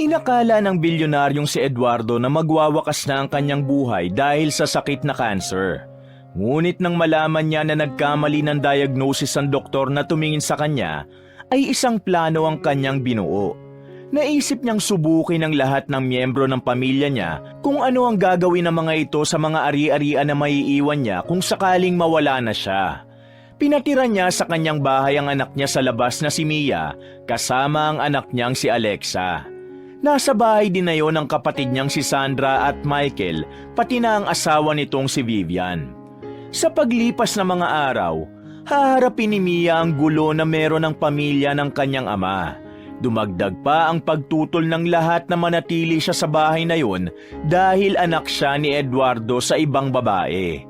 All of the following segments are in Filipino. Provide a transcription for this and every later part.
Inakala ng bilyonaryong si Eduardo na magwawakas na ang kanyang buhay dahil sa sakit na cancer. Ngunit nang malaman niya na nagkamali ng diagnosis ang doktor na tumingin sa kanya, ay isang plano ang kanyang binuo. Naisip niyang subukin ang lahat ng miyembro ng pamilya niya kung ano ang gagawin ng mga ito sa mga ari-arian na maiiwan niya kung sakaling mawala na siya. Pinatira niya sa kanyang bahay ang anak niya sa labas na si Mia kasama ang anak niyang si Alexa. Nasa bahay din na yon ang kapatid niyang si Sandra at Michael, pati na ang asawa nitong si Vivian. Sa paglipas ng mga araw, haharapin ni Mia ang gulo na meron ng pamilya ng kanyang ama. Dumagdag pa ang pagtutol ng lahat na manatili siya sa bahay na yon dahil anak siya ni Eduardo sa ibang babae.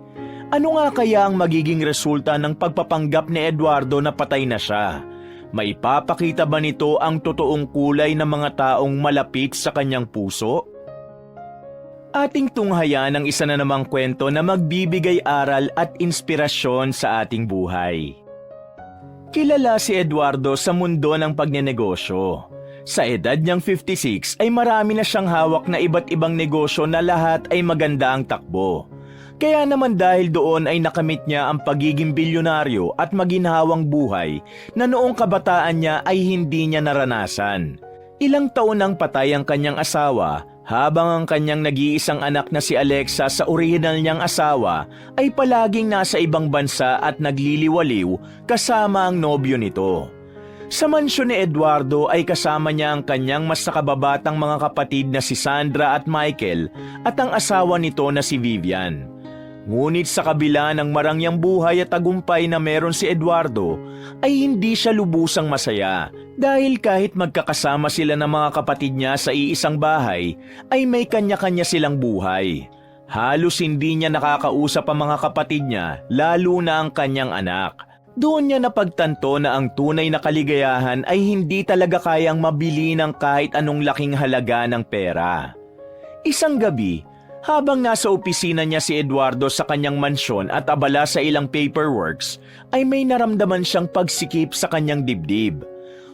Ano nga kaya ang magiging resulta ng pagpapanggap ni Eduardo na patay na siya? Maipapakita ba nito ang totoong kulay ng mga taong malapit sa kanyang puso? Ating tunghayan ang isa na namang kwento na magbibigay aral at inspirasyon sa ating buhay. Kilala si Eduardo sa mundo ng pagnenegosyo. Sa edad niyang 56 ay marami na siyang hawak na iba't ibang negosyo na lahat ay maganda ang takbo. Kaya naman dahil doon ay nakamit niya ang pagiging bilyonaryo at maginhawang buhay na noong kabataan niya ay hindi niya naranasan. Ilang taon nang patay ang kanyang asawa habang ang kanyang nag-iisang anak na si Alexa sa orihinal niyang asawa ay palaging nasa ibang bansa at nagliliwaliw kasama ang nobyo nito. Sa mansyon ni Eduardo ay kasama niya ang kanyang mas nakababatang mga kapatid na si Sandra at Michael at ang asawa nito na si Vivian. Ngunit sa kabila ng marangyang buhay at tagumpay na meron si Eduardo, ay hindi siya lubusang masaya dahil kahit magkakasama sila ng mga kapatid niya sa iisang bahay, ay may kanya-kanya silang buhay. Halos hindi niya nakakausap ang mga kapatid niya, lalo na ang kanyang anak. Doon niya napagtanto na ang tunay na kaligayahan ay hindi talaga kayang mabili ng kahit anong laking halaga ng pera. Isang gabi, habang nasa opisina niya si Eduardo sa kanyang mansyon at abala sa ilang paperworks, ay may naramdaman siyang pagsikip sa kanyang dibdib.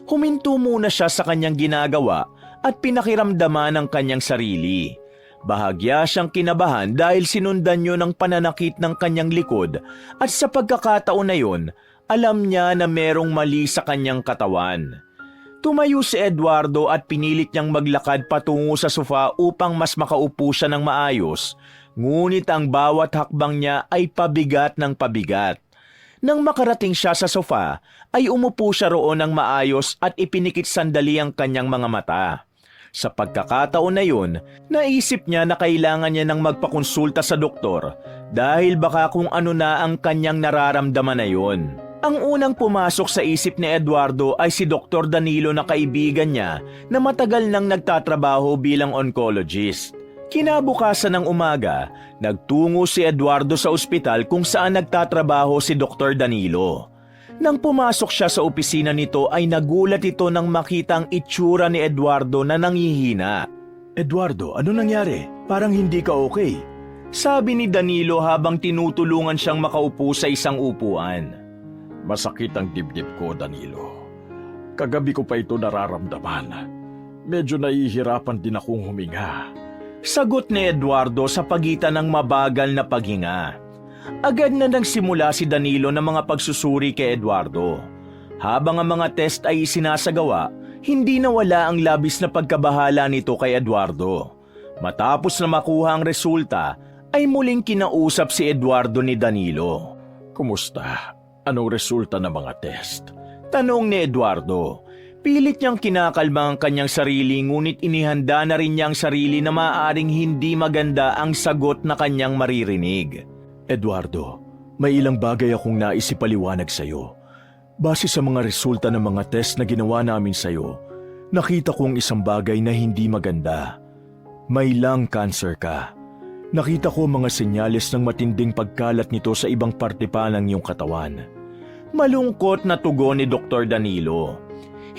Huminto muna siya sa kanyang ginagawa at pinakiramdaman ang kanyang sarili. Bahagya siyang kinabahan dahil sinundan niyo ng pananakit ng kanyang likod at sa pagkakataon na yun, alam niya na merong mali sa kanyang katawan. Tumayo si Eduardo at pinilit niyang maglakad patungo sa sofa upang mas makaupo siya ng maayos, ngunit ang bawat hakbang niya ay pabigat ng pabigat. Nang makarating siya sa sofa, ay umupo siya roon ng maayos at ipinikit sandali ang kanyang mga mata. Sa pagkakataon na yun, naisip niya na kailangan niya nang magpakonsulta sa doktor dahil baka kung ano na ang kanyang nararamdaman na yun. Ang unang pumasok sa isip ni Eduardo ay si Dr. Danilo na kaibigan niya na matagal nang nagtatrabaho bilang oncologist. Kinabukasan ng umaga, nagtungo si Eduardo sa ospital kung saan nagtatrabaho si Dr. Danilo. Nang pumasok siya sa opisina nito ay nagulat ito nang makita ang itsura ni Eduardo na nanghihina. "Eduardo, ano nangyari? Parang hindi ka okay," sabi ni Danilo habang tinutulungan siyang makaupo sa isang upuan. Masakit ang dibdib ko, Danilo. Kagabi ko pa ito nararamdaman. Medyo nahihirapan din akong huminga. Sagot ni Eduardo sa pagitan ng mabagal na paghinga. Agad na nagsimula si Danilo ng mga pagsusuri kay Eduardo. Habang ang mga test ay isinasagawa, hindi nawala ang labis na pagkabahala nito kay Eduardo. Matapos na makuha ang resulta, ay muling kinausap si Eduardo ni Danilo. Kumusta? Anong resulta ng mga test? Tanong ni Eduardo. Pilit niyang kinakalma ang kanyang sarili ngunit inihanda na rin niya ang sarili na maaaring hindi maganda ang sagot na kanyang maririnig. Eduardo, may ilang bagay akong naisipaliwanag sa'yo. Base sa mga resulta ng mga test na ginawa namin sa'yo, nakita kong isang bagay na hindi maganda. May lung cancer ka. Nakita ko mga senyales ng matinding pagkalat nito sa ibang parte pa ng iyong katawan. Malungkot na tugon ni Dr. Danilo.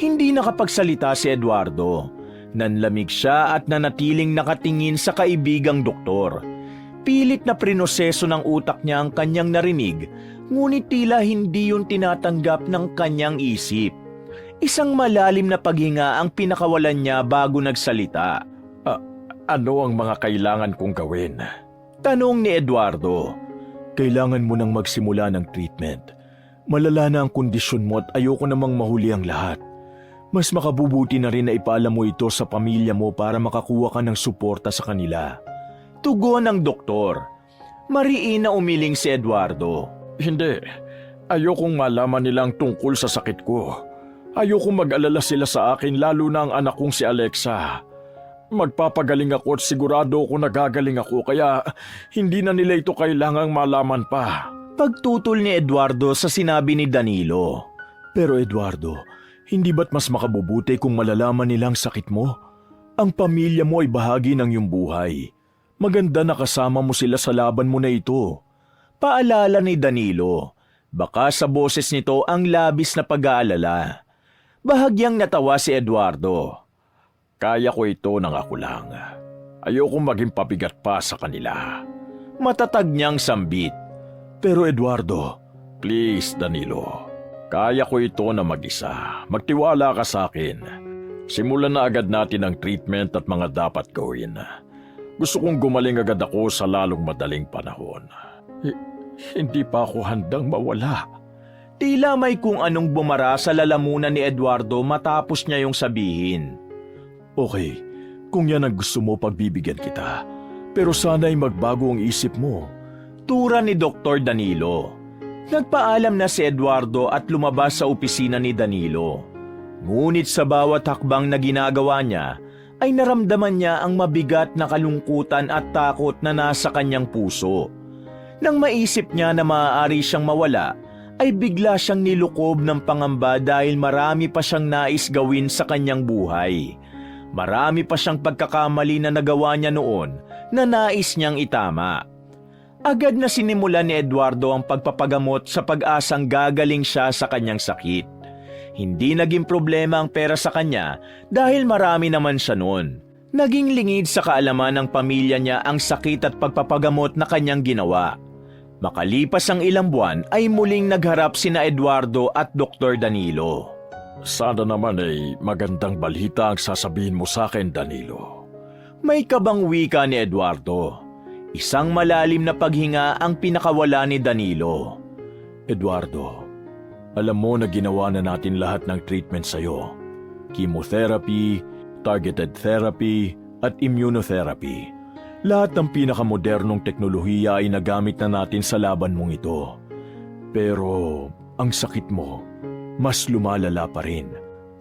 Hindi nakapagsalita si Eduardo. Nanlamig siya at nanatiling nakatingin sa kaibigang doktor. Pilit na prinoseso ng utak niya ang kanyang narinig, ngunit tila hindi yun tinatanggap ng kanyang isip. Isang malalim na paghinga ang pinakawalan niya bago nagsalita. Ano ang mga kailangan kong gawin? Tanong ni Eduardo. Kailangan mo nang magsimula ng treatment. Malala na ang kondisyon mo at ayoko namang mahuli ang lahat. Mas makabubuti na rin na ipaalam mo ito sa pamilya mo para makakuha ka ng suporta sa kanila. Tugon ng doktor. Mariin na umiling si Eduardo. Hindi. Ayokong malaman nilang tungkol sa sakit ko. Ayokong mag-alala sila sa akin lalo na ang anak kong si Alexa. Magpapagaling ako at sigurado ako nagagaling ako kaya hindi na nila ito kailangang malaman pa. Pagtutol ni Eduardo sa sinabi ni Danilo. Pero Eduardo, hindi ba't mas makabubuti kung malalaman nilang sakit mo? Ang pamilya mo ay bahagi ng iyong buhay. Maganda na kasama mo sila sa laban mo na ito. Paalala ni Danilo. Baka sa boses nito ang labis na pag-aalala. Bahagyang natawa si Eduardo. Kaya ko ito nang ako lang. Ayokong maging pabigat pa sa kanila. Matatag niyang sambit. Pero Eduardo, please Danilo, kaya ko ito na mag-isa. Magtiwala ka sa akin. Simulan na agad natin ang treatment at mga dapat gawin. Gusto kong gumaling agad ako sa lalong madaling panahon. Hindi pa ako handang mawala. Tila may kung anong bumara sa lalamunan ni Eduardo matapos niya yung sabihin. Okay, kung yan ang gusto mo, pagbibigyan kita. Pero sana'y magbago ang isip mo. Tura ni Dr. Danilo. Nagpaalam na si Eduardo at lumabas sa opisina ni Danilo. Ngunit sa bawat hakbang na ginagawa niya, ay naramdaman niya ang mabigat na kalungkutan at takot na nasa kanyang puso. Nang maisip niya na maaari siyang mawala, ay bigla siyang nilukob ng pangamba dahil marami pa siyang nais gawin sa kanyang buhay. Marami pa siyang pagkakamali na nagawa niya noon na nais niyang itama. Agad na sinimulan ni Eduardo ang pagpapagamot sa pag-asang gagaling siya sa kanyang sakit. Hindi naging problema ang pera sa kanya dahil marami naman siya noon. Naging lingid sa kaalaman ng pamilya niya ang sakit at pagpapagamot na kanyang ginawa. Makalipas ang ilang buwan ay muling nagharap sina Eduardo at Dr. Danilo. Sana naman ay magandang balita ang sasabihin mo sa akin, Danilo. May kabang wika ni Eduardo. Isang malalim na paghinga ang pinakawala ni Danilo. Eduardo, alam mo na ginawa na natin lahat ng treatment sa'yo. Chemotherapy, targeted therapy, at immunotherapy. Lahat ng pinakamodernong teknolohiya ay nagamit na natin sa laban mong ito. Pero ang sakit mo, mas lumalala pa rin.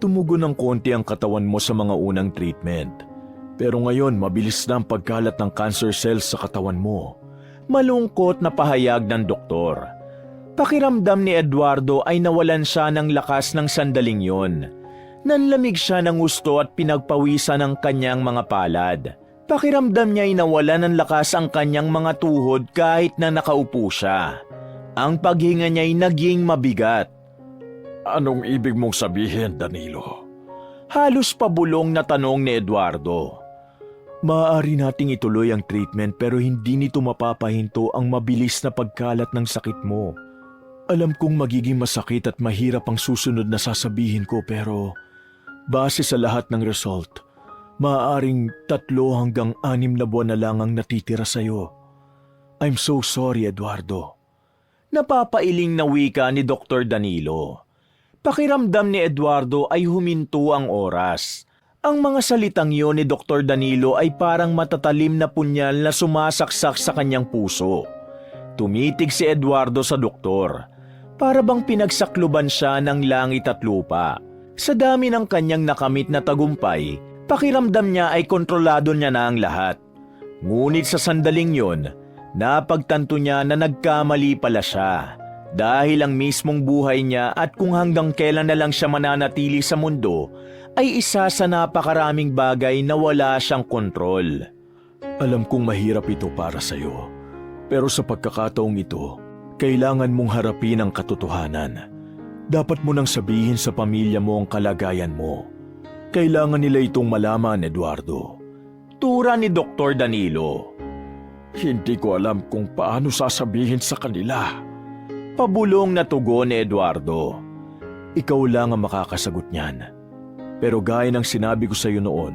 Tumugon ng konti ang katawan mo sa mga unang treatment. Pero ngayon, mabilis na ang pagkalat ng cancer cells sa katawan mo. Malungkot na pahayag ng doktor. Pakiramdam ni Eduardo ay nawalan siya ng lakas ng sandaling yon. Nanlamig siya ng gusto at pinagpawisan ng kanyang mga palad. Pakiramdam niya ay nawalan ng lakas ang kanyang mga tuhod kahit na nakaupo siya. Ang paghinga niya ay naging mabigat. Anong ibig mong sabihin, Danilo? Halos pabulong na tanong ni Eduardo. Maaari nating ituloy ang treatment pero hindi nito mapapahinto ang mabilis na pagkalat ng sakit mo. Alam kong magiging masakit at mahirap ang susunod na sasabihin ko pero base sa lahat ng result, maaaring 3 hanggang 6 na buwan na lang ang natitira sa'yo. I'm so sorry, Eduardo. Napapailing na wika ni Dr. Danilo. Pakiramdam ni Eduardo ay huminto ang oras. Ang mga salitang iyon ni Dr. Danilo ay parang matatalim na punyal na sumasaksak sa kanyang puso. Tumitig si Eduardo sa doktor. Para bang pinagsakluban siya ng langit at lupa. Sa dami ng kanyang nakamit na tagumpay, pakiramdam niya ay kontrolado niya na ang lahat. Ngunit sa sandaling yon, napagtanto niya na nagkamali pala siya. Dahil ang mismong buhay niya at kung hanggang kailan na lang siya mananatili sa mundo ay isa sa napakaraming bagay na wala siyang kontrol. Alam kong mahirap ito para sa'yo, pero sa pagkakataong ito, kailangan mong harapin ang katotohanan. Dapat mo nang sabihin sa pamilya mo ang kalagayan mo. Kailangan nila itong malaman, Eduardo. Tura ni Dr. Danilo. Hindi ko alam kung paano sasabihin sa kanila. Pabulong na tugon ni Eduardo. Ikaw lang ang makakasagot niyan. Pero gaya ng sinabi ko sa iyo noon,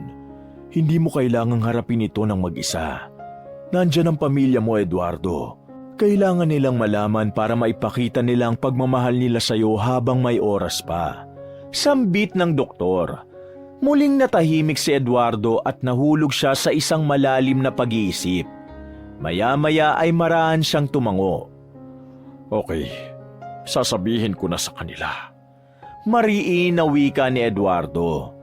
hindi mo kailangang harapin ito ng mag-isa. Nandyan ang pamilya mo, Eduardo. Kailangan nilang malaman para maipakita nila ang pagmamahal nila sa iyo habang may oras pa. Sambit ng doktor. Muling natahimik si Eduardo at nahulog siya sa isang malalim na pag-iisip. Maya-maya ay marahan siyang tumango. Okay, sasabihin ko na sa kanila. Mariin na wika ni Eduardo.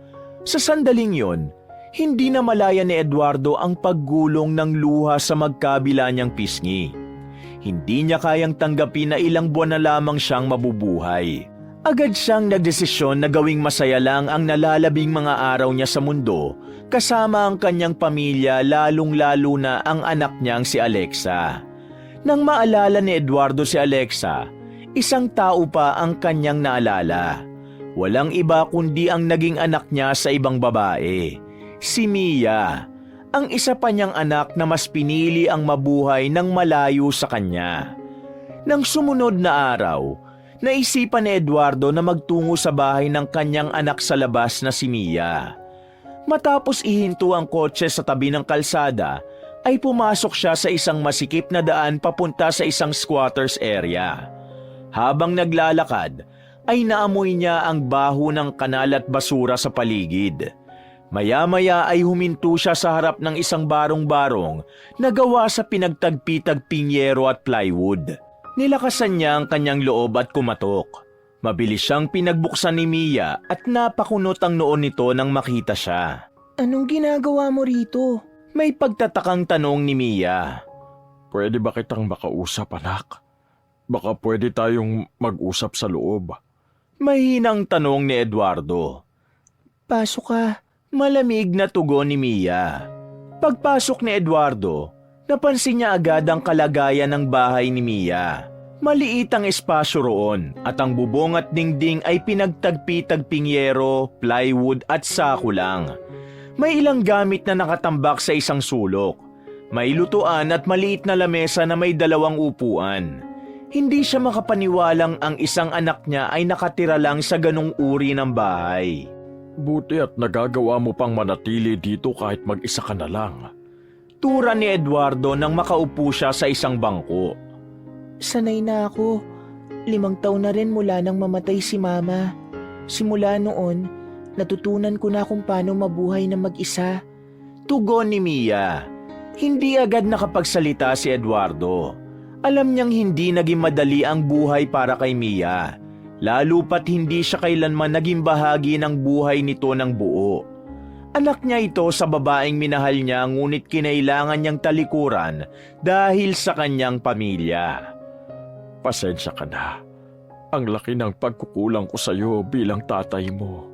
Sa sandaling yon, hindi na malaya ni Eduardo ang paggulong ng luha sa magkabila niyang pisngi. Hindi niya kayang tanggapin na ilang buwan na lamang siyang mabubuhay. Agad siyang nagdesisyon na gawing masaya lang ang nalalabing mga araw niya sa mundo kasama ang kanyang pamilya, lalong-lalo na ang anak niyang si Alexa. Nang maalala ni Eduardo si Alexa, isang tao pa ang kanyang naalala. Walang iba kundi ang naging anak niya sa ibang babae, si Mia, ang isa pa niyang anak na mas pinili ang mabuhay ng malayo sa kanya. Nang sumunod na araw, naisipan ni Eduardo na magtungo sa bahay ng kanyang anak sa labas na si Mia. Matapos ihinto ang kotse sa tabi ng kalsada, ay pumasok siya sa isang masikip na daan papunta sa isang squatters area. Habang naglalakad, ay naamoy niya ang baho ng kanal at basura sa paligid. Maya-maya ay huminto siya sa harap ng isang barong-barong na gawa sa pinagtagpi-tagping yero at plywood. Nilakasan niya ang kanyang loob at kumatok. Mabilis siyang pinagbuksan ni Mia at napakunot ang noon nito nang makita siya. Anong ginagawa mo rito? May pagtatakang tanong ni Mia. Pwede ba kitang makausap, anak? Baka pwede tayong mag-usap sa loob. Mahinang tanong ni Eduardo. Pasok ka. Malamig na tugon ni Mia. Pagpasok ni Eduardo, napansin niya agad ang kalagayan ng bahay ni Mia. Maliit ang espasyo roon at ang bubong at dingding ay pinagtagpi-tagping yero, plywood at sako lang. May ilang gamit na nakatambak sa isang sulok. May lutuan at maliit na lamesa na may 2 upuan. Hindi siya makapaniwalang ang isang anak niya ay nakatira lang sa ganung uri ng bahay. Buti at nagagawa mo pang manatili dito kahit mag-isa ka na lang. Tura ni Eduardo nang makaupo siya sa isang bangko. Sanay na ako. 5 taon na rin mula nang mamatay si Mama. Simula noon, natutunan ko na kung paano mabuhay na mag-isa. Tugon ni Mia. Hindi agad nakapagsalita si Eduardo. Alam niyang hindi naging madali ang buhay para kay Mia, lalo pat hindi siya kailanman naging bahagi ng buhay nito ng buo. Anak niya ito sa babaeng minahal niya ngunit kinailangan niyang talikuran dahil sa kanyang pamilya. Pasensya ka na. Ang laki ng pagkukulang ko sa iyo bilang tatay mo.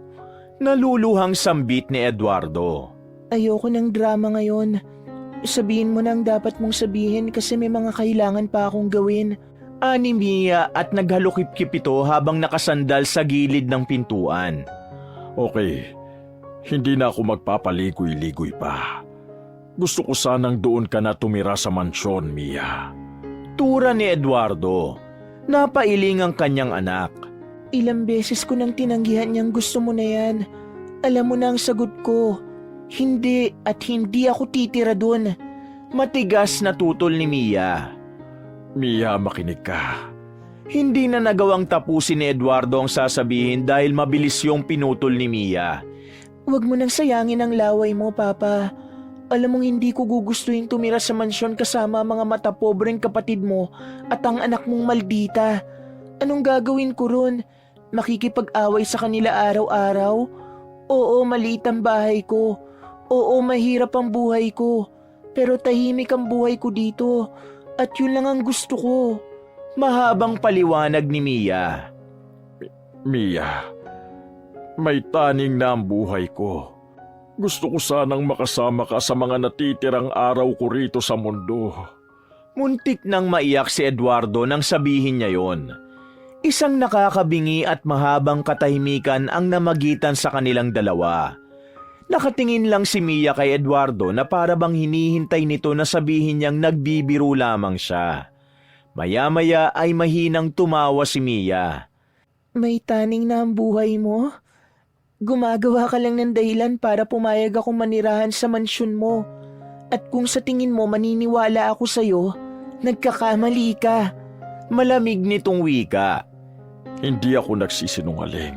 Naluluhang sambit ni Eduardo. Ayoko ng drama ngayon. Sabihin mo na ang dapat mong sabihin kasi may mga kailangan pa akong gawin. Ani Mia at naghalukip-kip ito habang nakasandal sa gilid ng pintuan. Okay, hindi na ako magpapaligoy-ligoy pa. Gusto ko sanang doon ka na tumira sa mansyon, Mia. Tura ni Eduardo. Napailing ang kanyang anak. Ilang beses ko nang tinanggihan niyang gusto mo na yan. Alam mo na ang sagot ko. Hindi at hindi ako titira doon. Matigas na tutol ni Mia. Mia, makinig ka. Hindi na nagawang tapusin ni Eduardo ang sasabihin dahil mabilis yung pinutol ni Mia. Huwag mo nang sayangin ang laway mo, Papa. Alam mong hindi ko gugustuhin tumira sa mansyon kasama mga matapobreng kapatid mo at ang anak mong maldita. Anong gagawin ko ron? Makikipag-away sa kanila araw-araw? Oo, maliit ang bahay ko. Oo, mahirap ang buhay ko. Pero tahimik ang buhay ko dito. At yun lang ang gusto ko. Mahabang paliwanag ni Mia. Mia, may taning na ang buhay ko. Gusto ko sanang makasama ka sa mga natitirang araw ko rito sa mundo. Muntik nang maiyak si Eduardo nang sabihin niya yon. Isang nakakabingi at mahabang katahimikan ang namagitan sa kanilang dalawa. Nakatingin lang si Mia kay Eduardo na para bang hinihintay nito na sabihin niyang nagbibiro lamang siya. Maya-maya ay mahinang tumawa si Mia. May taning na ang buhay mo? Gumagawa ka lang ng dahilan para pumayag akong manirahan sa mansyon mo. At kung sa tingin mo maniniwala ako sa'yo, nagkakamali ka. Malamig nitong wika. Hindi ako nagsisinungaling.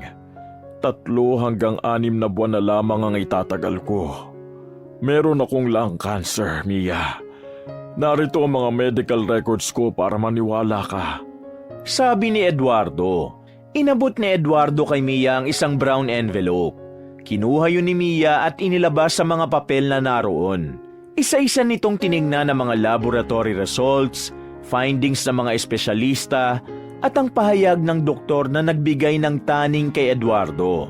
3 hanggang 6 na buwan na lamang ang itatagal ko. Meron akong lung cancer, Mia. Narito ang mga medical records ko para maniwala ka. Sabi ni Eduardo. Inabot ni Eduardo kay Mia ang isang brown envelope. Kinuha yun ni Mia at inilabas sa mga papel na naroon. Isa-isa nitong tiningnan ang mga laboratory results, findings ng mga espesyalista, at ang pahayag ng doktor na nagbigay ng taning kay Eduardo.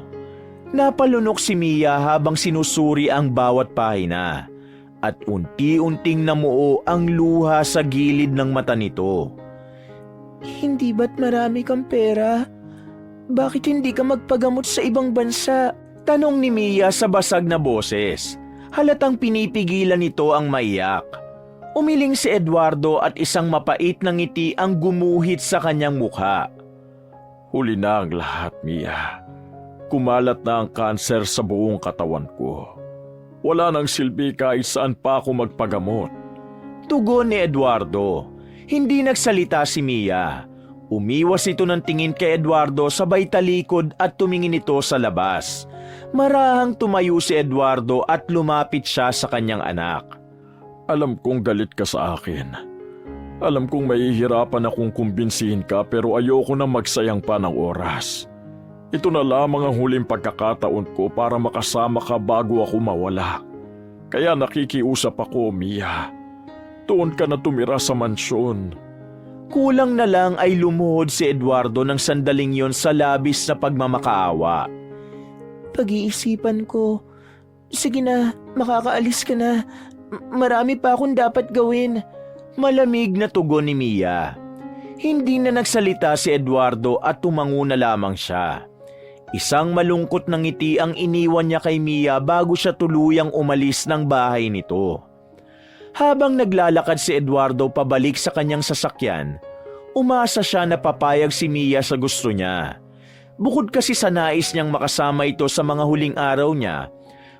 Napalunok si Mia habang sinusuri ang bawat pahina at unti-unting namuo ang luha sa gilid ng mata nito. Hindi ba't marami kang pera? Bakit hindi ka magpagamot sa ibang bansa? Tanong ni Mia sa basag na boses. Halatang pinipigilan nito ang maiyak. Umiling si Eduardo at isang mapait na ngiti ang gumuhit sa kanyang mukha. Huli na ang lahat, Mia. Kumalat na ang kanser sa buong katawan ko. Wala nang silbi kahit saan pa ako magpagamot. Tugon ni Eduardo. Hindi nagsalita si Mia. Umiwas ito ng tingin kay Eduardo sabay talikod at tumingin ito sa labas. Marahang tumayo si Eduardo at lumapit siya sa kanyang anak. Alam kong galit ka sa akin. Alam kong mahihirapan akong kumbinsihin ka pero ayoko na magsayang pa ng oras. Ito na lamang ang huling pagkakataon ko para makasama ka bago ako mawala. Kaya nakikiusap ako, Mia. Doon ka na tumira sa mansyon. Kulang na lang ay lumuhod si Eduardo ng sandaling yon sa labis na pagmamakaawa. Pag-iisipan ko. Sige na, makakaalis ka na. Marami pa akong dapat gawin. Malamig na tugon ni Mia. Hindi na nagsalita si Eduardo at tumango na lamang siya. Isang malungkot na ngiti ang iniwan niya kay Mia bago siya tuluyang umalis ng bahay nito. Habang naglalakad si Eduardo pabalik sa kanyang sasakyan, umasa siya na papayag si Mia sa gusto niya. Bukod kasi sa nais niyang makasama ito sa mga huling araw niya,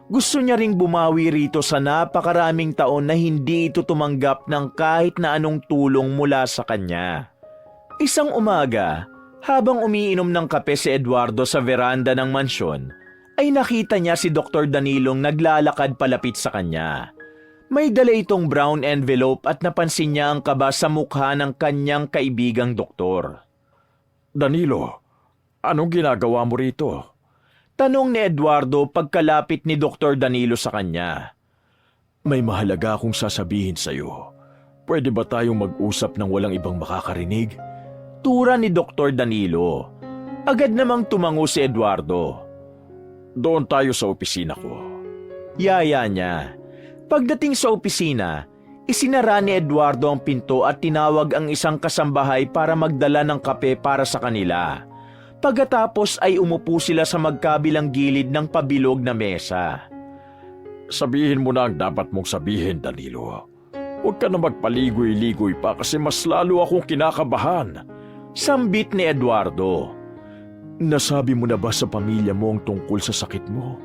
gusto niya ring bumawi rito sa napakaraming taon na hindi ito tumanggap ng kahit na anong tulong mula sa kanya. Isang umaga, habang umiinom ng kape si Eduardo sa veranda ng mansyon, ay nakita niya si Dr. Danilong naglalakad palapit sa kanya. May dala itong brown envelope at napansin niya ang kaba sa mukha ng kanyang kaibigang doktor. Danilo, anong ginagawa mo rito? Tanong ni Eduardo pagkalapit ni Dr. Danilo sa kanya. May mahalaga akong sasabihin sa'yo. Pwede ba tayong mag-usap ng walang ibang makakarinig? Tura ni Dr. Danilo. Agad namang tumango si Eduardo. Doon tayo sa opisina ko. Yaya niya. Pagdating sa opisina, isinara ni Eduardo ang pinto at tinawag ang isang kasambahay para magdala ng kape para sa kanila. Pagkatapos ay umupo sila sa magkabilang gilid ng pabilog na mesa. Sabihin mo na ang dapat mong sabihin, Danilo. Huwag ka na magpaligoy-ligoy pa kasi mas lalo akong kinakabahan. Sambit ni Eduardo. Nasabi mo na ba sa pamilya mo ang tungkol sa sakit mo?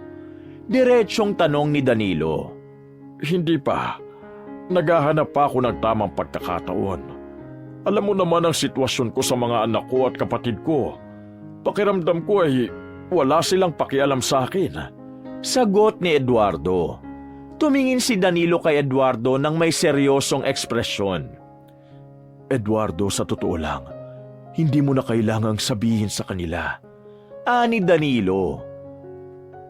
Diretsyong tanong ni Danilo. Hindi pa. Naghahanap pa ako ng tamang pagkakataon. Alam mo naman ang sitwasyon ko sa mga anak ko at kapatid ko. Pakiramdam ko ay wala silang pakialam sa akin. Sagot ni Eduardo. Tumingin si Danilo kay Eduardo nang may seryosong ekspresyon. Eduardo, sa totoo lang, hindi mo na kailangang sabihin sa kanila. Ani Danilo.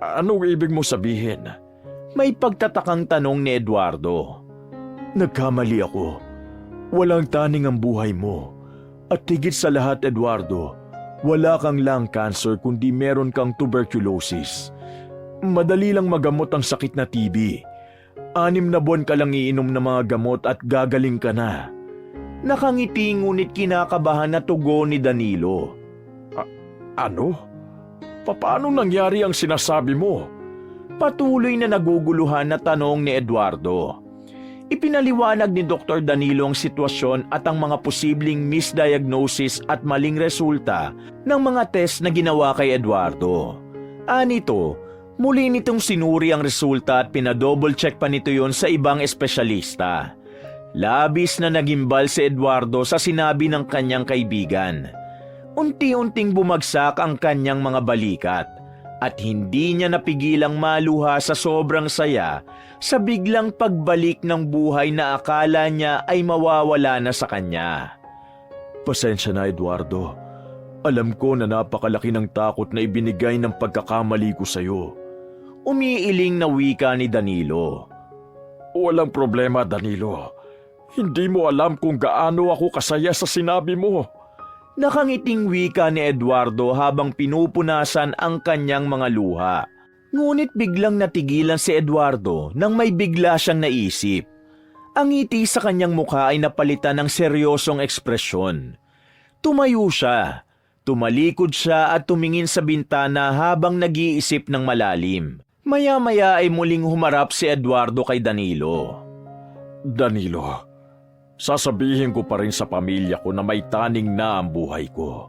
Anong ibig mo sabihin? May pagtatakang tanong ni Eduardo. Nagkamali ako. Walang taning ang buhay mo. At higit sa lahat, Eduardo, wala kang lung cancer kundi meron kang tuberculosis. Madali lang magamot ang sakit na TB. 6 na buwan ka lang iinom ng mga gamot at gagaling ka na. Nakangiti ngunit kinakabahan na tugon ni Danilo. Ano? Paano nangyari ang sinasabi mo? Patuloy na naguguluhan na tanong ni Eduardo. Ipinaliwanag ni Dr. Danilo ang sitwasyon at ang mga posibleng misdiagnosis at maling resulta ng mga test na ginawa kay Eduardo. Anito, muli nitong sinuri ang resulta at pinadouble check pa nito yon sa ibang espesyalista. Labis na nagimbal si Eduardo sa sinabi ng kanyang kaibigan. Unti-unting bumagsak ang kanyang mga balikat at hindi niya napigilang maluha sa sobrang saya sa biglang pagbalik ng buhay na akala niya ay mawawala na sa kanya. Pasensya na, Eduardo. Alam ko na napakalaki ng takot na ibinigay ng pagkakamali ko sa'yo. Umiiling na wika ni Danilo. Walang problema, Danilo. Hindi mo alam kung gaano ako kasaya sa sinabi mo. Nakangiting wika ni Eduardo habang pinupunasan ang kanyang mga luha. Ngunit biglang natigilan si Eduardo nang may bigla siyang naisip. Ang ngiti sa kanyang mukha ay napalitan ng seryosong ekspresyon. Tumayo siya, tumalikod siya at tumingin sa bintana habang nag-iisip ng malalim. Maya-maya ay muling humarap si Eduardo kay Danilo. Danilo, sasabihin ko pa rin sa pamilya ko na may taning na ang buhay ko.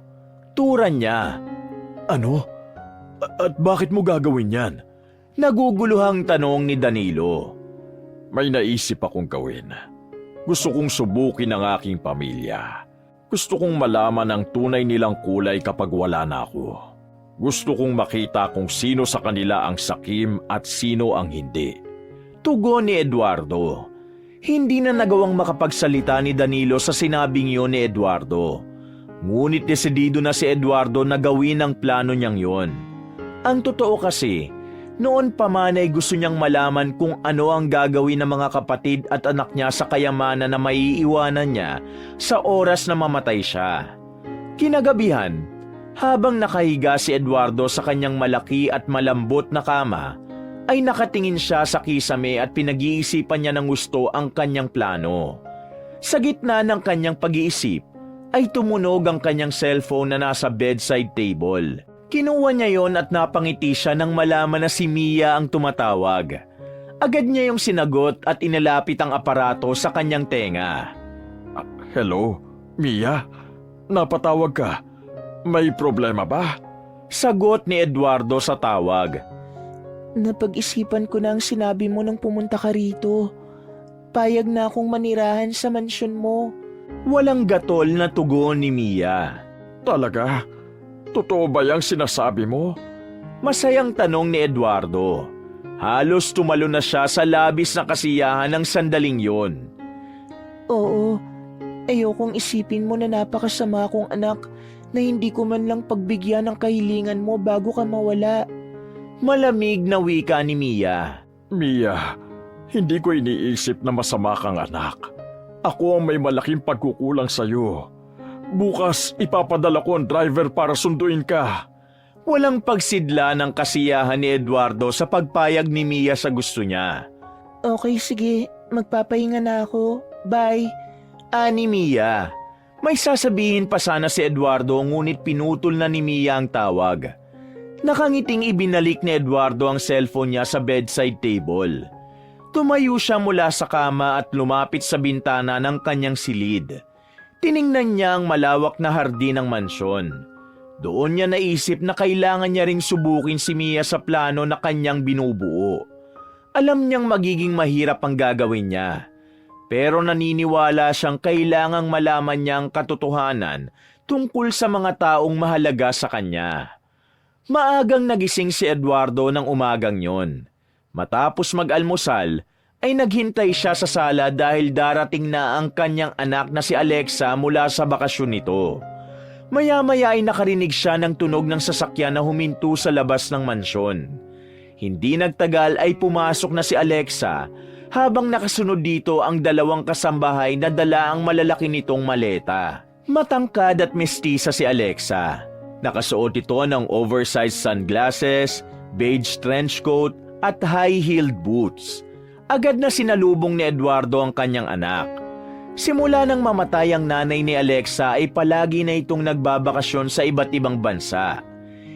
Turan niya. Ano? At bakit mo gagawin yan? Naguguluhang tanong ni Danilo. May naisip akong gawin. Gusto kong subukin ang aking pamilya. Gusto kong malaman ang tunay nilang kulay kapag wala na ako. Gusto kong makita kung sino sa kanila ang sakim at sino ang hindi. Tugon ni Eduardo. Hindi na nagawang makapagsalita ni Danilo sa sinabing yun ni Eduardo. Ngunit desidido na si Eduardo na gawin ang plano niyang yun. Ang totoo kasi, noon pa man ay gusto niyang malaman kung ano ang gagawin ng mga kapatid at anak niya sa kayamanan na maiiwanan niya sa oras na mamatay siya. Kinagabihan, habang nakahiga si Eduardo sa kanyang malaki at malambot na kama, ay nakatingin siya sa kisame at pinag-iisipan niya ng gusto ang kanyang plano. Sa gitna ng kanyang pag-iisip, ay tumunog ang kanyang cellphone na nasa bedside table. Kinuha niya yon at napangiti siya nang malaman na si Mia ang tumatawag. Agad niya yung sinagot at inilapit ang aparato sa kanyang tenga. Hello, Mia? Napatawag ka? May problema ba? Sagot ni Eduardo sa tawag. Napag-isipan ko na ang sinabi mo nang pumunta ka rito. Payag na akong manirahan sa mansyon mo. Walang gatol na tugon ni Mia. Talaga? Totoo ba yung sinasabi mo? Masayang tanong ni Eduardo. Halos tumalo na siya sa labis na kasiyahan ng sandaling yon. Oo, ayokong isipin mo na napakasama kong anak na hindi ko man lang pagbigyan ng kahilingan mo bago ka mawala. Malamig na wika ni Mia. Mia, hindi ko iniisip na masama kang anak. Ako ang may malaking pagkukulang sa'yo. Bukas, ipapadala ko ang driver para sunduin ka. Walang pagsidla ng kasiyahan ni Eduardo sa pagpayag ni Mia sa gusto niya. Okay, sige. Magpapahinga na ako. Bye. Ani Mia. May sasabihin pa sana si Eduardo ngunit pinutol na ni Mia ang tawag. Nakangiting ibinalik ni Eduardo ang cellphone niya sa bedside table. Tumayo siya mula sa kama at lumapit sa bintana ng kanyang silid. Tiningnan niya ang malawak na hardin ng mansyon. Doon niya naisip na kailangan niya ring subukin si Mia sa plano na kanyang binubuo. Alam niyang magiging mahirap ang gagawin niya. Pero naniniwala siyang kailangang malaman niya ang katotohanan tungkol sa mga taong mahalaga sa kanya. Maagang nagising si Eduardo ng umagang yon. Matapos mag-almusal, ay naghintay siya sa sala dahil darating na ang kanyang anak na si Alexa mula sa bakasyon nito. Maya-maya ay nakarinig siya ng tunog ng sasakyan na huminto sa labas ng mansyon. Hindi nagtagal ay pumasok na si Alexa habang nakasunod dito ang dalawang kasambahay na dala ang malalaki nitong maleta. Matangkad at mestiza si Alexa. Nakasuot ito ng oversized sunglasses, beige trench coat at high-heeled boots. Agad na sinalubong ni Eduardo ang kanyang anak. Simula nang mamatay ang nanay ni Alexa ay palagi na itong nagbabakasyon sa iba't ibang bansa.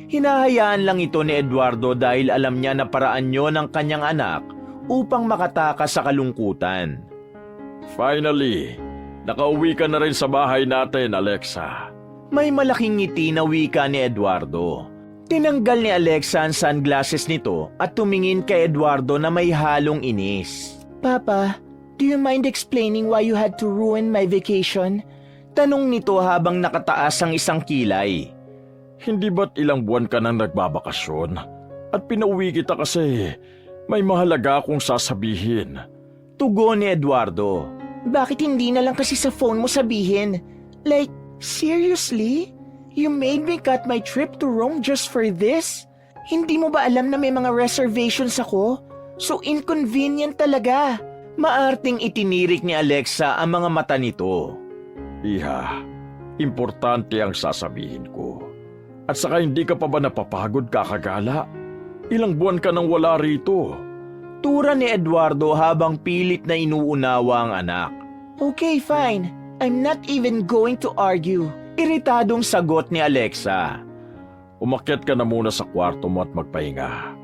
Hinahayaan lang ito ni Eduardo dahil alam niya na paraan yon ng kanyang anak upang makatakas sa kalungkutan. Finally, nakauwi ka na rin sa bahay natin, Alexa. May malaking ngiti na wika ni Eduardo. Tinanggal ni Alexa ang sunglasses nito at tumingin kay Eduardo na may halong inis. Papa, do you mind explaining why you had to ruin my vacation? Tanong nito habang nakataas ang isang kilay. Hindi ba't ilang buwan ka nang nagbabakasyon? At pinauwi kita kasi may mahalaga akong sasabihin. Tugon ni Eduardo. Bakit hindi na lang kasi sa phone mo sabihin? Like, seriously? You made me cut my trip to Rome just for this? Hindi mo ba alam na may mga reservations ako? So inconvenient talaga. Maarting itinirik ni Alexa ang mga mata nito. Iha, importante ang sasabihin ko. At saka hindi ka pa ba napapagod kakagala? Ilang buwan ka nang wala rito. Tura ni Eduardo habang pilit na inuunawa ang anak. Okay, fine. I'm not even going to argue. Iritadong sagot ni Alexa. Umakyat ka na muna sa kwarto mo at magpahinga.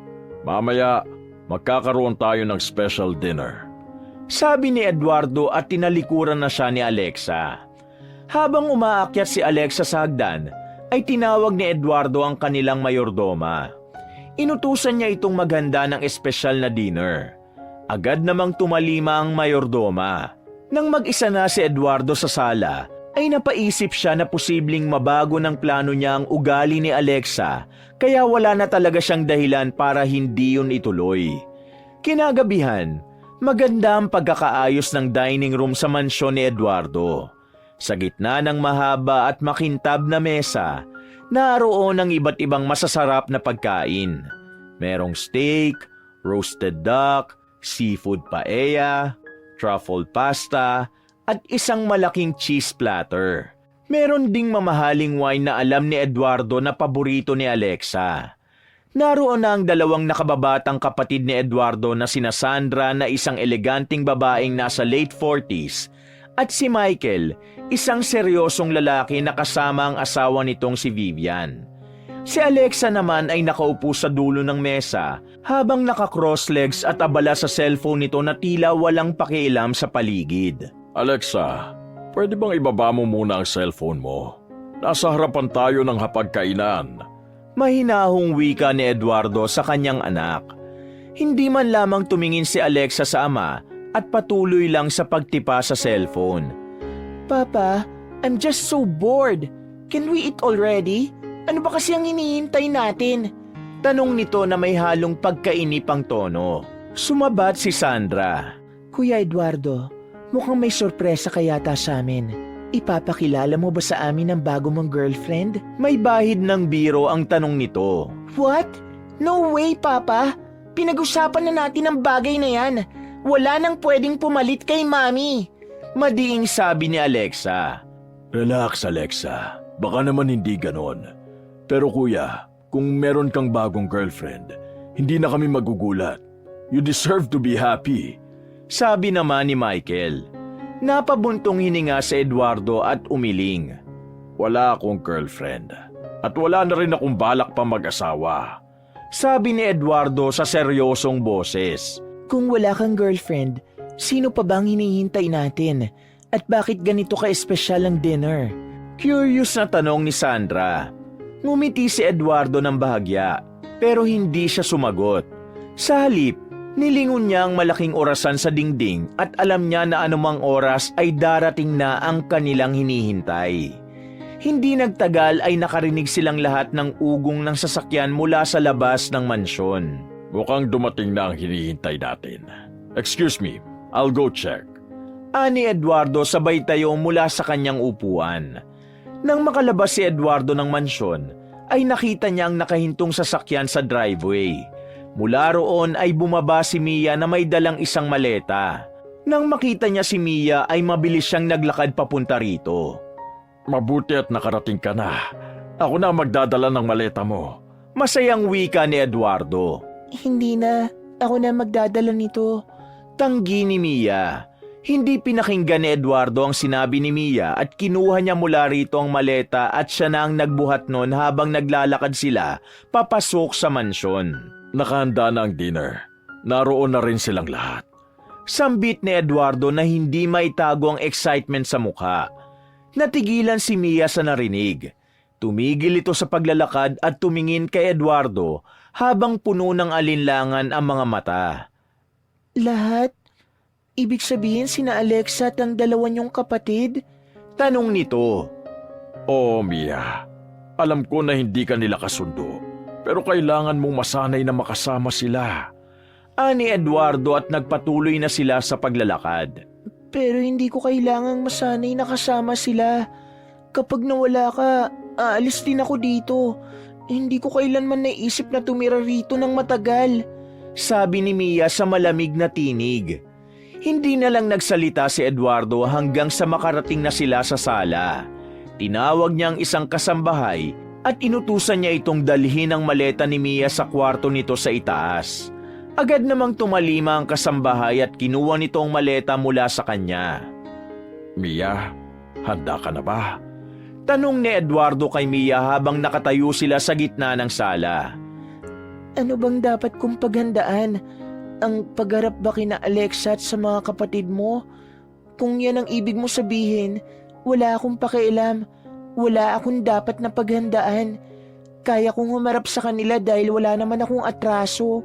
Mamaya, magkakaroon tayo ng special dinner. Sabi ni Eduardo at tinalikuran na siya ni Alexa. Habang umaakyat si Alexa sa hagdan, ay tinawag ni Eduardo ang kanilang mayordoma. Inutusan niya itong maghanda ng espesyal na dinner. Agad namang tumalima ang mayordoma. Nang mag-isa na si Eduardo sa sala, ay napaisip siya na posibleng mabago ng plano niya ang ugali ni Alexa, kaya wala na talaga siyang dahilan para hindi yun ituloy. Kinagabihan, maganda ang pagkakaayos ng dining room sa mansyon ni Eduardo. Sa gitna ng mahaba at makintab na mesa, naroon ang iba't ibang masasarap na pagkain. Merong steak, roasted duck, seafood paella, truffle pasta, at isang malaking cheese platter. Meron ding mamahaling wine na alam ni Eduardo na paborito ni Alexa. Naroon na ang dalawang nakababatang kapatid ni Eduardo na sina Sandra na isang eleganting babaeng nasa late 40s at si Michael, isang seryosong lalaki na kasama ang asawa nitong si Vivian. Si Alexa naman ay nakaupo sa dulo ng mesa habang naka-cross legs at abala sa cellphone nito na tila walang pakialam sa paligid. Alexa, pwede bang ibaba mo muna ang cellphone mo? Nasa harapan tayo ng hapagkainan. Mahinahong wika ni Eduardo sa kanyang anak. Hindi man lamang tumingin si Alexa sa ama at patuloy lang sa pagtipa sa cellphone. Papa, I'm just so bored. Can we eat already? Ano ba kasi ang hinihintay natin? Tanong nito na may halong pagkainipang tono. Sumabat si Sandra. Kuya Eduardo, mukhang may sorpresa ka yata sa amin. Ipapakilala mo ba sa amin ang bago mong girlfriend? May bahid ng biro ang tanong nito. What? No way, Papa. Pinag-usapan na natin ang bagay na yan. Wala nang pwedeng pumalit kay Mami. Madiing sabi ni Alexa. Relax, Alexa. Baka naman hindi ganon. Pero kuya, kung meron kang bagong girlfriend, hindi na kami magugulat. You deserve to be happy. Sabi naman ni Michael. Napabuntong hininga si Eduardo at umiling. Wala akong girlfriend. At wala na rin akong balak pa mag-asawa. Sabi ni Eduardo sa seryosong boses. Kung wala kang girlfriend, sino pa bang hinihintay natin? At bakit ganito ka-espesyal ang dinner? Curious na tanong ni Sandra. Ngumiti si Eduardo ng bahagya, pero hindi siya sumagot. Sa halip, nilingon niya ang malaking orasan sa dingding at alam niya na anumang oras ay darating na ang kanilang hinihintay. Hindi nagtagal ay nakarinig silang lahat ng ugong ng sasakyan mula sa labas ng mansyon. Mukhang dumating na ang hinihintay natin. Excuse me, I'll go check. Ani Eduardo sabay tayo mula sa kanyang upuan. Nang makalabas si Eduardo ng mansyon, ay nakita niya ang nakahintong sasakyan sa driveway. Mula roon ay bumaba si Mia na may dalang isang maleta. Nang makita niya si Mia ay mabilis siyang naglakad papunta rito. Mabuti at nakarating ka na. Ako na magdadala ng maleta mo. Masayang wika ni Eduardo. Hindi na. Ako na magdadala nito. Tanggi ni Mia. Hindi pinakinggan ni Eduardo ang sinabi ni Mia at kinuha niya mula rito ang maleta at siya na ang nagbuhat nun habang naglalakad sila papasok sa mansyon. Nakahanda na ang dinner. Naroon na rin silang lahat. Sambit ni Eduardo na hindi maitago ang excitement sa mukha. Natigilan si Mia sa narinig. Tumigil ito sa paglalakad at tumingin kay Eduardo habang puno ng alinlangan ang mga mata. Lahat? Ibig sabihin sina Alexa at ang dalawa niyong kapatid? Tanong nito. Oh, Mia. Alam ko na hindi ka nila kasundo. Pero kailangan mong masanay na makasama sila. Ani Eduardo at nagpatuloy na sila sa paglalakad. Pero hindi ko kailangang masanay na kasama sila. Kapag nawala ka, aalis din ako dito. Hindi ko kailanman naisip na tumira rito ng matagal. Sabi ni Mia sa malamig na tinig. Hindi na lang nagsalita si Eduardo hanggang sa makarating na sila sa sala. Tinawag niya ang isang kasambahay at inutusan niya itong dalhin ang maleta ni Mia sa kwarto nito sa itaas. Agad namang tumalima ang kasambahay at kinuha nito ang maleta mula sa kanya. Mia, handa ka na ba? Tanong ni Eduardo kay Mia habang nakatayo sila sa gitna ng sala. Ano bang dapat kong paghandaan? Ang pagharap ba kina Alexa at sa mga kapatid mo? Kung yan ang ibig mo sabihin, wala akong pakialam. Wala akong dapat na paghandaan. Kaya kong humarap sa kanila dahil wala naman akong atraso.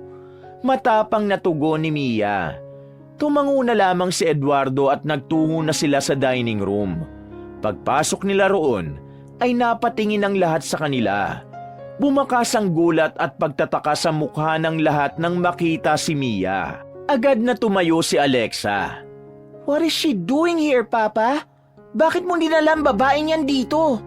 Matapang na tugon ni Mia. Tumango na lamang si Eduardo at nagtungo na sila sa dining room. Pagpasok nila roon, ay napatingin ang lahat sa kanila. Bumakas ang gulat at pagtataka sa mukha ng lahat nang makita si Mia. Agad na tumayo si Alexa. What is she doing here, Papa? Bakit mo dinala ang babaeng yan dito?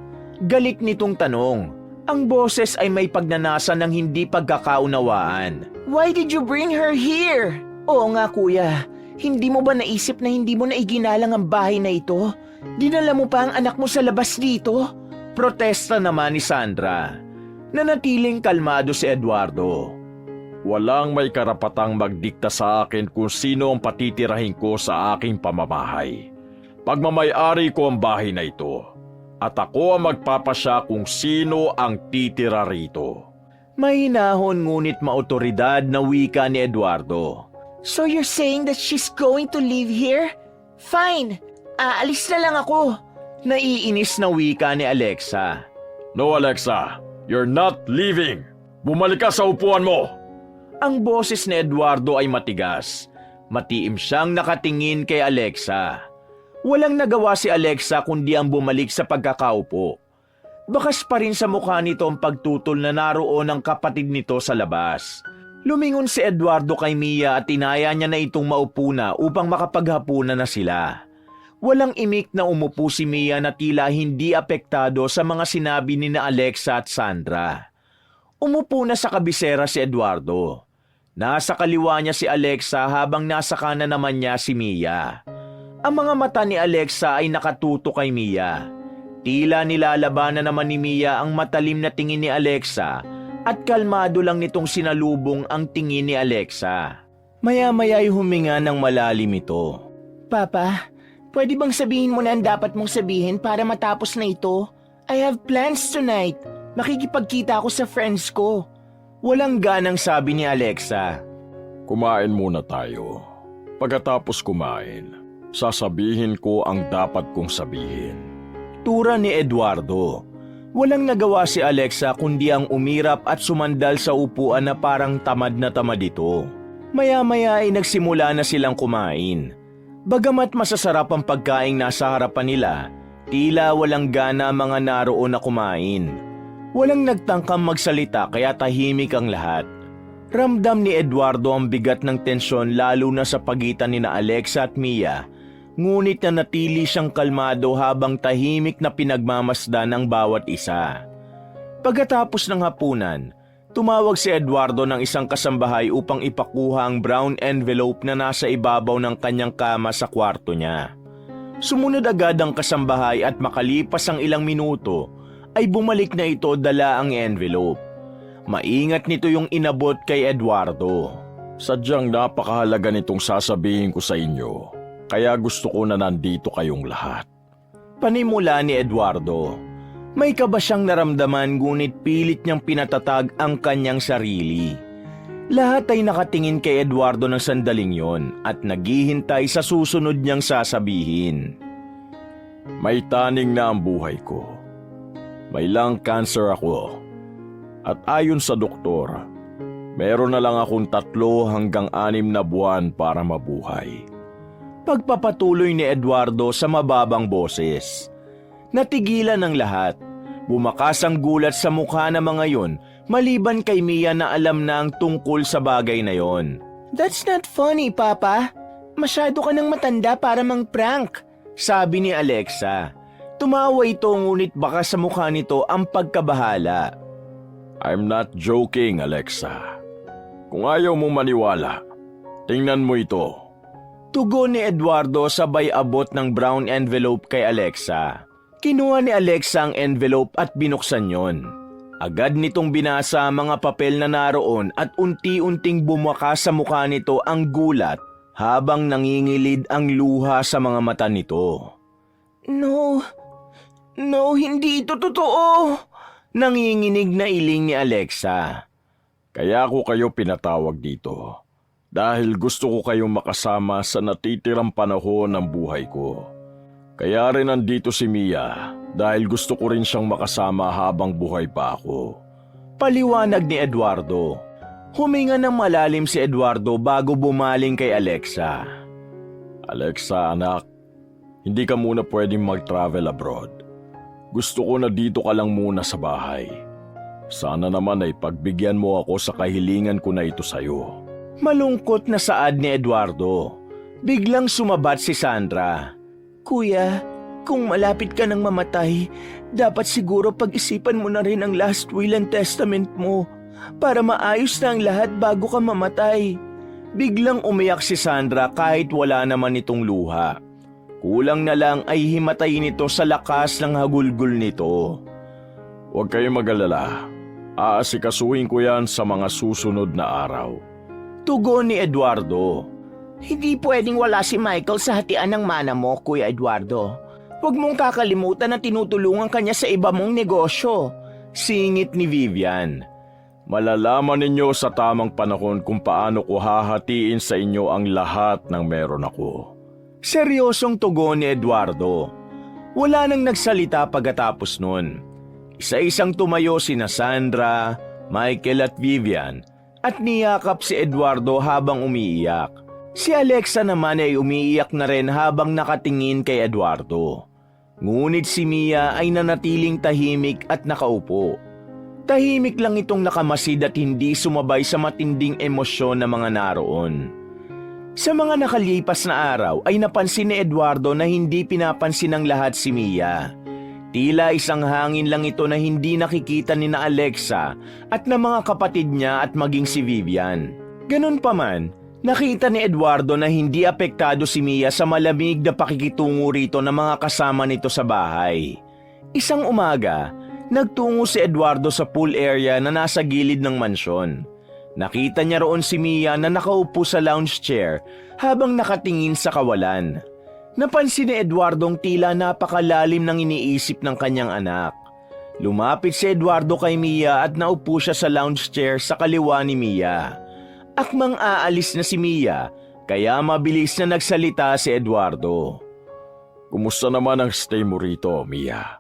Galit nitong tanong. Ang boses ay may pagnanasa ng hindi pagkakaunawaan. Why did you bring her here? Oo nga kuya, hindi mo ba naisip na hindi mo na iginalang ang bahay na ito? Dinala mo pa ang anak mo sa labas dito? Protesta naman ni Sandra. Nanatiling kalmado si Eduardo. Walang may karapatang magdikta sa akin kung sino ang patitirahin ko sa aking pamamahay. Pagmamay-ari ko ang bahay na ito. At ako ang magpapasya kung sino ang titira rito. Mahinahon ngunit maotoridad na wika ni Eduardo. So you're saying that she's going to live here? Fine, aalis na lang ako. Naiinis na wika ni Alexa. No, Alexa, you're not leaving. Bumalik ka sa upuan mo. Ang boses ni Eduardo ay matigas. Matiim siyang nakatingin kay Alexa. Walang nagawa si Alexa kundi ang bumalik sa pagkakaupo. Bakas pa rin sa mukha nito ang pagtutol na naroon ang kapatid nito sa labas. Lumingon si Eduardo kay Mia at tinaya niya na itong maupo na upang makapaghapunan na sila. Walang imik na umupo si Mia na tila hindi apektado sa mga sinabi ni na Alexa at Sandra. Umupo na sa kabisera si Eduardo. Nasa kaliwa niya si Alexa habang nasa kanan naman niya si Mia. Ang mga mata ni Alexa ay nakatuto kay Mia. Tila nilalabanan naman ni Mia ang matalim na tingin ni Alexa at kalmado lang nitong sinalubong ang tingin ni Alexa. Maya-maya ay huminga ng malalim ito. Papa, pwede bang sabihin mo na ang dapat mong sabihin para matapos na ito? I have plans tonight. Makikipagkita ako sa friends ko. Walang ganang sabi ni Alexa. Kumain muna tayo. Pagkatapos kumain, sasabihin ko ang dapat kong sabihin. Tura ni Eduardo. Walang nagawa si Alexa kundi ang umirap at sumandal sa upuan na parang tamad na tamad ito. Maya-maya ay nagsimula na silang kumain. Bagamat masasarap ang pagkaing nasa harapan nila, tila walang gana ang mga naroon na kumain. Walang nagtangkang magsalita kaya tahimik ang lahat. Ramdam ni Eduardo ang bigat ng tensyon lalo na sa pagitan ni na Alexa at Mia. Ngunit nanatili siyang kalmado habang tahimik na pinagmamasdan ng bawat isa. Pagkatapos ng hapunan, tumawag si Eduardo ng isang kasambahay upang ipakuha ang brown envelope na nasa ibabaw ng kanyang kama sa kwarto niya. Sumunod agad ang kasambahay at makalipas ang ilang minuto, ay bumalik na ito dala ang envelope. Maingat nito yung inabot kay Eduardo. Sadyang napakahalaga nitong sasabihin ko sa inyo. Kaya gusto ko na nandito kayong lahat. Panimula ni Eduardo. May kaba siyang naramdaman ngunit pilit niyang pinatatag ang kanyang sarili. Lahat ay nakatingin kay Eduardo ng sandaling yon at naghihintay sa susunod niyang sasabihin. May taning na ang buhay ko. May lung cancer ako. At ayon sa doktor, meron na lang akong 3 hanggang 6 na buwan para mabuhay. Pagpapatuloy ni Eduardo sa mababang boses. Natigilan ng lahat. Bumakas ang gulat sa mukha ng mga yon, maliban kay Mia na alam na ang tungkol sa bagay na yon. That's not funny, Papa. Masyado ka nang matanda para mang-prank. Sabi ni Alexa. Tumawa ito ngunit baka sa mukha nito ang pagkabahala. I'm not joking, Alexa. Kung ayaw mong maniwala, tingnan mo ito. Tugon ni Eduardo sabay abot ng brown envelope kay Alexa. Kinuha ni Alexa ang envelope at binuksan yon. Agad nitong binasa ang mga papel na naroon at unti-unting bumukas sa mukha nito ang gulat habang nangingilid ang luha sa mga mata nito. No, hindi ito totoo. Nanginginig na iling ni Alexa. Kaya ako kayo pinatawag dito dahil gusto ko kayong makasama sa natitirang panahon ng buhay ko. Kaya rin nandito si Mia dahil gusto ko rin siyang makasama habang buhay pa ako. Paliwanag ni Eduardo. Huminga ng malalim si Eduardo bago bumaling kay Alexa. Alexa, anak, hindi ka muna pwedeng mag-travel abroad. Gusto ko na dito ka lang muna sa bahay. Sana naman ay pagbigyan mo ako sa kahilingan ko na ito sa'yo. Malungkot na saad ni Eduardo. Biglang sumabat si Sandra. Kuya, kung malapit ka nang mamatay, dapat siguro pag-isipan mo na rin ang last will and testament mo para maayos na ang lahat bago ka mamatay. Biglang umiyak si Sandra kahit wala naman itong luha. Kulang na lang ay himatay nito sa lakas ng hagulgol nito. Huwag kayong mag-alala. Aasikasuhin ko yan sa mga susunod na araw. Tugon ni Eduardo. Hindi pwedeng wala si Michael sa hatian ng mana mo, Kuya Eduardo. Huwag mong kakalimutan na tinutulungan kanya sa iba mong negosyo. Singit ni Vivian. Malalaman ninyo sa tamang panahon kung paano ko hahatiin sa inyo ang lahat ng meron ako. Seryosong tugon ni Eduardo. Wala nang nagsalita pagkatapos nun. Isa-isang tumayo sina Sandra, Michael at Vivian at niyakap si Eduardo habang umiiyak. Si Alexa naman ay umiiyak na rin habang nakatingin kay Eduardo. Ngunit si Mia ay nanatiling tahimik at nakaupo. Tahimik lang itong nakamasid at hindi sumabay sa matinding emosyon ng mga naroon. Sa mga nakalipas na araw ay napansin ni Eduardo na hindi pinapansin ng lahat si Mia. Tila isang hangin lang ito na hindi nakikita ni na Alexa at ng mga kapatid niya at maging si Vivian. Ganun pa man, nakita ni Eduardo na hindi apektado si Mia sa malamig na pakikitungo rito ng mga kasama nito sa bahay. Isang umaga, nagtungo si Eduardo sa pool area na nasa gilid ng mansyon. Nakita niya roon si Mia na nakaupo sa lounge chair habang nakatingin sa kawalan. Napansin ni Eduardong tila napakalalim ng iniisip ng kanyang anak. Lumapit si Eduardo kay Mia at naupo siya sa lounge chair sa kaliwa ni Mia. Akmang aalis na si Mia, kaya mabilis na nagsalita si Eduardo. Kumusta naman ang stay mo rito, Mia?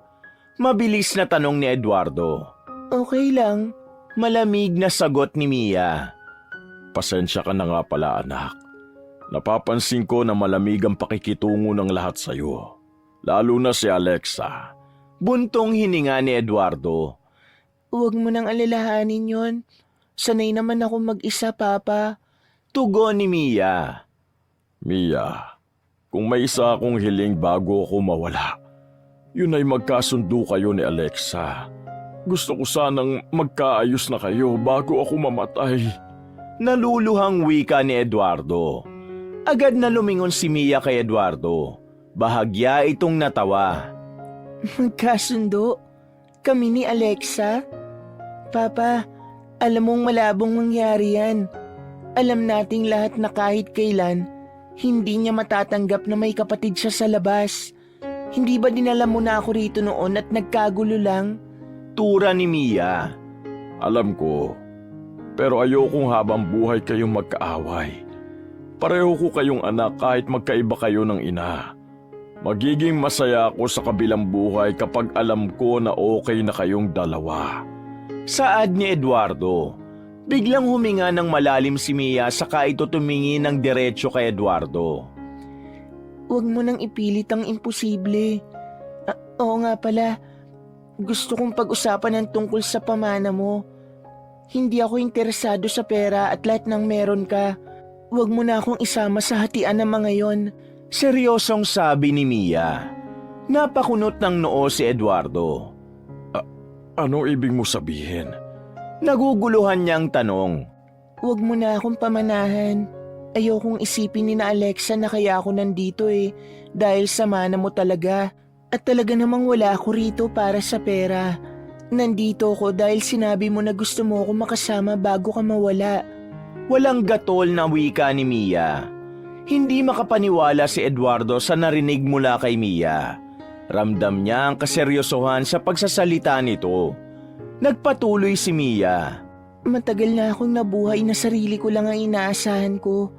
Mabilis na tanong ni Eduardo. Okay lang. Malamig na sagot ni Mia. Pasensya ka na nga pala, anak. Napapansin ko na malamig ang pakikitungo ng lahat sa'yo. Lalo na si Alexa. Buntong hininga ni Eduardo. Huwag mo nang alalahanin yon. Sanay naman ako mag-isa, Papa. Tugon ni Mia. Mia, kung may isa akong hiling bago ako mawala, yun ay magkasundo kayo ni Alexa. Gusto ko sanang magkaayos na kayo bago ako mamatay. Naluluhang wika ni Eduardo. Agad na lumingon si Mia kay Eduardo. Bahagya itong natawa. Magkasundo? Kami ni Alexa? Papa, alam mong malabong mangyari yan. Alam nating lahat na kahit kailan, hindi niya matatanggap na may kapatid siya sa labas. Hindi ba dinala mo na ako rito noon at nagkagulo lang? Tura ni Mia. Alam ko, Pero ayokong habang buhay kayong magkaaway. Pareho ko kayong anak kahit magkaiba kayo ng ina. Magiging masaya ako sa kabilang buhay kapag alam ko na okay na kayong dalawa. Saad ni Eduardo. Biglang huminga ng malalim si Mia saka ito tumingin ng diretsyo kay Eduardo. Huwag mo nang ipilit ang imposible. Oo nga pala, gusto kong pag-usapan ng tungkol sa pamana mo. Hindi ako interesado sa pera at lahat ng meron ka. Huwag mo na akong isama sa hatian ng mga yon. Seryosong sabi ni Mia. Napakunot ng noo si Eduardo. Ano ibig mo sabihin? Naguguluhan niyang tanong. Huwag mo na akong pamanahan. Ayokong isipin ni na Alexa na kaya ako nandito dahil sa mana mo talaga. At talaga namang wala ako rito para sa pera. Nandito ako dahil sinabi mo na gusto mo ako makasama bago ka mawala. Walang gatol na wika ni Mia. Hindi makapaniwala si Eduardo sa narinig mula kay Mia. Ramdam niya ang kaseryosohan sa pagsasalita nito. Nagpatuloy si Mia. Matagal na akong nabuhay na sarili ko lang ang inaasahan ko.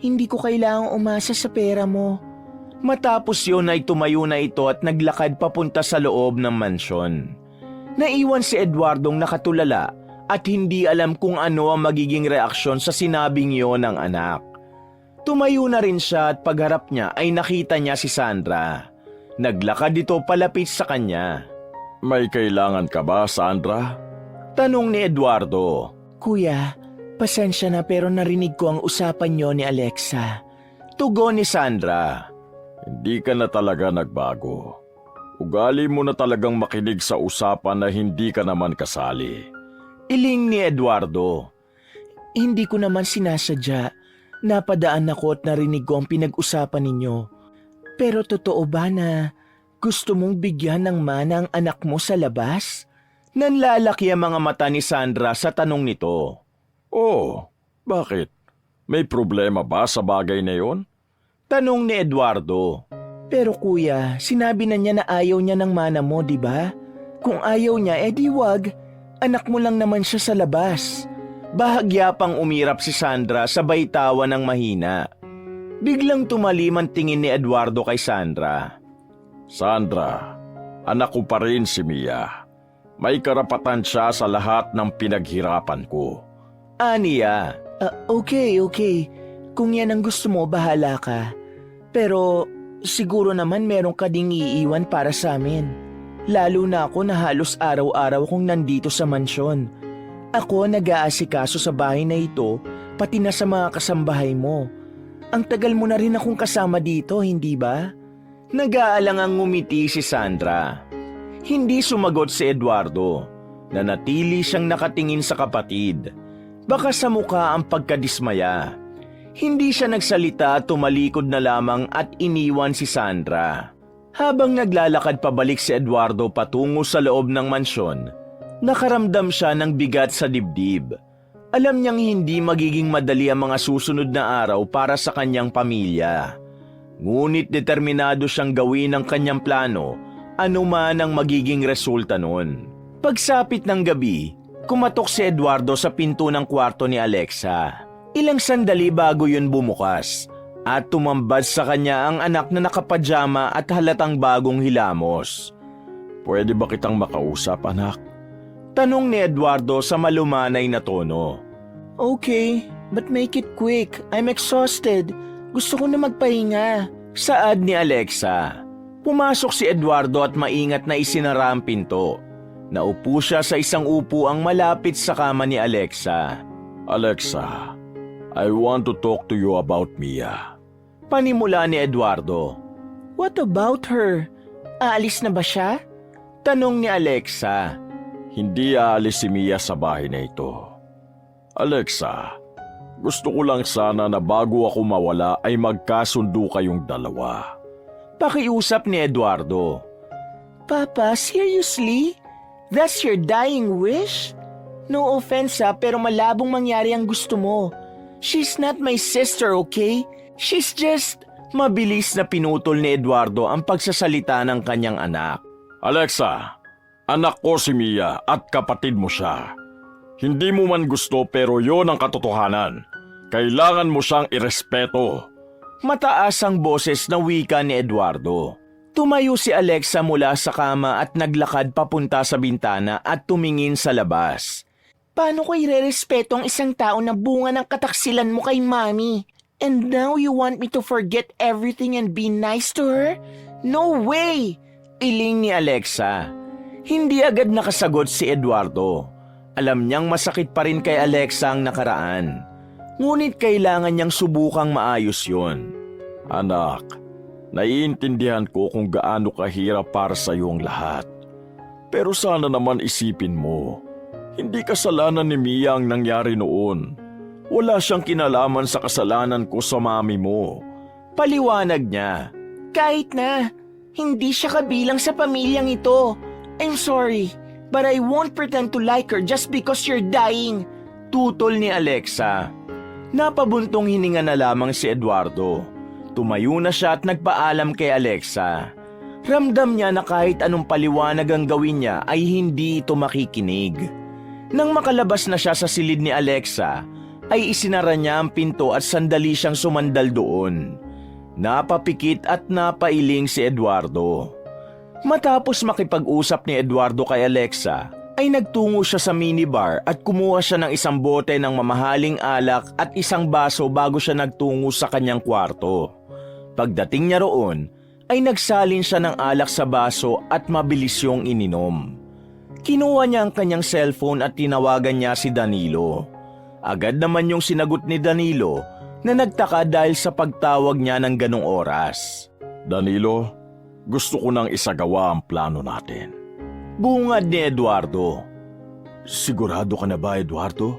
Hindi ko kailangang umasa sa pera mo. Matapos yun ay tumayo na ito at naglakad papunta sa loob ng mansyon. Naiwan si Eduardong nakatulala at hindi alam kung ano ang magiging reaksyon sa sinabing yon ng anak. Tumayo na rin siya at pagharap niya ay nakita niya si Sandra. Naglakad ito palapit sa kanya. May kailangan ka ba, Sandra? Tanong ni Eduardo. Kuya, pasensya na pero narinig ko ang usapan niyo ni Alexa. Tugon ni Sandra. Hindi ka na talaga nagbago. Ugali mo na talagang makinig sa usapan na hindi ka naman kasali. Iling ni Eduardo. Hindi ko naman sinasadya. Napadaan ako at narinig ko ang pinag-usapan ninyo. Pero totoo ba na gusto mong bigyan ng mana ang anak mo sa labas? Nanlalaki ang mga mata ni Sandra sa tanong nito. Oh, bakit? May problema ba sa bagay na yon? Tanong ni Eduardo. Pero kuya, sinabi na niya na ayaw niya ng mana mo, di ba? Kung ayaw niya, edi wag. Anak mo lang naman siya sa labas. Bahagya pang umirap si Sandra sabay tawa ng mahina. Biglang tumalim ang tingin ni Eduardo kay Sandra. Sandra, anak ko pa rin si Mia. May karapatan siya sa lahat ng pinaghirapan ko. Aniya. Okay. Kung yan ang gusto mo, bahala ka. Pero siguro naman meron ka ding iiwan para sa amin. Lalo na ako na halos araw-araw kong nandito sa mansyon. Ako nag-aasikaso sa bahay na ito, pati na sa mga kasambahay mo. Ang tagal mo na rin akong kasama dito, hindi ba? Nag-aalangang ngumiti si Sandra. Hindi sumagot si Eduardo. Nanatili siyang nakatingin sa kapatid. Baka sa mukha ang pagkadismaya. Hindi siya nagsalita at tumalikod na lamang at iniwan si Sandra. Habang naglalakad pabalik si Eduardo patungo sa loob ng mansyon, nakaramdam siya ng bigat sa dibdib. Alam niyang hindi magiging madali ang mga susunod na araw para sa kanyang pamilya. Ngunit determinado siyang gawin ang kanyang plano, anuman ang magiging resulta nun. Pagsapit ng gabi, kumatok si Eduardo sa pinto ng kwarto ni Alexa. Ilang sandali bago yun bumukas at tumambad sa kanya ang anak na nakapajama at halatang bagong hilamos. Pwede ba kitang makausap, anak? Tanong ni Eduardo sa malumanay na tono. Okay, but make it quick. I'm exhausted. Gusto ko na magpahinga. Saad ni Alexa. Pumasok si Eduardo at maingat na isinara ang pinto. Naupo siya sa isang upuang malapit sa kama ni Alexa. Alexa, I want to talk to you about Mia. Panimula ni Eduardo. What about her? Aalis na ba siya? Tanong ni Alexa. Hindi aalis si Mia sa bahay na ito. Alexa, gusto ko lang sana na bago ako mawala ay magkasundo kayong dalawa. Pakiusap ni Eduardo. Papa, seriously? That's your dying wish? No offense pero malabong mangyari ang gusto mo. She's not my sister, okay? She's just... Mabilis na pinutol ni Eduardo ang pagsasalita ng kanyang anak. Alexa, anak ko si Mia at kapatid mo siya. Hindi mo man gusto pero yon ang katotohanan. Kailangan mo siyang irespeto. Mataas ang boses na wika ni Eduardo. Tumayo si Alexa mula sa kama at naglakad papunta sa bintana at tumingin sa labas. Paano ko irerespeto ang isang tao na bunga ng kataksilan mo kay Mami? And now you want me to forget everything and be nice to her? No way! Iling ni Alexa. Hindi agad nakasagot si Eduardo. Alam niyang masakit pa rin kay Alexa ang nakaraan. Ngunit kailangan niyang subukang maayos yon. Anak, naiintindihan ko kung gaano kahirap para sa iyong lahat. Pero sana naman isipin mo, hindi kasalanan ni Mia ang nangyari noon. Wala siyang kinalaman sa kasalanan ko sa mami mo. Paliwanag niya. Kahit na, hindi siya kabilang sa pamilyang ito. I'm sorry, but I won't pretend to like her just because you're dying. Tutol ni Alexa. Napabuntong hininga na lamang si Eduardo. Tumayo na siya at nagpaalam kay Alexa. Ramdam niya na kahit anong paliwanag ang gawin niya ay hindi ito makikinig. Nang makalabas na siya sa silid ni Alexa, ay isinara niya ang pinto at sandali siyang sumandal doon. Napapikit at napailing si Eduardo. Matapos makipag-usap ni Eduardo kay Alexa, ay nagtungo siya sa minibar at kumuha siya ng isang bote ng mamahaling alak at isang baso bago siya nagtungo sa kanyang kwarto. Pagdating niya roon, ay nagsalin siya ng alak sa baso at mabilis yung ininom. Kinuha niya ang kanyang cellphone at tinawagan niya si Danilo. Agad naman yung sinagot ni Danilo na nagtaka dahil sa pagtawag niya ng ganong oras. Danilo, gusto ko nang isagawa ang plano natin. Bungad ni Eduardo. Sigurado ka na ba, Eduardo?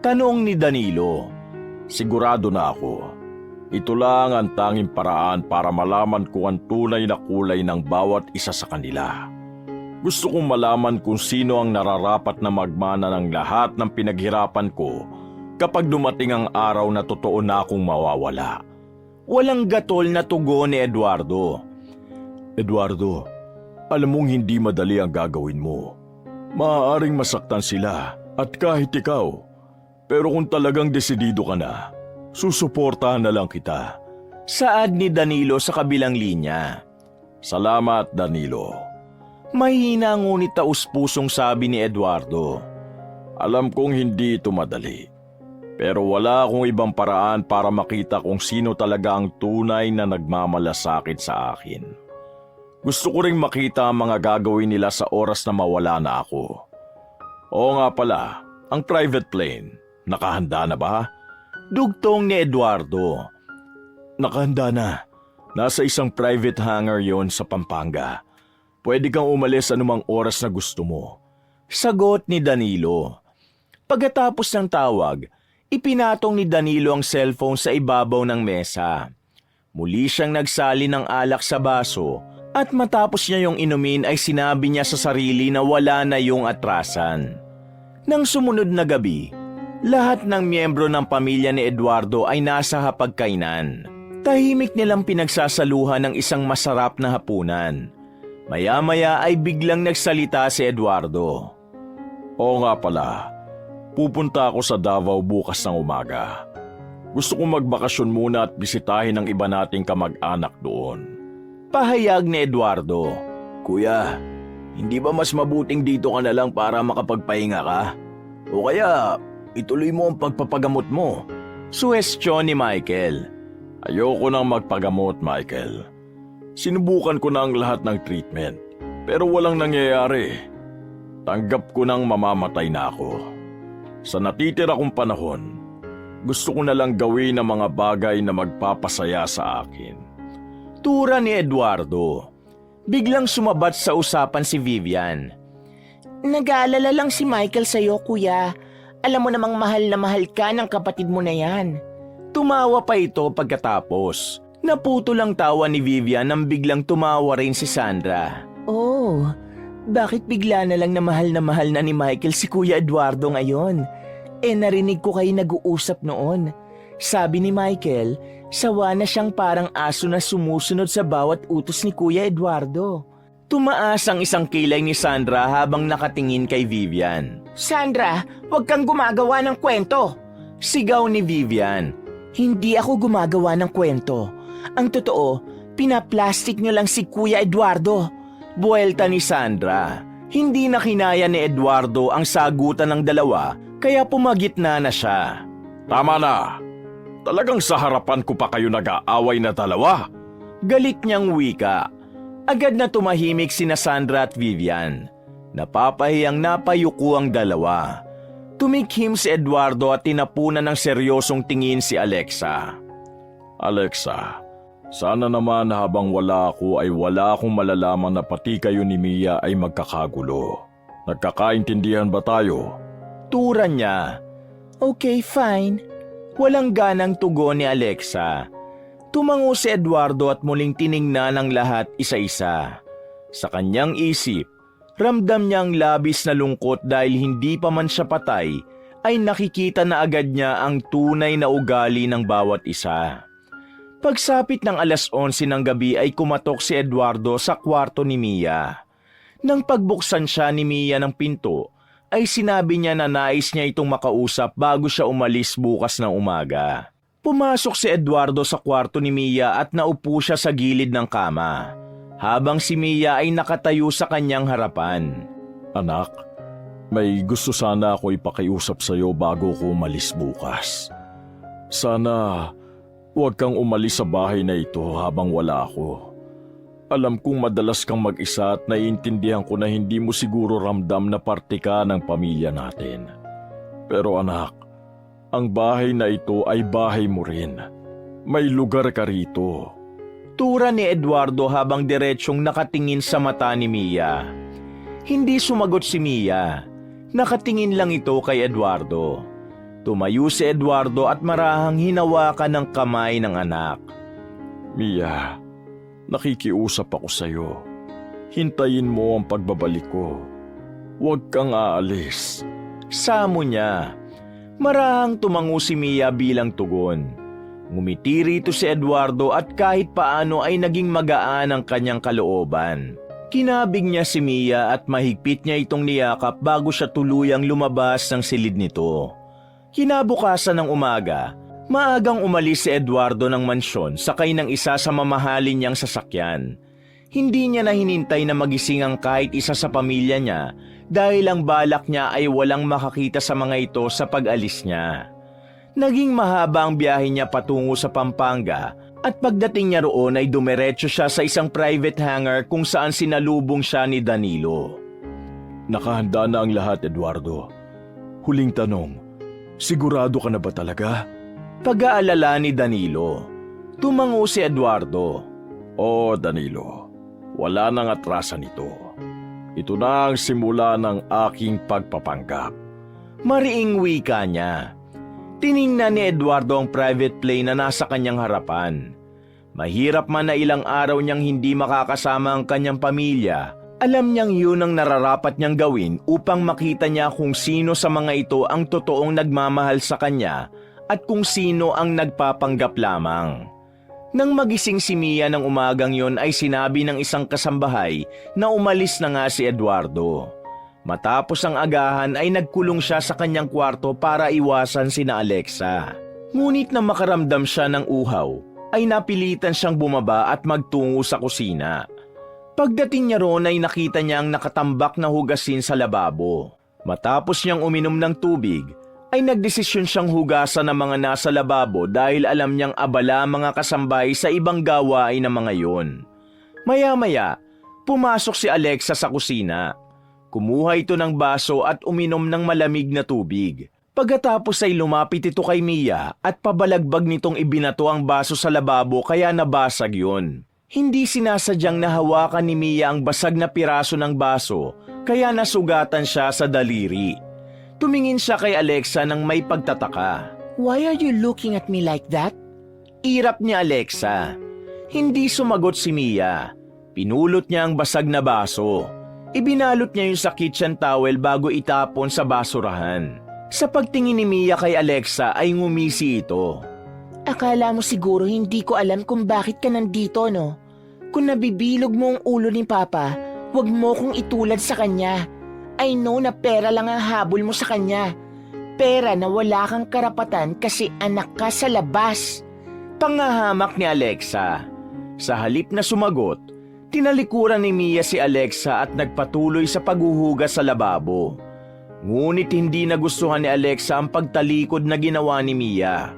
Tanong ni Danilo. Sigurado na ako. Ito lang ang tanging paraan para malaman ko ang tunay na kulay ng bawat isa sa kanila. Gusto kong malaman kung sino ang nararapat na magmana ng lahat ng pinaghirapan ko kapag dumating ang araw na totoo na akong mawawala. Walang gatol na tugon ni Eduardo. Eduardo, alam mong hindi madali ang gagawin mo. Maaaring masaktan sila at kahit ikaw. Pero kung talagang desidido ka na, susuportahan na lang kita. Saad ni Danilo sa kabilang linya. Salamat, Danilo. Mahina ngunit taus-pusong sabi ni Eduardo. Alam kong hindi ito madali. Pero wala akong ibang paraan para makita kung sino talaga ang tunay na nagmamalasakit sa akin. Gusto ko ring makita ang mga gagawin nila sa oras na mawala na ako. Oo nga pala, ang private plane, nakahanda na ba? Dugtong ni Eduardo. Nakahanda na. Nasa isang private hangar yon sa Pampanga. Pwede kang umalis anumang oras na gusto mo. Sagot ni Danilo. Pagkatapos ng tawag, ipinatong ni Danilo ang cellphone sa ibabaw ng mesa. Muli siyang nagsali ng alak sa baso at matapos niya yung inumin ay sinabi niya sa sarili na wala na yung atrasan. Nang sumunod na gabi, lahat ng miyembro ng pamilya ni Eduardo ay nasa hapagkainan. Tahimik nilang pinagsasaluhan ng isang masarap na hapunan. Maya-maya ay biglang nagsalita si Eduardo. Oo nga pala, pupunta ako sa Davao bukas ng umaga. Gusto kong magbakasyon muna at bisitahin ang iba nating kamag-anak doon. Pahayag ni Eduardo. Kuya, hindi ba mas mabuting dito ka na lang para makapagpahinga ka? O kaya, ituloy mo ang pagpapagamot mo? Suwestyon ni Michael. Ayoko nang magpagamot, Michael. Sinubukan ko na ang lahat ng treatment, pero walang nangyayari. Tanggap ko nang mamamatay na ako. Sa natitira kong panahon, gusto ko na lang gawin ang mga bagay na magpapasaya sa akin. Tura ni Eduardo. Biglang sumabat sa usapan si Vivian. Nag-aalala lang si Michael sa'yo, kuya. Alam mo namang mahal na mahal ka ng kapatid mo na yan. Tumawa pa ito pagkatapos. Naputo lang tawa ni Vivian nang biglang tumawa rin si Sandra. Oh, bakit bigla na lang na mahal na ni Michael si Kuya Eduardo ngayon? Narinig ko kayo nag-uusap noon. Sabi ni Michael, sawa na siyang parang aso na sumusunod sa bawat utos ni Kuya Eduardo. Tumaas ang isang kilay ni Sandra habang nakatingin kay Vivian. Sandra, huwag kang gumagawa ng kwento. Sigaw ni Vivian. Hindi ako gumagawa ng kwento. Ang totoo, pinaplastic niyo lang si Kuya Eduardo. Buwelta ni Sandra. Hindi na kinaya ni Eduardo ang sagutan ng dalawa, kaya pumagitna na siya. Tama na. Talagang sa harapan ko pa kayo nag-aaway na dalawa. Galit niyang wika. Agad na tumahimik sina Sandra at Vivian. Napapahiyang napayuko ang dalawa. Tumikhim si Eduardo at tinapunan ng seryosong tingin si Alexa. Alexa, sana naman habang wala ako ay wala akong malalaman na pati kayo ni Mia ay magkakagulo. Nagkakaintindihan ba tayo? Turan niya. Okay, fine. Walang ganang tugon ni Alexa. Tumango si Eduardo at muling tiningnan ang lahat isa-isa. Sa kanyang isip, ramdam niyang labis na lungkot dahil hindi pa man siya patay, ay nakikita na agad niya ang tunay na ugali ng bawat isa. Pagsapit ng 11:11 ng gabi ay kumatok si Eduardo sa kwarto ni Mia. Nang pagbuksan siya ni Mia ng pinto, ay sinabi niya na nais niya itong makausap bago siya umalis bukas ng umaga. Pumasok si Eduardo sa kwarto ni Mia at naupo siya sa gilid ng kama, habang si Mia ay nakatayo sa kanyang harapan. Anak, may gusto sana ako ipakiusap sa iyo bago ko umalis bukas. Sana huwag kang umalis sa bahay na ito habang wala ako. Alam kong madalas kang mag-isa at naiintindihan ko na hindi mo siguro ramdam na parte ka ng pamilya natin. Pero anak, ang bahay na ito ay bahay mo rin. May lugar ka rito. Tura ni Eduardo habang diretsyong nakatingin sa mata ni Mia. Hindi sumagot si Mia. Nakatingin lang ito kay Eduardo. Tumayo si Eduardo at marahang hinawakan ng kamay ng anak. Mia, nakikiusap ako sa iyo. Hintayin mo ang pagbabalik ko. Huwag kang aalis. Samo niya. Marahang tumango si Mia bilang tugon. Ngumiti rito si Eduardo at kahit paano ay naging magaan ang kanyang kalooban. Kinabig niya si Mia at mahigpit niya itong niyakap bago siya tuluyang lumabas ng silid nito. Kinabukasan ng umaga, maagang umalis si Eduardo ng mansyon sakay ng isa sa mamahalin niyang sasakyan. Hindi niya na hinintay na magising ang kahit isa sa pamilya niya dahil ang balak niya ay walang makakita sa mga ito sa pag-alis niya. Naging mahaba ang biyahe niya patungo sa Pampanga at pagdating niya roon ay dumiretso siya sa isang private hangar kung saan sinalubong siya ni Danilo. Nakahanda na ang lahat, Eduardo. Huling tanong, sigurado ka na ba talaga? Pag-aalala ni Danilo. Tumango si Eduardo. Oo, Danilo. Wala nang atrasan ito. Ito na ang simula ng aking pagpapanggap. Mariing wika niya. Tiningnan ni Eduardo ang private plane na nasa kanyang harapan. Mahirap man na ilang araw niyang hindi makakasama ang kanyang pamilya, alam niyang yun ang nararapat niyang gawin upang makita niya kung sino sa mga ito ang totoong nagmamahal sa kanya at kung sino ang nagpapanggap lamang. Nang magising si Mia ng umagang yon ay sinabi ng isang kasambahay na umalis na nga si Eduardo. Matapos ang agahan ay nagkulong siya sa kanyang kwarto para iwasan sina Alexa. Ngunit nang makaramdam siya ng uhaw, ay napilitan siyang bumaba at magtungo sa kusina. Pagdating niya roon ay nakita niyang nakatambak na hugasin sa lababo. Matapos niyang uminom ng tubig, ay nagdesisyon siyang hugasan ang mga nasa lababo dahil alam niyang abala mga kasambahay sa ibang gawain ng mga yon. Maya-maya, pumasok si Alexa sa kusina. Kumuha ito ng baso at uminom ng malamig na tubig. Pagkatapos ay lumapit ito kay Mia at pabalagbag nitong ibinato ang baso sa lababo kaya nabasag yon. Hindi sinasadyang nahawakan ni Mia ang basag na piraso ng baso kaya nasugatan siya sa daliri. Tumingin siya kay Alexa nang may pagtataka. Why are you looking at me like that? Irap ni Alexa. Hindi sumagot si Mia. Pinulot niya ang basag na baso. Ibinalot niya yung sa kitchen towel bago itapon sa basurahan. Sa pagtingin ni Mia kay Alexa ay ngumisi ito. Akala mo siguro hindi ko alam kung bakit ka nandito, no? Kung nabibilog mo ang ulo ni Papa, huwag mo kong itulad sa kanya. I know na pera lang ang habol mo sa kanya. Pera na wala kang karapatan kasi anak ka sa labas. Pangahamak ni Alexa. Sa halip na sumagot, tinalikuran ni Mia si Alexa at nagpatuloy sa paghuhugas sa lababo. Ngunit hindi nagustuhan ni Alexa ang pagtalikod na ginawa ni Mia.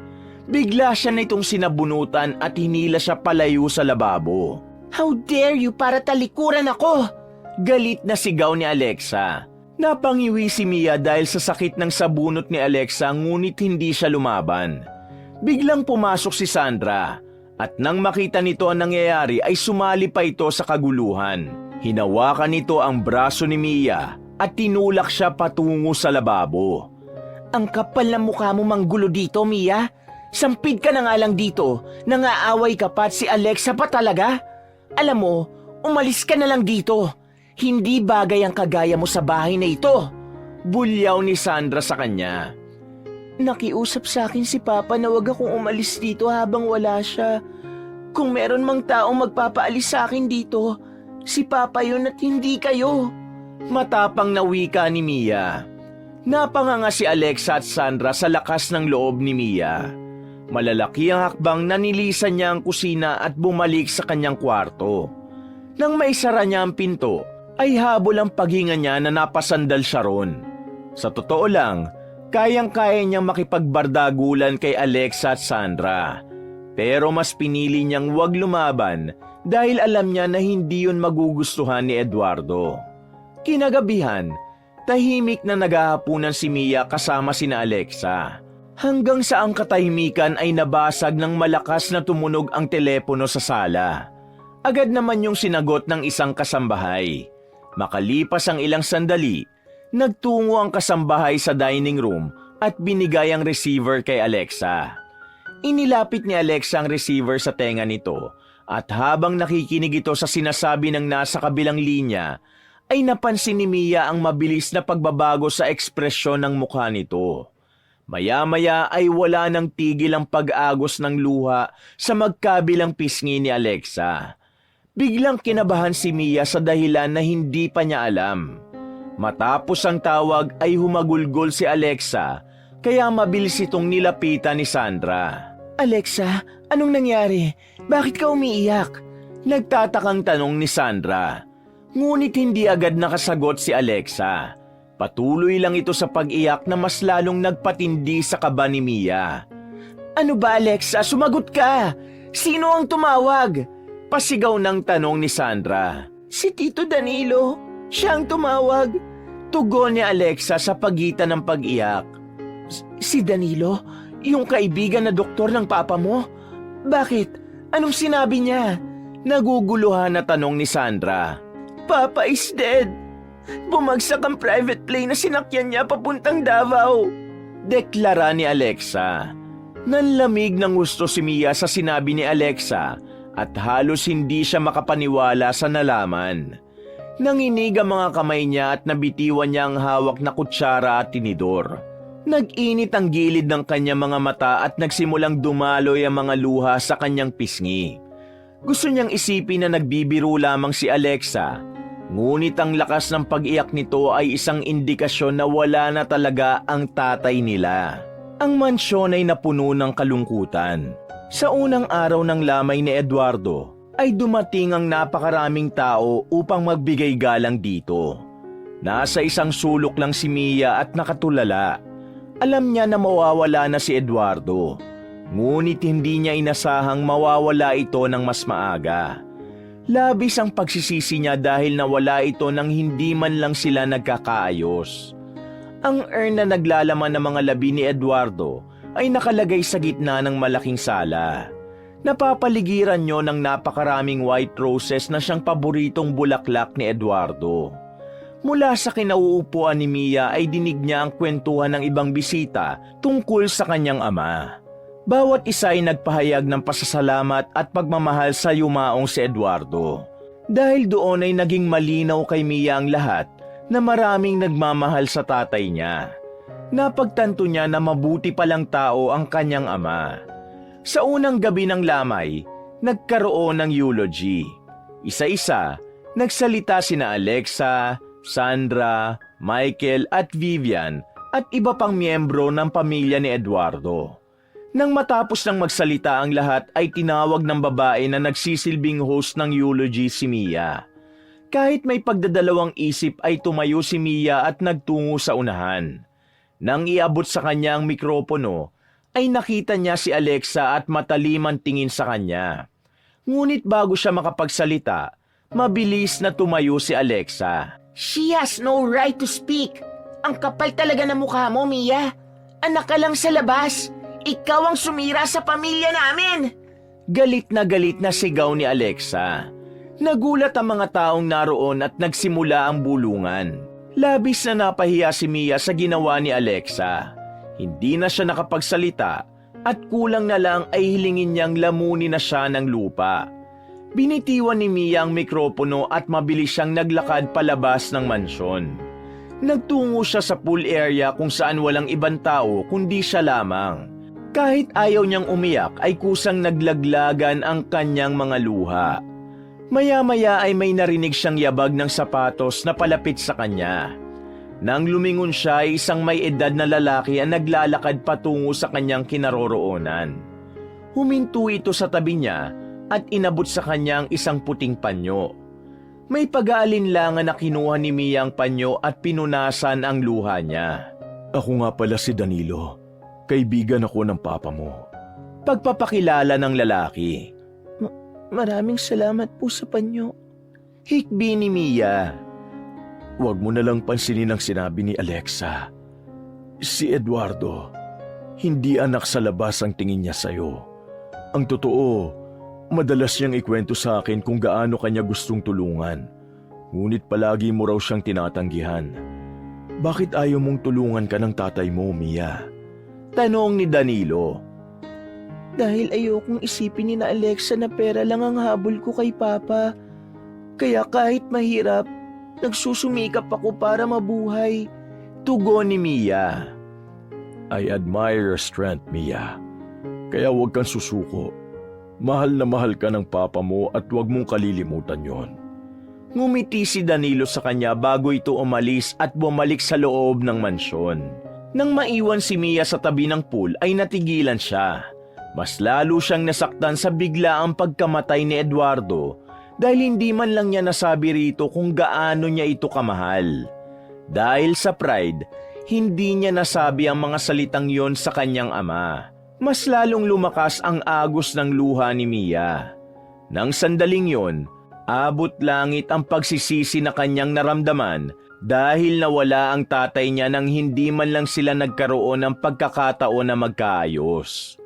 Bigla siya nitong sinabunutan at hinila siya palayo sa lababo. How dare you para talikuran ako? Galit na sigaw ni Alexa. Napangiwi si Mia dahil sa sakit ng sabunot ni Alexa ngunit hindi siya lumaban. Biglang pumasok si Sandra at nang makita nito ang nangyayari ay sumali pa ito sa kaguluhan. Hinawakan nito ang braso ni Mia at tinulak siya patungo sa lababo. Ang kapal ng mukha mo manggulo dito, Mia. Sampid ka na nga lang dito. Nangaaway ka pa at si Alexa pa talaga. Alam mo, umalis ka na lang dito. Hindi bagay ang kagaya mo sa bahay na ito. Bulyaw ni Sandra sa kanya. Nakiusap sa akin si Papa na wag akong umalis dito habang wala siya. Kung meron mang taong magpapaalis sa akin dito, si Papa yun at hindi kayo. Matapang na wika ni Mia. Napanganga si Alexa at Sandra sa lakas ng loob ni Mia. Malalaki ang hakbang na nilisan niya ang kusina at bumalik sa kanyang kwarto. Nang maisara niya ang pinto, ay habol ang paghinga niya na napasandal siya ron. Sa totoo lang, kayang-kaya niyang makipagbardagulan kay Alexa at Sandra. Pero mas pinili niyang wag lumaban dahil alam niya na hindi yun magugustuhan ni Eduardo. Kinagabihan, tahimik na naghahapunan si Mia kasama sina Alexa. Hanggang sa ang katahimikan ay nabasag ng malakas na tumunog ang telepono sa sala. Agad naman yung sinagot ng isang kasambahay. Makalipas ang ilang sandali, nagtungo ang kasambahay sa dining room at binigay ang receiver kay Alexa. Inilapit ni Alexa ang receiver sa tenga nito at habang nakikinig ito sa sinasabi ng nasa kabilang linya, ay napansin ni Mia ang mabilis na pagbabago sa ekspresyon ng mukha nito. Maya-maya ay wala nang tigil ang pag-agos ng luha sa magkabilang pisngi ni Alexa. Biglang kinabahan si Mia sa dahilan na hindi pa niya alam. Matapos ang tawag ay humagulgol si Alexa, kaya mabilis itong nilapitan ni Sandra. Alexa, anong nangyari? Bakit ka umiiyak? Nagtatakang tanong ni Sandra. Ngunit hindi agad nakasagot si Alexa. Patuloy lang ito sa pag-iyak na mas lalong nagpatindi sa kaba ni Mia. Ano ba, Alexa? Sumagot ka! Sino ang tumawag? Pasigaw ng tanong ni Sandra. Si Tito Danilo. Siya ang tumawag. Tugon ni Alexa sa pagitan ng pag-iyak. Si Danilo? Yung kaibigan na doktor ng papa mo? Bakit? Anong sinabi niya? Naguguluhan na tanong ni Sandra. Papa is dead. Bumagsak ang private plane na sinakyan niya papuntang Davao. Deklara ni Alexa. Nanlamig ng gusto si Mia sa sinabi ni Alexa at halos hindi siya makapaniwala sa nalaman. Nanginig ang mga kamay niya at nabitiwan niya ang hawak na kutsara at tinidor. Nag-init ang gilid ng kanyang mga mata at nagsimulang dumaloy ang mga luha sa kanyang pisngi. Gusto niyang isipin na nagbibiro lamang si Alexa, ngunit ang lakas ng pag-iyak nito ay isang indikasyon na wala na talaga ang tatay nila. Ang mansyon ay napuno ng kalungkutan. Sa unang araw ng lamay ni Eduardo, ay dumating ang napakaraming tao upang magbigay galang dito. Nasa isang sulok lang si Mia at nakatulala. Alam niya na mawawala na si Eduardo, ngunit hindi niya inasahang mawawala ito ng mas maaga. Labis ang pagsisisi niya dahil nawala ito nang hindi man lang sila nagkakaayos. Ang urn na naglalaman ng mga labi ni Eduardo ay nakalagay sa gitna ng malaking sala. Napapaligiran niyo ng napakaraming white roses na siyang paboritong bulaklak ni Eduardo. Mula sa kinauupuan ni Mia ay dinig niya ang kwentuhan ng ibang bisita tungkol sa kanyang ama. Bawat isa ay nagpahayag ng pasasalamat at pagmamahal sa yumaong si Eduardo. Dahil doon ay naging malinaw kay Mia ang lahat na maraming nagmamahal sa tatay niya. Napagtanto niya na mabuti palang tao ang kanyang ama. Sa unang gabi ng lamay, nagkaroon ng eulogy. Isa-isa, nagsalita sina Alexa, Sandra, Michael at Vivian at iba pang miyembro ng pamilya ni Eduardo. Nang matapos ng magsalita ang lahat ay tinawag ng babae na nagsisilbing host ng eulogy si Mia. Kahit may pagdadalawang isip ay tumayo si Mia at nagtungo sa unahan. Nang iabot sa kanya ang mikropono, ay nakita niya si Alexa at matalim ang tingin sa kanya. Ngunit bago siya makapagsalita, mabilis na tumayo si Alexa. She has no right to speak. Ang kapal talaga ng mukha mo, Mia. Anak ka lang sa labas. Ikaw ang sumira sa pamilya namin. Galit na sigaw ni Alexa. Nagulat ang mga taong naroon at nagsimula ang bulungan. Labis na napahiya si Mia sa ginawa ni Alexa. Hindi na siya nakapagsalita at kulang na lang ay hilingin niyang lamunin na siya ng lupa. Binitiwan ni Mia ang mikropono at mabilis siyang naglakad palabas ng mansyon. Nagtungo siya sa pool area kung saan walang ibang tao kundi siya lamang. Kahit ayaw niyang umiyak ay kusang naglaglagan ang kanyang mga luha. Maya-maya ay may narinig siyang yabag ng sapatos na palapit sa kanya. Nang lumingon siya ay isang may edad na lalaki ang naglalakad patungo sa kanyang kinaroroonan. Huminto ito sa tabi niya at inabot sa kanya ang isang puting panyo. May pag-aalinlangan na kinuha ni Mia ang panyo at pinunasan ang luha niya. Ako nga pala si Danilo. Kaibigan ako ng papa mo. Pagpapakilala ng lalaki. Maraming salamat po sa panyo. Hikbi ni Mia. Huwag mo na lang pansinin ang sinabi ni Alexa. Si Eduardo, hindi anak sa labas ang tingin niya sa'yo. Ang totoo, madalas niyang ikwento sa akin kung gaano kanya gustong tulungan. Ngunit palagi mo raw siyang tinatanggihan. Bakit ayaw mong tulungan ka ng tatay mo, Mia? Tanong ni Danilo. Dahil ayokong isipin ni na Alexa na pera lang ang habol ko kay Papa. Kaya kahit mahirap, nagsusumikap ako para mabuhay. Tugon ni Mia. I admire your strength, Mia. Kaya huwag kang susuko. Mahal na mahal ka ng papa mo at huwag mong kalilimutan yon. Ngumiti si Danilo sa kanya bago ito umalis at bumalik sa loob ng mansyon. Nang maiwan si Mia sa tabi ng pool ay natigilan siya. Mas lalo siyang nasaktan sa biglaang pagkamatay ni Eduardo dahil hindi man lang niya nasabi rito kung gaano niya ito kamahal. Dahil sa pride, hindi niya nasabi ang mga salitang yon sa kanyang ama. Mas lalong lumakas ang agos ng luha ni Mia. Nang sandaling yon, abot langit ang pagsisisi na kanyang naramdaman dahil nawala ang tatay niya nang hindi man lang sila nagkaroon ng pagkakataon na magkaayos.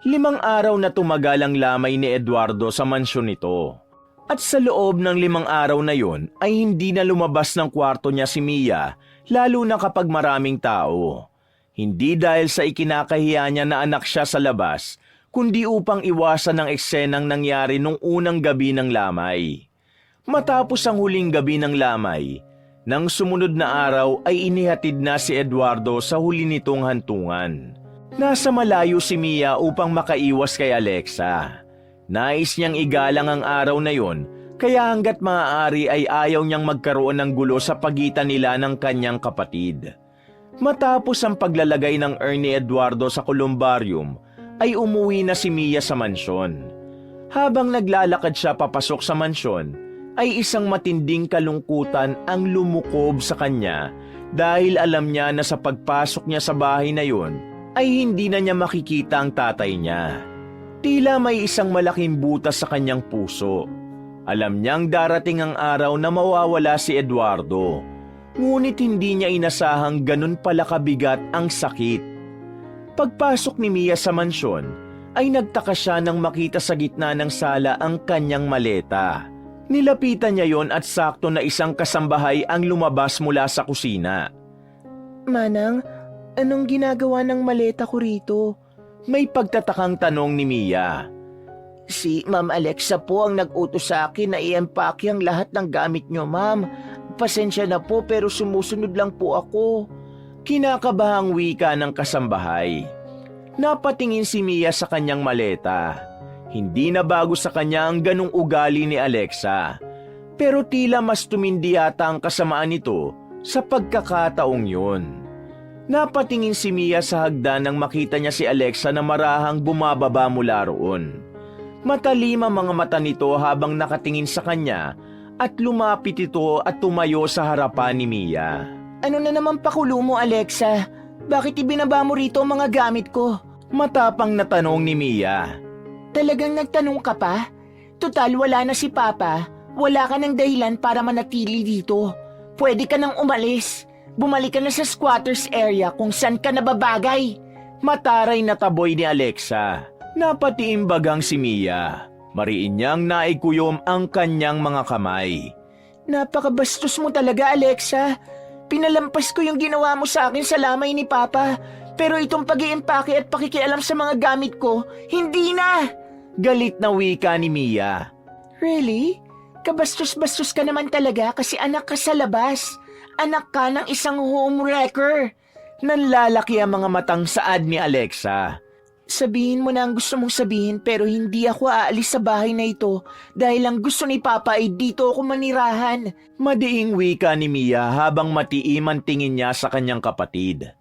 5 araw na tumagal ang lamay ni Eduardo sa mansyon nito. At sa loob ng 5 araw na yon ay hindi na lumabas ng kwarto niya si Mia, lalo na kapag maraming tao. Hindi dahil sa ikinakahiya niya na anak siya sa labas, kundi upang iwasan ang eksenang nangyari nung unang gabi ng lamay. Matapos ang huling gabi ng lamay, nang sumunod na araw ay inihatid na si Eduardo sa huli nitong hantungan. Nasa malayo si Mia upang makaiwas kay Alexa. Nais niyang igalang ang araw na yon, kaya hanggat maaari ay ayaw niyang magkaroon ng gulo sa pagitan nila ng kanyang kapatid. Matapos ang paglalagay ng urn ni Eduardo sa columbarium, ay umuwi na si Mia sa mansyon. Habang naglalakad siya papasok sa mansyon, ay isang matinding kalungkutan ang lumukob sa kanya dahil alam niya na sa pagpasok niya sa bahay na yon ay hindi na niya makikita ang tatay niya. Tila may isang malaking butas sa kanyang puso. Alam niyang darating ang araw na mawawala si Eduardo, ngunit hindi niya inasahang ganun pala kabigat ang sakit. Pagpasok ni Mia sa mansyon, ay nagtaka siya nang makita sa gitna ng sala ang kanyang maleta. Nilapitan niya yon at sakto na isang kasambahay ang lumabas mula sa kusina. Manang, anong ginagawa ng maleta ko rito? May pagtatakang tanong ni Mia. Si Ma'am Alexa po ang nag-utos sa akin na i-empake ang lahat ng gamit niyo, ma'am. Pasensya na po pero sumusunod lang po ako. Kinakabahang wika ng kasambahay. Napatingin si Mia sa kanyang maleta. Hindi na bago sa kanya ang ganong ugali ni Alexa. Pero tila mas tumindi yata ang kasamaan nito Sa pagkakataong yun, napatingin si Mia sa hagdan nang makita niya si Alexa na marahang bumababa mula roon. Matalim ang mga mata nito habang nakatingin sa kanya at lumapit ito at tumayo sa harapan ni Mia. Ano na naman pakulo mo, Alexa? Bakit ibinaba mo rito ang mga gamit ko? Matapang na tanong ni Mia. Talagang nagtanong ka pa? Tutal, wala na si Papa. Wala ka ng dahilan para manatili dito. Pwede ka nang umalis. Bumalik ka na sa squatters area kung saan ka nababagay. Mataray na taboy ni Alexa. Napatiimbagang si Mia. Mariin niyang naikuyom ang kanyang mga kamay. Napakabastos mo talaga, Alexa. Pinalampas ko yung ginawa mo sa akin sa lamay ni Papa. Pero itong pag-iimpake at pakikialam sa mga gamit ko, hindi na! Galit na wika ni Mia. Really? Kabastos-bastos ka naman talaga kasi anak ka sa labas. Anak ka ng isang homewrecker. Nanlalaki ang mga matang saad ni Alexa. Sabihin mo na ang gusto mong sabihin pero hindi ako aalis sa bahay na ito dahil ang gusto ni Papa ay dito ako manirahan. Madiing wika ni Mia habang matiim ang tingin niya sa kanyang kapatid.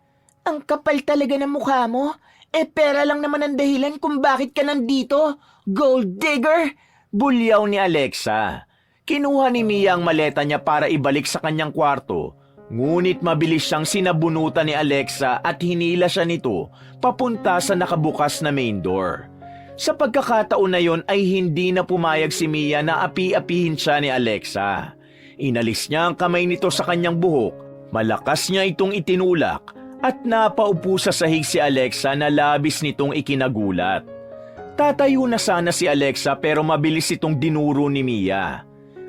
Ang kapal talaga ng mukha mo. Pera lang naman ang dahilan kung bakit ka nandito. Gold digger! Bulyaw ni Alexa. Kinuha ni Mia ang maleta niya para ibalik sa kanyang kwarto. Ngunit mabilis siyang sinabunutan ni Alexa at hinila siya nito papunta sa nakabukas na main door. Sa pagkakataon na yon ay hindi na pumayag si Mia na api-apihin siya ni Alexa. Inalis niya ang kamay nito sa kanyang buhok. Malakas niya itong itinulak at napaupo sa sahig si Alexa na labis nitong ikinagulat. Tatayo na sana si Alexa pero mabilis itong dinuro ni Mia.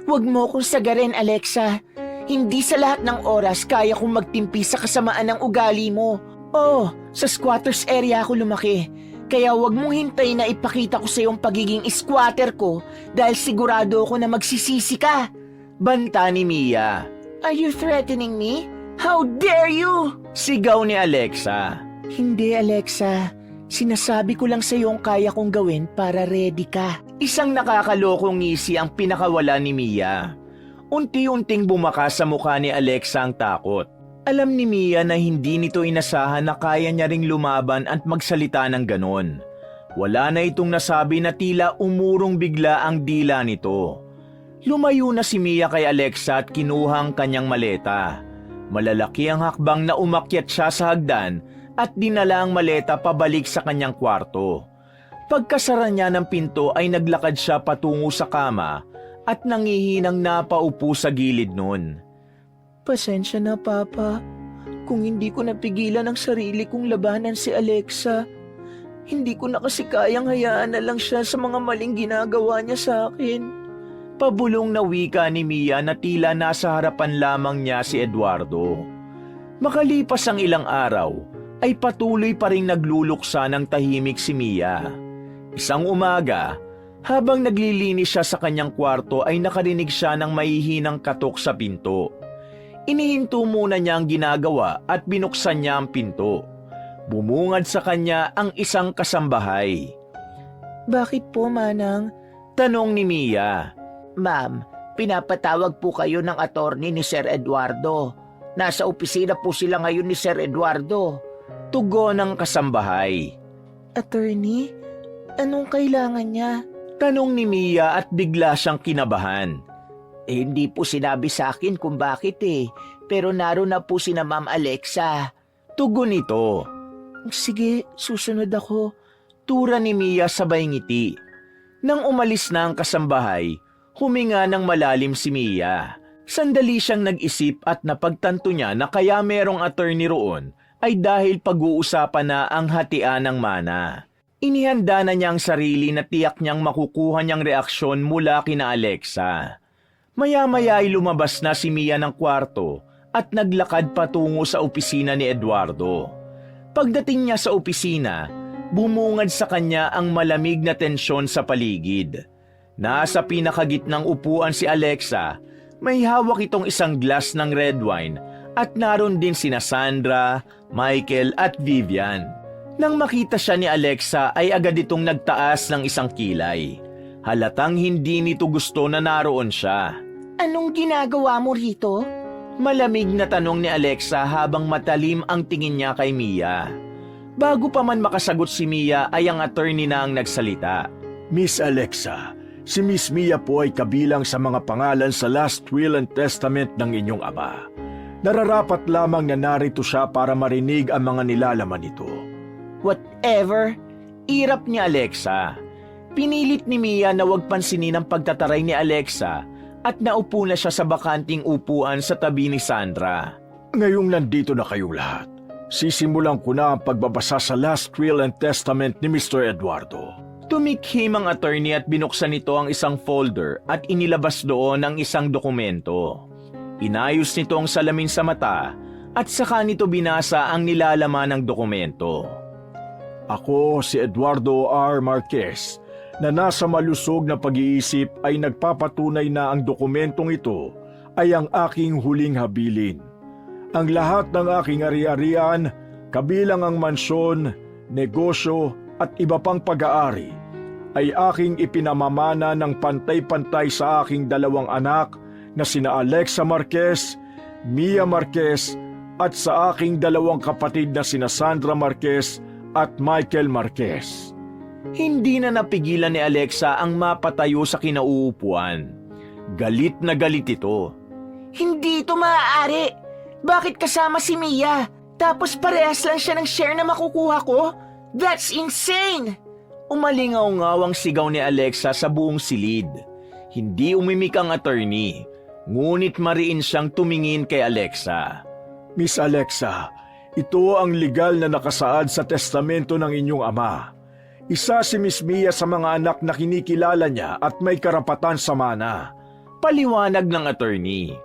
Huwag mo kong sagarin, Alexa. Hindi sa lahat ng oras kaya kong magtimpi sa kasamaan ng ugali mo. Oh, sa squatters area ako lumaki. Kaya huwag mong hintayin na ipakita ko sa iyong pagiging squatter ko dahil sigurado ako na magsisisi ka. Banta ni Mia. Are you threatening me? How dare you? Sigaw ni Alexa. Hindi, Alexa. Sinasabi ko lang sa iyo ang kaya kong gawin para ready ka. Isang nakakalokong ngisi ang pinakawala ni Mia. Unti-unting bumakas sa mukha ni Alexa ang takot. Alam ni Mia na hindi nito inasahan na kaya niya ring lumaban at magsalita ng ganon. Wala na itong nasabi na tila umurong bigla ang dila nito. Lumayo na si Mia kay Alexa at kinuha ang kanyang maleta. Malalaki ang hakbang na umakyat siya sa hagdan at dinala ang maleta pabalik sa kanyang kwarto. Pagkasara niya ng pinto ay naglakad siya patungo sa kama at nangihinang napaupo sa gilid nun. Pasensya na, Papa. Kung hindi ko napigilan ang sarili kong labanan si Alexa, hindi ko na kasi kayang hayaan na lang siya sa mga maling ginagawa niya sa akin. Pabulong na wika ni Mia na tila nasa harapan lamang niya si Eduardo. Makalipas ang ilang araw, ay patuloy pa ring nagluluksa ng tahimik si Mia. Isang umaga, habang naglilinis siya sa kanyang kwarto ay nakarinig siya ng mahihinang katok sa pinto. Inihinto muna niya ang ginagawa at binuksan niya ang pinto. Bumungad sa kanya ang isang kasambahay. Bakit po, Manang? Tanong ni Mia. Ma'am, pinapatawag po kayo ng attorney ni Sir Eduardo. Nasa opisina po sila ngayon ni Sir Eduardo. Tugon ng kasambahay. Attorney? Anong kailangan niya? Tanong ni Mia at bigla siyang kinabahan. Hindi po sinabi sa akin kung bakit pero naroon na po sina Ma'am Alexa. Tugon nito. Sige, susunod ako. Tura ni Mia sabay ngiti. Nang umalis na ang kasambahay, huminga ng malalim si Mia. Sandali siyang nag-isip at napagtanto niya na kaya merong attorney roon ay dahil pag-uusapan na ang hatian ng mana. Inihanda na niya ang sarili na tiyak niyang makukuha niyang reaksyon mula kina Alexa. Maya-maya ay lumabas na si Mia ng kwarto at naglakad patungo sa opisina ni Eduardo. Pagdating niya sa opisina, bumungad sa kanya ang malamig na tensyon sa paligid. Nasa pinakagitnang upuan si Alexa, may hawak itong isang glass ng red wine at naroon din sina Sandra, Michael at Vivian. Nang makita siya ni Alexa ay agad itong nagtaas ng isang kilay. Halatang hindi nito gusto na naroon siya. Anong ginagawa mo rito? Malamig na tanong ni Alexa habang matalim ang tingin niya kay Mia. Bago pa man makasagot si Mia ay ang attorney na ang nagsalita. Miss Alexa, si Miss Mia po ay kabilang sa mga pangalan sa last will and testament ng inyong ama. Nararapat lamang na narito siya para marinig ang mga nilalaman nito. Whatever, irap ni Alexa. Pinilit ni Mia na huwag pansinin ang pagtataray ni Alexa at naupo na siya sa bakanting upuan sa tabi ni Sandra. Ngayong nandito na kayong lahat, sisimulan ko na ang pagbabasa sa last will and testament ni Mr. Eduardo. Tumikhim ang attorney at binuksan nito ang isang folder at inilabas doon ang isang dokumento. Inayos nito ang salamin sa mata at saka nito binasa ang nilalaman ng dokumento. Ako si Eduardo R. Marquez, na nasa malusog na pag-iisip ay nagpapatunay na ang dokumentong ito ay ang aking huling habilin. Ang lahat ng aking ari-arian, kabilang ang mansyon, negosyo at iba pang pag-aari, ay aking ipinamamana ng pantay-pantay sa aking dalawang anak na sina Alexa Marquez, Mia Marquez at sa aking dalawang kapatid na sina Sandra Marquez at Michael Marquez. Hindi na napigilan ni Alexa ang mapatayo sa kinauupuan. Galit na galit ito. Hindi ito maaari. Bakit kasama si Mia? Tapos parehas lang siya ng share na makukuha ko? That's insane! Umalingaw-ngaw ang sigaw ni Alexa sa buong silid. Hindi umimik ang attorney, ngunit mariin siyang tumingin kay Alexa. Miss Alexa, ito ang legal na nakasaad sa testamento ng inyong ama. Isa si Miss Mia sa mga anak na kinikilala niya at may karapatan sa mana. Paliwanag ng attorney.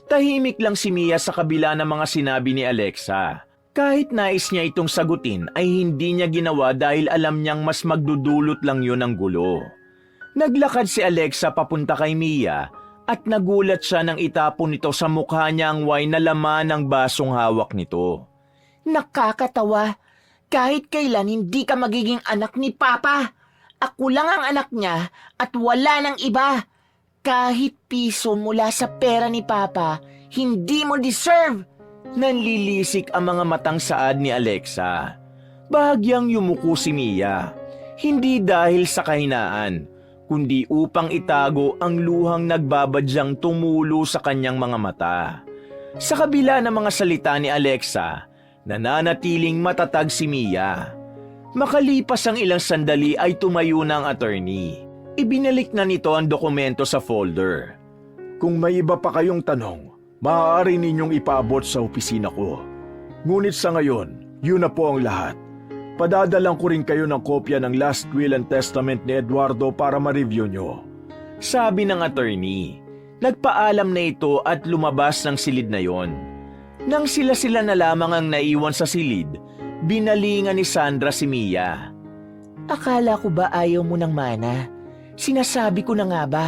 Tahimik lang si Mia sa kabila ng mga sinabi ni Alexa. Kahit nais niya itong sagutin ay hindi niya ginawa dahil alam niyang mas magdudulot lang yun ng gulo. Naglakad si Alexa papunta kay Mia at nagulat siya nang itapon nito sa mukha niya ang wine na laman ng basong hawak nito. Nakakatawa. Kahit kailan hindi ka magiging anak ni Papa. Ako lang ang anak niya at wala nang iba. Kahit piso mula sa pera ni Papa, hindi mo deserve. Nanlilisik ang mga matang saad ni Alexa. Bahagyang yumuko si Mia. Hindi dahil sa kahinaan, kundi upang itago ang luhang nagbabadyang tumulo sa kanyang mga mata. Sa kabila ng mga salita ni Alexa, nananatiling matatag si Mia. Makalipas ang ilang sandali ay tumayo na ang attorney. Ibinalik na nito ang dokumento sa folder. Kung may iba pa kayong tanong, maaari ninyong ipaabot sa opisina ko. Ngunit sa ngayon, yun na po ang lahat. Padadalang ko rin kayo ng kopya ng last will and testament ni Eduardo para ma-review nyo. Sabi ng attorney. Nagpaalam na ito at lumabas ng silid na yon. Nang sila-sila na lamang ang naiwan sa silid, binalingan ni Sandra si Mia. Akala ko ba ayaw mo ng mana? Sinasabi ko na nga ba,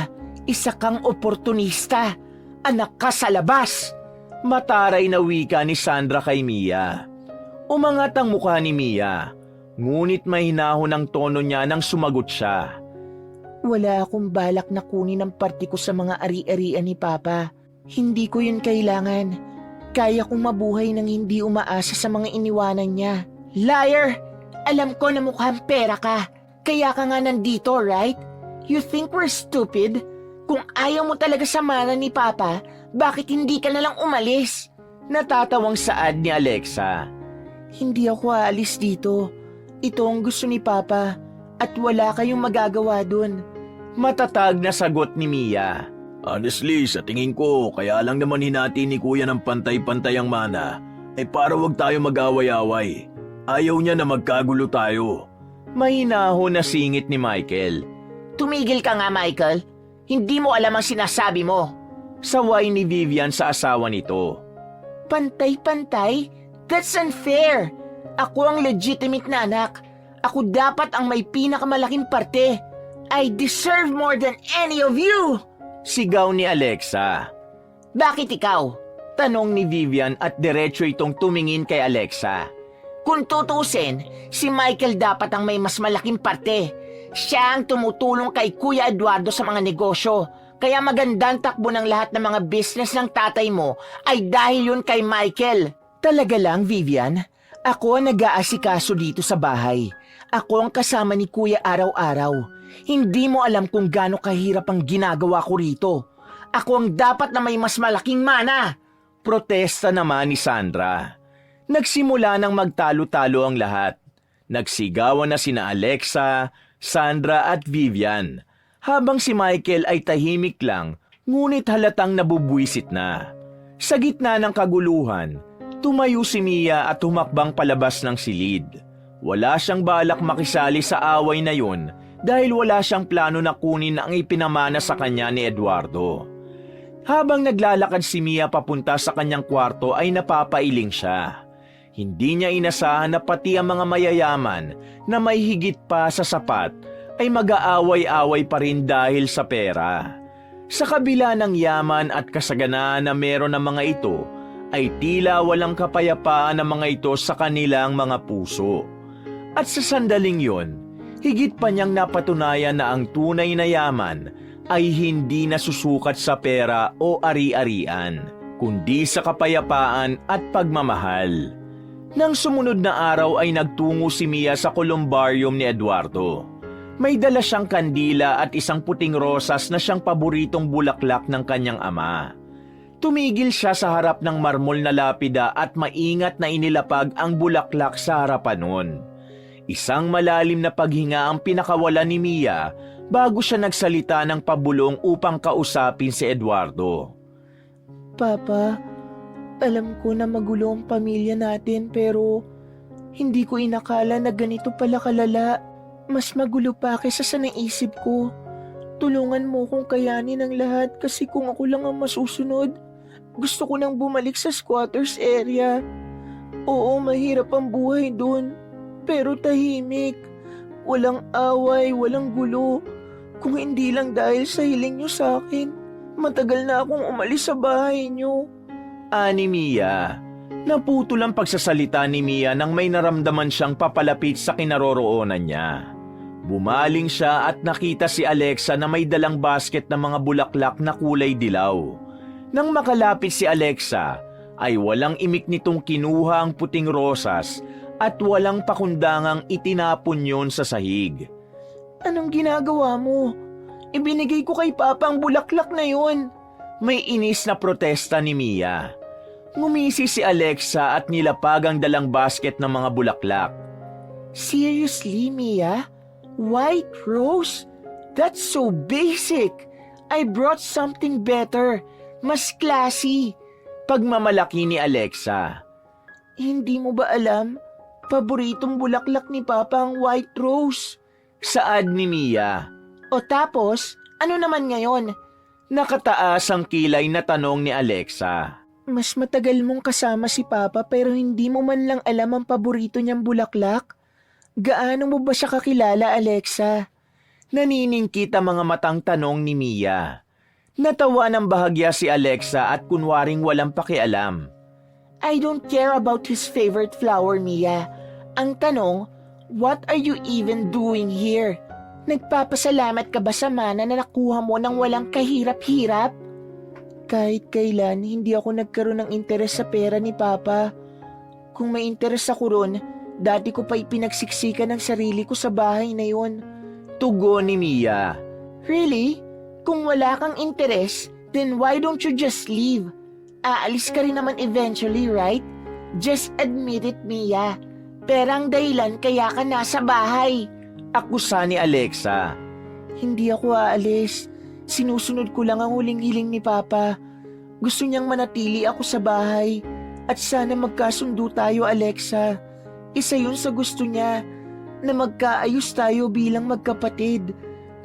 isa kang oportunista. Anak ka sa labas. Mataray na wika ni Sandra kay Mia. Umangat ang mukha ni Mia, ngunit mahinahon ang tono niya nang sumagot siya. Wala akong balak na kunin ang parte ko sa mga ari-arian ni Papa. Hindi ko yun kailangan. Kaya kong mabuhay nang hindi umaasa sa mga iniwanan niya. Liar! Alam ko na mukhang pera ka. Kaya ka nga nandito, right? You think we're stupid? Kung ayaw mo talaga sa mana ni Papa, bakit hindi ka nalang umalis? Natatawang saad ni Alexa. Hindi ako aalis dito. Ito ang gusto ni Papa at wala kayong magagawa dun. Matatag na sagot ni Mia. Honestly, sa tingin ko, kaya lang naman hinati ni Kuya ng pantay-pantay ang mana, ay para wag tayo mag-away-away. Ayaw niya na magkagulo tayo. Mahinahon na singit ni Michael. Tumigil ka nga, Michael. Hindi mo alam ang sinasabi mo. Saway ni Vivian sa asawa nito. Pantay-pantay? That's unfair. Ako ang legitimate na anak. Ako dapat ang may pinakamalaking parte. I deserve more than any of you! Sigaw ni Alexa. Bakit ikaw? Tanong ni Vivian at diretso itong tumingin kay Alexa. Kung tutusin, si Michael dapat ang may mas malaking parte. Siya ang tumutulong kay Kuya Eduardo sa mga negosyo. Kaya magandang takbo ng lahat ng mga business ng tatay mo ay dahil yun kay Michael. Talaga lang, Vivian. Ako ang nag-aasikaso dito sa bahay. Ako ang kasama ni Kuya araw-araw. Hindi mo alam kung gaano kahirap ang ginagawa ko rito. Ako ang dapat na may mas malaking mana. Protesta naman ni Sandra. Nagsimula ng magtalo-talo ang lahat. Nagsigawan na sina Alexa, Sandra at Vivian. Habang si Michael ay tahimik lang, ngunit halatang nabubwisit na. Sa gitna ng kaguluhan, tumayo si Mia at humakbang palabas ng silid. Wala siyang balak makisali sa away na yun dahil wala siyang plano na kunin ang ipinamana sa kanya ni Eduardo. Habang naglalakad si Mia papunta sa kanyang kwarto ay napapailing siya. Hindi niya inasahan na pati ang mga mayayaman na may higit pa sa sapat ay mag-aaway-away pa rin dahil sa pera. Sa kabila ng yaman at kasaganaan na meron ng mga ito, ay tila walang kapayapaan ng mga ito sa kanilang mga puso. At sa sandaling yon, higit pa niyang napatunayan na ang tunay na yaman ay hindi nasusukat sa pera o ari-arian, kundi sa kapayapaan at pagmamahal. Nang sumunod na araw ay nagtungo si Mia sa columbarium ni Eduardo. May dala siyang kandila at isang puting rosas na siyang paboritong bulaklak ng kanyang ama. Tumigil siya sa harap ng marmol na lapida at maingat na inilapag ang bulaklak sa harapan nun. Isang malalim na paghinga ang pinakawalan ni Mia bago siya nagsalita ng pabulong upang kausapin si Eduardo. Papa, alam ko na magulo ang pamilya natin pero hindi ko inakala na ganito pala kalala. Mas magulo pa kaysa sa naisip ko. Tulungan mo kong kayanin ang lahat kasi kung ako lang ang masusunod, gusto ko nang bumalik sa squatters area. Oo, mahirap ang buhay doon, pero tahimik. Walang away, walang gulo. Kung hindi lang dahil sa hiling niyo sa akin, matagal na akong umalis sa bahay niyo. Ani Mia. Naputol ang pagsasalita ni Mia nang may naramdaman siyang papalapit sa kinaroroonan niya. Bumaling siya at nakita si Alexa na may dalang basket ng mga bulaklak na kulay dilaw. Nang makalapit si Alexa, ay walang imik nitong kinuha ang puting rosas at walang pakundangang itinapon yon sa sahig. Anong ginagawa mo? Ibinigay ko kay Papa ang bulaklak na yon. May inis na protesta ni Mia. Ngumisi si Alexa at nilapag ang dalang basket ng mga bulaklak. Seriously, Mia? White rose? That's so basic. I brought something better. Mas classy. Pagmamalaki ni Alexa. Hindi mo ba alam? Paboritong bulaklak ni Papa ang white rose. Saad ni Mia. O tapos, ano naman ngayon? Nakataas ang kilay na tanong ni Alexa. Mas matagal mong kasama si Papa pero hindi mo man lang alam ang paborito niyang bulaklak? Gaano mo ba siya kakilala, Alexa? Naniningkit ang mga matang tanong ni Mia. Natawa ng bahagya si Alexa at kunwaring walang pakialam. I don't care about his favorite flower, Mia. Ang tanong, what are you even doing here? Nagpapasalamat ka ba sa mana na nakuha mo ng walang kahirap-hirap? Kahit kailan, hindi ako nagkaroon ng interes sa pera ni Papa. Kung may interes ako ron, dati ko pa ipinagsiksikan ng sarili ko sa bahay na yon. Tugon ni Mia. Really? Kung wala kang interes, then why don't you just leave? Aalis ka rin naman eventually, right? Just admit it, Mia. Perang dahilan kaya ka nasa bahay. Akusa ni Alexa. Hindi ako aalis. Sinusunod ko lang ang huling hiling ni Papa. Gusto niyang manatili ako sa bahay. At sana magkasundo tayo, Alexa. Isa yun sa gusto niya, na magkaayos tayo bilang magkapatid.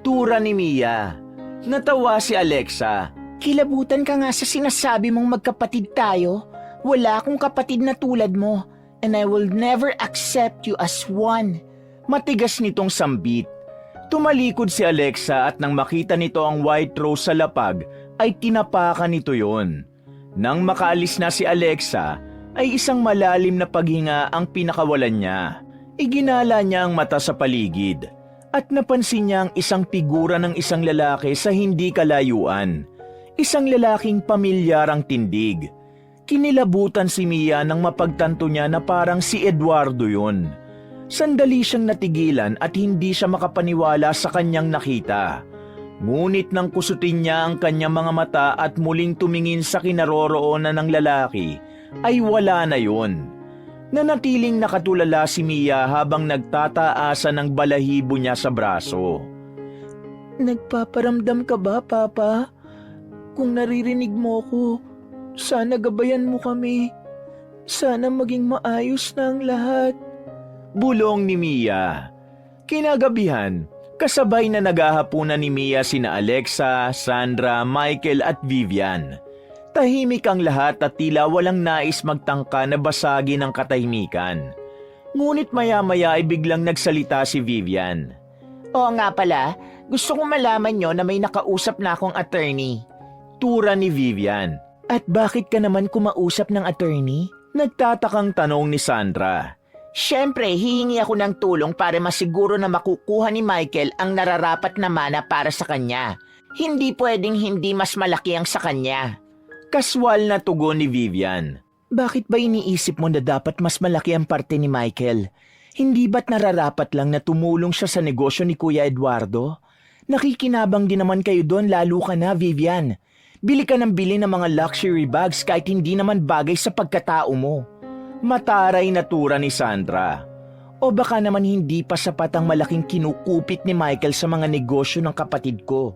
Tura ni Mia. Natawa si Alexa. Kilabutan ka nga sa sinasabi mong magkapatid tayo. Wala akong kapatid na tulad mo. And I will never accept you as one. Matigas nitong sambit. Tumalikod si Alexa at nang makita nito ang white rose sa lapag, ay tinapakan nito yon. Nang makaalis na si Alexa, ay isang malalim na paghinga ang pinakawalan niya. Iginala niya ang mata sa paligid. At napansin niya ang isang figura ng isang lalaki sa hindi kalayuan. Isang lalaking pamilyar ang tindig. Kinilabutan si Mia nang mapagtanto niya na parang si Eduardo yun. Sandali siyang natigilan at hindi siya makapaniwala sa kanyang nakita. Ngunit nang kusutin niya ang kanyang mga mata at muling tumingin sa kinaroroonan ng lalaki, ay wala na yun. Nanatiling nakatulala si Mia habang nagtataasa ng balahibo niya sa braso. Nagpaparamdam ka ba, Papa? Kung naririnig mo ko, sana gabayan mo kami. Sana maging maayos na ang lahat. Bulong ni Mia. Kinagabihan, kasabay na naghahapunan ni Mia sina Alexa, Sandra, Michael at Vivian. Tahimik ang lahat at tila walang nais magtangka na basagin ang katahimikan. Ngunit maya-maya ay biglang nagsalita si Vivian. Oo nga pala, gusto kong malaman nyo na may nakausap na akong attorney. Tura ni Vivian. At bakit ka naman kumausap ng attorney? Nagtatakang tanong ni Sandra. Siyempre, hihingi ako ng tulong para masiguro na makukuha ni Michael ang nararapat na mana para sa kanya. Hindi pwedeng hindi mas malaki ang sa kanya. Kaswal na tugon ni Vivian. Bakit ba iniisip mo na dapat mas malaki ang parte ni Michael? Hindi ba't nararapat lang na tumulong siya sa negosyo ni Kuya Eduardo? Nakikinabang din naman kayo doon, lalo ka na, Vivian. Bili ka ng bili ng mga luxury bags kahit hindi naman bagay sa pagkatao mo. Mataray na tura ni Sandra. O baka naman hindi pa sapat ang malaking kinukupit ni Michael sa mga negosyo ng kapatid ko.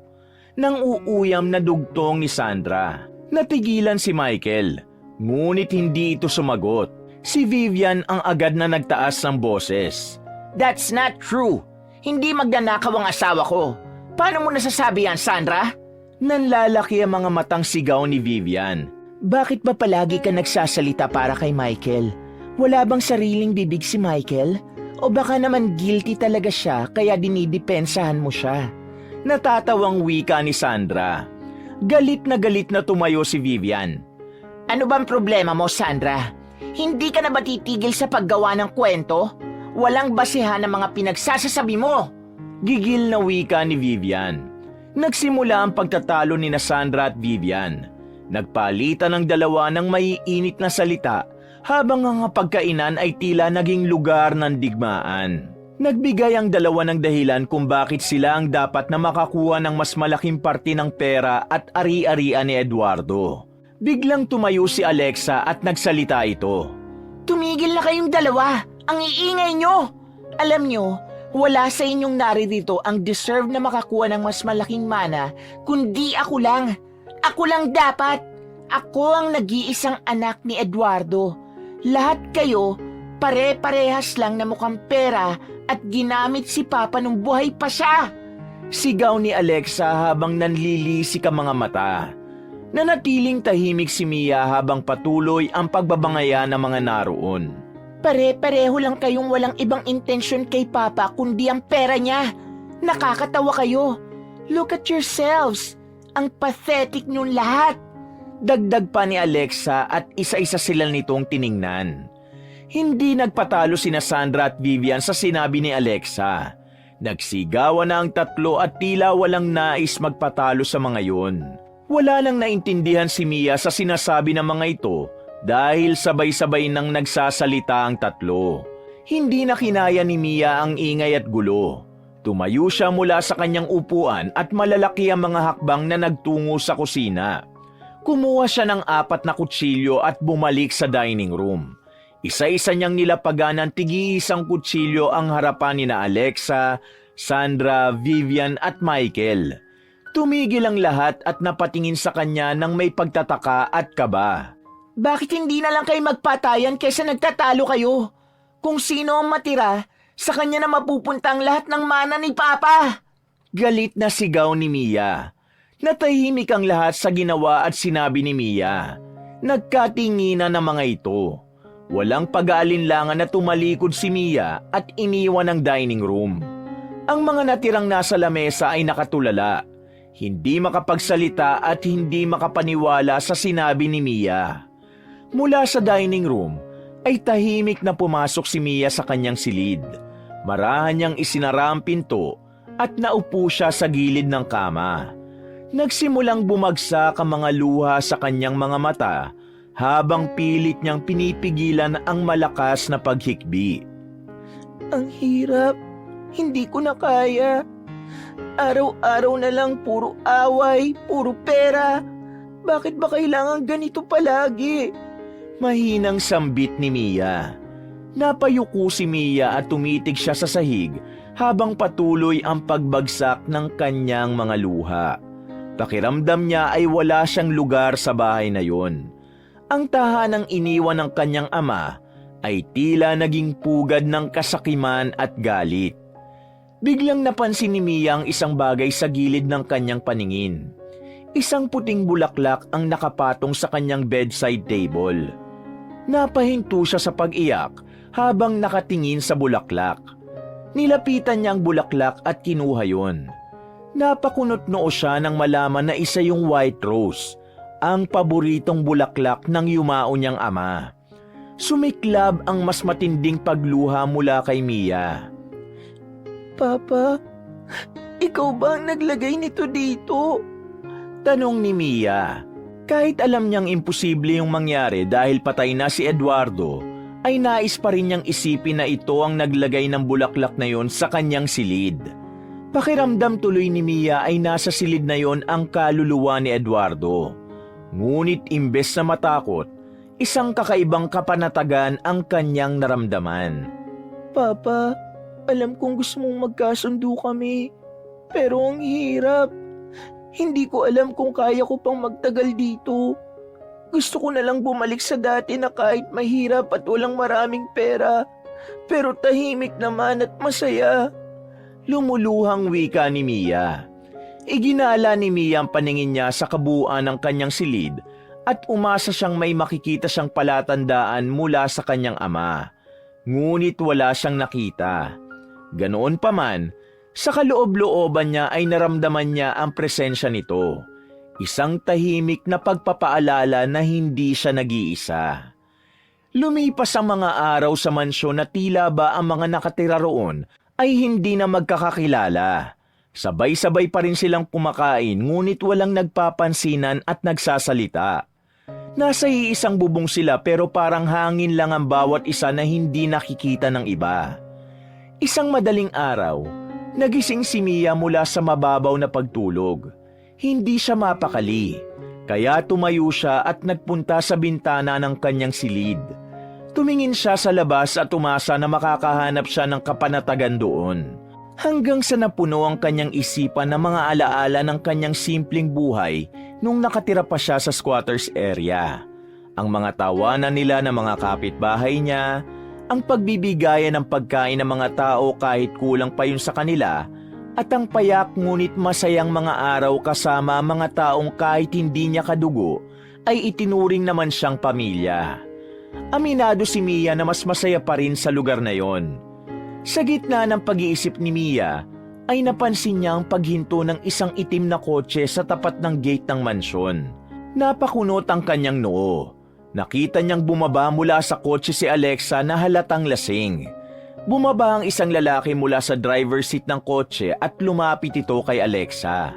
Nang uuyam na dugtong ni Sandra. Natigilan si Michael, ngunit hindi ito sumagot. Si Vivian ang agad na nagtaas ng boses. That's not true. Hindi magnanakaw ang asawa ko. Paano mo nasasabi yan, Sandra? Nanlalaki ang mga matang sigaw ni Vivian. Bakit ba palagi ka nagsasalita para kay Michael? Wala bang sariling bibig si Michael? O baka naman guilty talaga siya kaya dinidepensahan mo siya? Natatawang wika ni Sandra. Galit na tumayo si Vivian. Ano bang problema mo, Sandra? Hindi ka na ba titigil sa paggawa ng kwento? Walang basehan ng mga pinagsasasabi mo. Gigil na wika ni Vivian. Nagsimula ang pagtatalo ni Sandra at Vivian. Nagpalitan ng dalawa ng maiinit na salita habang ang pagkainan ay tila naging lugar ng digmaan. Nagbigay ang dalawa ng dahilan kung bakit sila ang dapat na makakuha ng mas malaking parte ng pera at ari-arian ni Eduardo. Biglang tumayo si Alexa at nagsalita ito. Tumigil na kayong dalawa! Ang iingay nyo! Alam nyo, wala sa inyong naririto ang deserve na makakuha ng mas malaking mana, kundi ako lang. Ako lang dapat. Ako ang nag-iisang anak ni Eduardo. Lahat kayo, pare-parehas lang na mukhang pera at ginamit si Papa nung buhay pa siya. Sigaw ni Alexa habang nanlilisik ang mga mata. Nanatiling tahimik si Mia habang patuloy ang pagbabangaya ng mga naroon. Pare-pareho lang kayong walang ibang intensyon kay Papa kundi ang pera niya. Nakakatawa kayo. Look at yourselves. Ang pathetic niyong lahat. Dagdag pa ni Alexa at isa-isa sila nitong tiningnan. Hindi nagpatalo sina Sandra at Vivian sa sinabi ni Alexa. Nagsigawan na ang tatlo at tila walang nais magpatalo sa mga yun. Wala nang naintindihan si Mia sa sinasabi ng mga ito dahil sabay-sabay nang nagsasalita ang tatlo. Hindi na kinaya ni Mia ang ingay at gulo. Tumayo siya mula sa kanyang upuan at malalaki ang mga hakbang na nagtungo sa kusina. Kumuha siya ng 4 na kutsilyo at bumalik sa dining room. Isa-isa niyang nilapagan ng tig-iisang kutsilyo ang harapan ni na Alexa, Sandra, Vivian at Michael. Tumigil ang lahat at napatingin sa kanya ng may pagtataka at kaba. Bakit hindi na lang kayo magpatayan kaysa nagtatalo kayo? Kung sino ang matira, sa kanya na mapupunta ang lahat ng mana ni Papa. Galit na sigaw ni Mia. Natahimik ang lahat sa ginawa at sinabi ni Mia. Nagkatinginan ang mga ito. Walang pag-aalinlangan na tumalikod si Mia at iniwan ang dining room. Ang mga natirang nasa lamesa ay nakatulala. Hindi makapagsalita at hindi makapaniwala sa sinabi ni Mia. Mula sa dining room ay tahimik na pumasok si Mia sa kanyang silid. Marahan niyang isinara ang pinto at naupo siya sa gilid ng kama. Nagsimulang bumagsak ang mga luha sa kanyang mga mata habang pilit niyang pinipigilan ang malakas na paghikbi. Ang hirap. Hindi ko na kaya. Araw-araw na lang puro away, puro pera. Bakit ba kailangan ganito palagi? Mahinang sambit ni Mia. Napayuko si Mia at tumitig siya sa sahig habang patuloy ang pagbagsak ng kanyang mga luha. Pakiramdam niya ay wala siyang lugar sa bahay na yon. Ang tahanang iniwan ng kanyang ama ay tila naging pugad ng kasakiman at galit. Biglang napansin ni Mia ang isang bagay sa gilid ng kanyang paningin. Isang puting bulaklak ang nakapatong sa kanyang bedside table. Napahinto siya sa pag-iyak habang nakatingin sa bulaklak. Nilapitan niya ang bulaklak at kinuha yon. Napakunot noo siya nang malaman na isa yung white rose, ang paboritong bulaklak ng yumao niyang ama. Sumiklab ang mas matinding pagluha mula kay Mia. Papa, ikaw ba ang naglagay nito dito? Tanong ni Mia. Kahit alam niyang imposible yung mangyari dahil patay na si Eduardo, ay nais pa rin niyang isipin na ito ang naglagay ng bulaklak na yon sa kanyang silid. Pakiramdam tuloy ni Mia ay nasa silid na yon ang kaluluwa ni Eduardo. Ngunit imbes na matakot, isang kakaibang kapanatagan ang kanyang naramdaman. Papa, alam kong gusto mong magkasundo kami. Pero ang hirap. Hindi ko alam kung kaya ko pang magtagal dito. Gusto ko na lang bumalik sa dati na kahit mahirap at walang maraming pera. Pero tahimik naman at masaya. Lumuluhang wika ni Mia. Iginala ni Mia ang paningin niya sa kabuuan ng kanyang silid at umasa siyang may makikita siyang palatandaan mula sa kanyang ama. Ngunit wala siyang nakita. Ganoon pa man, sa kaloob-looban niya ay naramdaman niya ang presensya nito. Isang tahimik na pagpapaalala na hindi siya nag-iisa. Lumipas ang mga araw sa mansyon na tila ba ang mga nakatira roon ay hindi na magkakakilala. Sabay-sabay pa rin silang kumakain ngunit walang nagpapansinan at nagsasalita. Nasa iisang bubong sila pero parang hangin lang ang bawat isa na hindi nakikita ng iba. Isang madaling araw, nagising si Mia mula sa mababaw na pagtulog. Hindi siya mapakali, kaya tumayo siya at nagpunta sa bintana ng kanyang silid. Tumingin siya sa labas at umasa na makakahanap siya ng kapanatagan doon. Hanggang sa napuno ang kanyang isipan ng mga alaala ng kanyang simpleng buhay nung nakatira pa siya sa squatters area. Ang mga tawanan nila ng mga kapitbahay niya, ang pagbibigayan ng pagkain ng mga tao kahit kulang pa yun sa kanila, at ang payak ngunit masayang mga araw kasama mga taong kahit hindi niya kadugo ay itinuring naman siyang pamilya. Aminado si Mia na mas masaya pa rin sa lugar na yon. Sa gitna ng pag-iisip ni Mia, ay napansin niya ang paghinto ng isang itim na kotse sa tapat ng gate ng mansyon. Napakunot ang kanyang noo. Nakita niyang bumaba mula sa kotse si Alexa na halatang lasing. Bumaba ang isang lalaki mula sa driver's seat ng kotse at lumapit ito kay Alexa.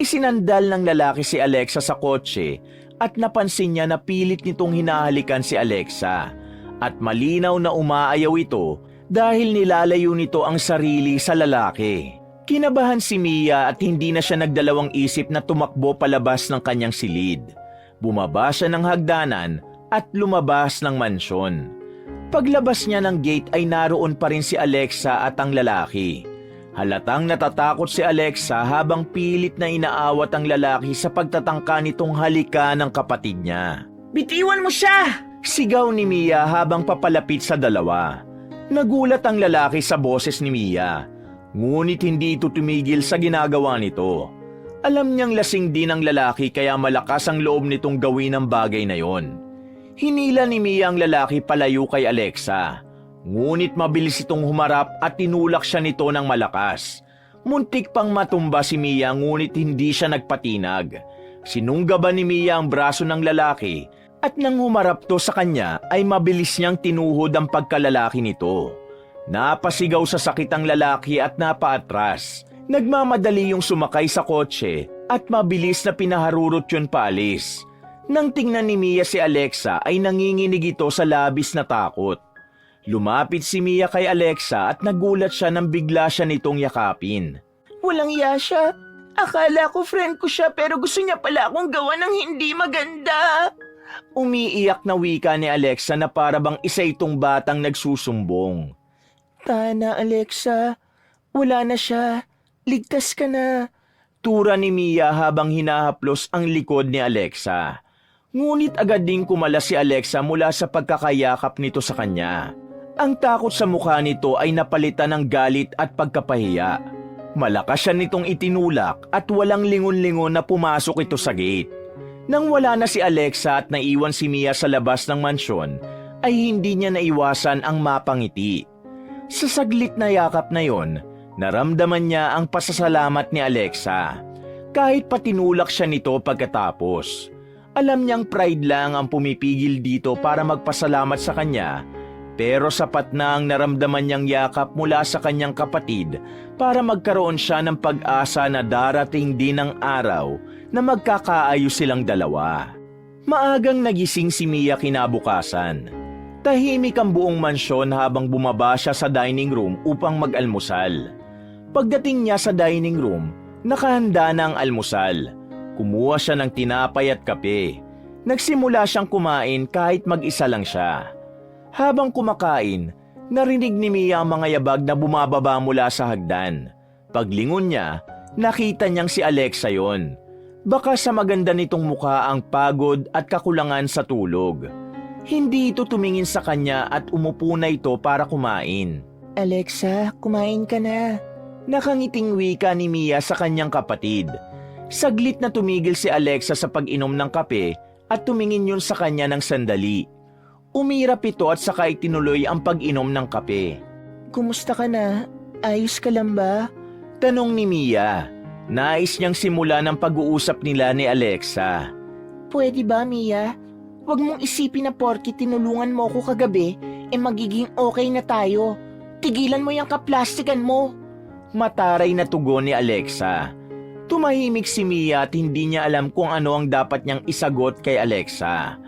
Isinandal ng lalaki si Alexa sa kotse at napansin niya na pilit nitong hinahalikan si Alexa at malinaw na umaayaw ito dahil nilalayo nito ang sarili sa lalaki. Kinabahan si Mia at hindi na siya nagdalawang isip na tumakbo palabas ng kanyang silid. Bumaba siya ng hagdanan at lumabas ng mansyon. Paglabas niya ng gate ay naroon pa rin si Alexa at ang lalaki. Halatang natatakot si Alexa habang pilit na inaawat ang lalaki sa pagtatangka nitong halika ng kapatid niya. Bitiwan mo siya! Sigaw ni Mia habang papalapit sa dalawa. Nagulat ang lalaki sa boses ni Mia, ngunit hindi ito tumigil sa ginagawa nito. Alam niyang lasing din ang lalaki kaya malakas ang loob nitong gawin ang bagay na yon. Hinila ni Mia ang lalaki palayo kay Alexa. Ngunit mabilis itong humarap at tinulak siya nito ng malakas. Muntik pang matumba si Mia ngunit hindi siya nagpatinag. Sinunggaban ni Mia ang braso ng lalaki at nang humarap to sa kanya ay mabilis niyang tinuhod ang pagkalalaki nito. Napasigaw sa sakit ang lalaki at napaatras. Nagmamadali yung sumakay sa kotse at mabilis na pinaharurot yun paalis. Nang tingnan ni Mia si Alexa ay nanginginig ito sa labis na takot. Lumapit si Mia kay Alexa at nagulat siya nang bigla siya nitong yakapin. Walang iya siya. Akala ko friend ko siya pero gusto niya pala akong gawa ng hindi maganda. Umiiyak na wika ni Alexa na para bang isa itong batang nagsusumbong. Tana, Alexa. Wala na siya. Ligtas ka na. Tura ni Mia habang hinahaplos ang likod ni Alexa. Ngunit agad ding kumala si Alexa mula sa pagkakayakap nito sa kanya. Ang takot sa mukha nito ay napalitan ng galit at pagkapahiya. Malakas siya nitong itinulak at walang lingon-lingon na pumasok ito sa gate. Nang wala na si Alexa at naiwan si Mia sa labas ng mansyon, ay hindi niya naiwasan ang mapangiti. Sa saglit na yakap na yon, naramdaman niya ang pasasalamat ni Alexa. Kahit patinulak siya nito pagkatapos. Alam niyang pride lang ang pumipigil dito para magpasalamat sa kanya, pero sapat na ang naramdaman niyang yakap mula sa kanyang kapatid para magkaroon siya ng pag-asa na darating din ang araw na magkakaayos silang dalawa. Maagang nagising si Mia kinabukasan. Tahimik ang buong mansyon habang bumaba siya sa dining room upang mag-almusal. Pagdating niya sa dining room, nakahanda na ang almusal. Kumuha siya ng tinapay at kape. Nagsimula siyang kumain kahit mag-isa lang siya. Habang kumakain, narinig ni Mia ang mga yabag na bumababa mula sa hagdan. Paglingon niya, nakita niyang si Alexa yon. Baka sa maganda nitong mukha ang pagod at kakulangan sa tulog. Hindi ito tumingin sa kanya at umupo na ito para kumain. Alexa, kumain ka na. Nakangiting wika ni Mia sa kanyang kapatid. Saglit na tumigil si Alexa sa pag-inom ng kape at tumingin yun sa kanya ng sandali. Umirap ito at saka itinuloy ang pag-inom ng kape. Kumusta ka na? Ayos ka lang ba? Tanong ni Mia. Nais niyang simula ng pag-uusap nila ni Alexa. Pwede ba, Mia? Huwag mong isipin na porke tinulungan mo ako kagabi, magiging okay na tayo. Tigilan mo yung kaplastikan mo. Mataray na tugon ni Alexa. Tumahimik si Mia at hindi niya alam kung ano ang dapat niyang isagot kay Alexa.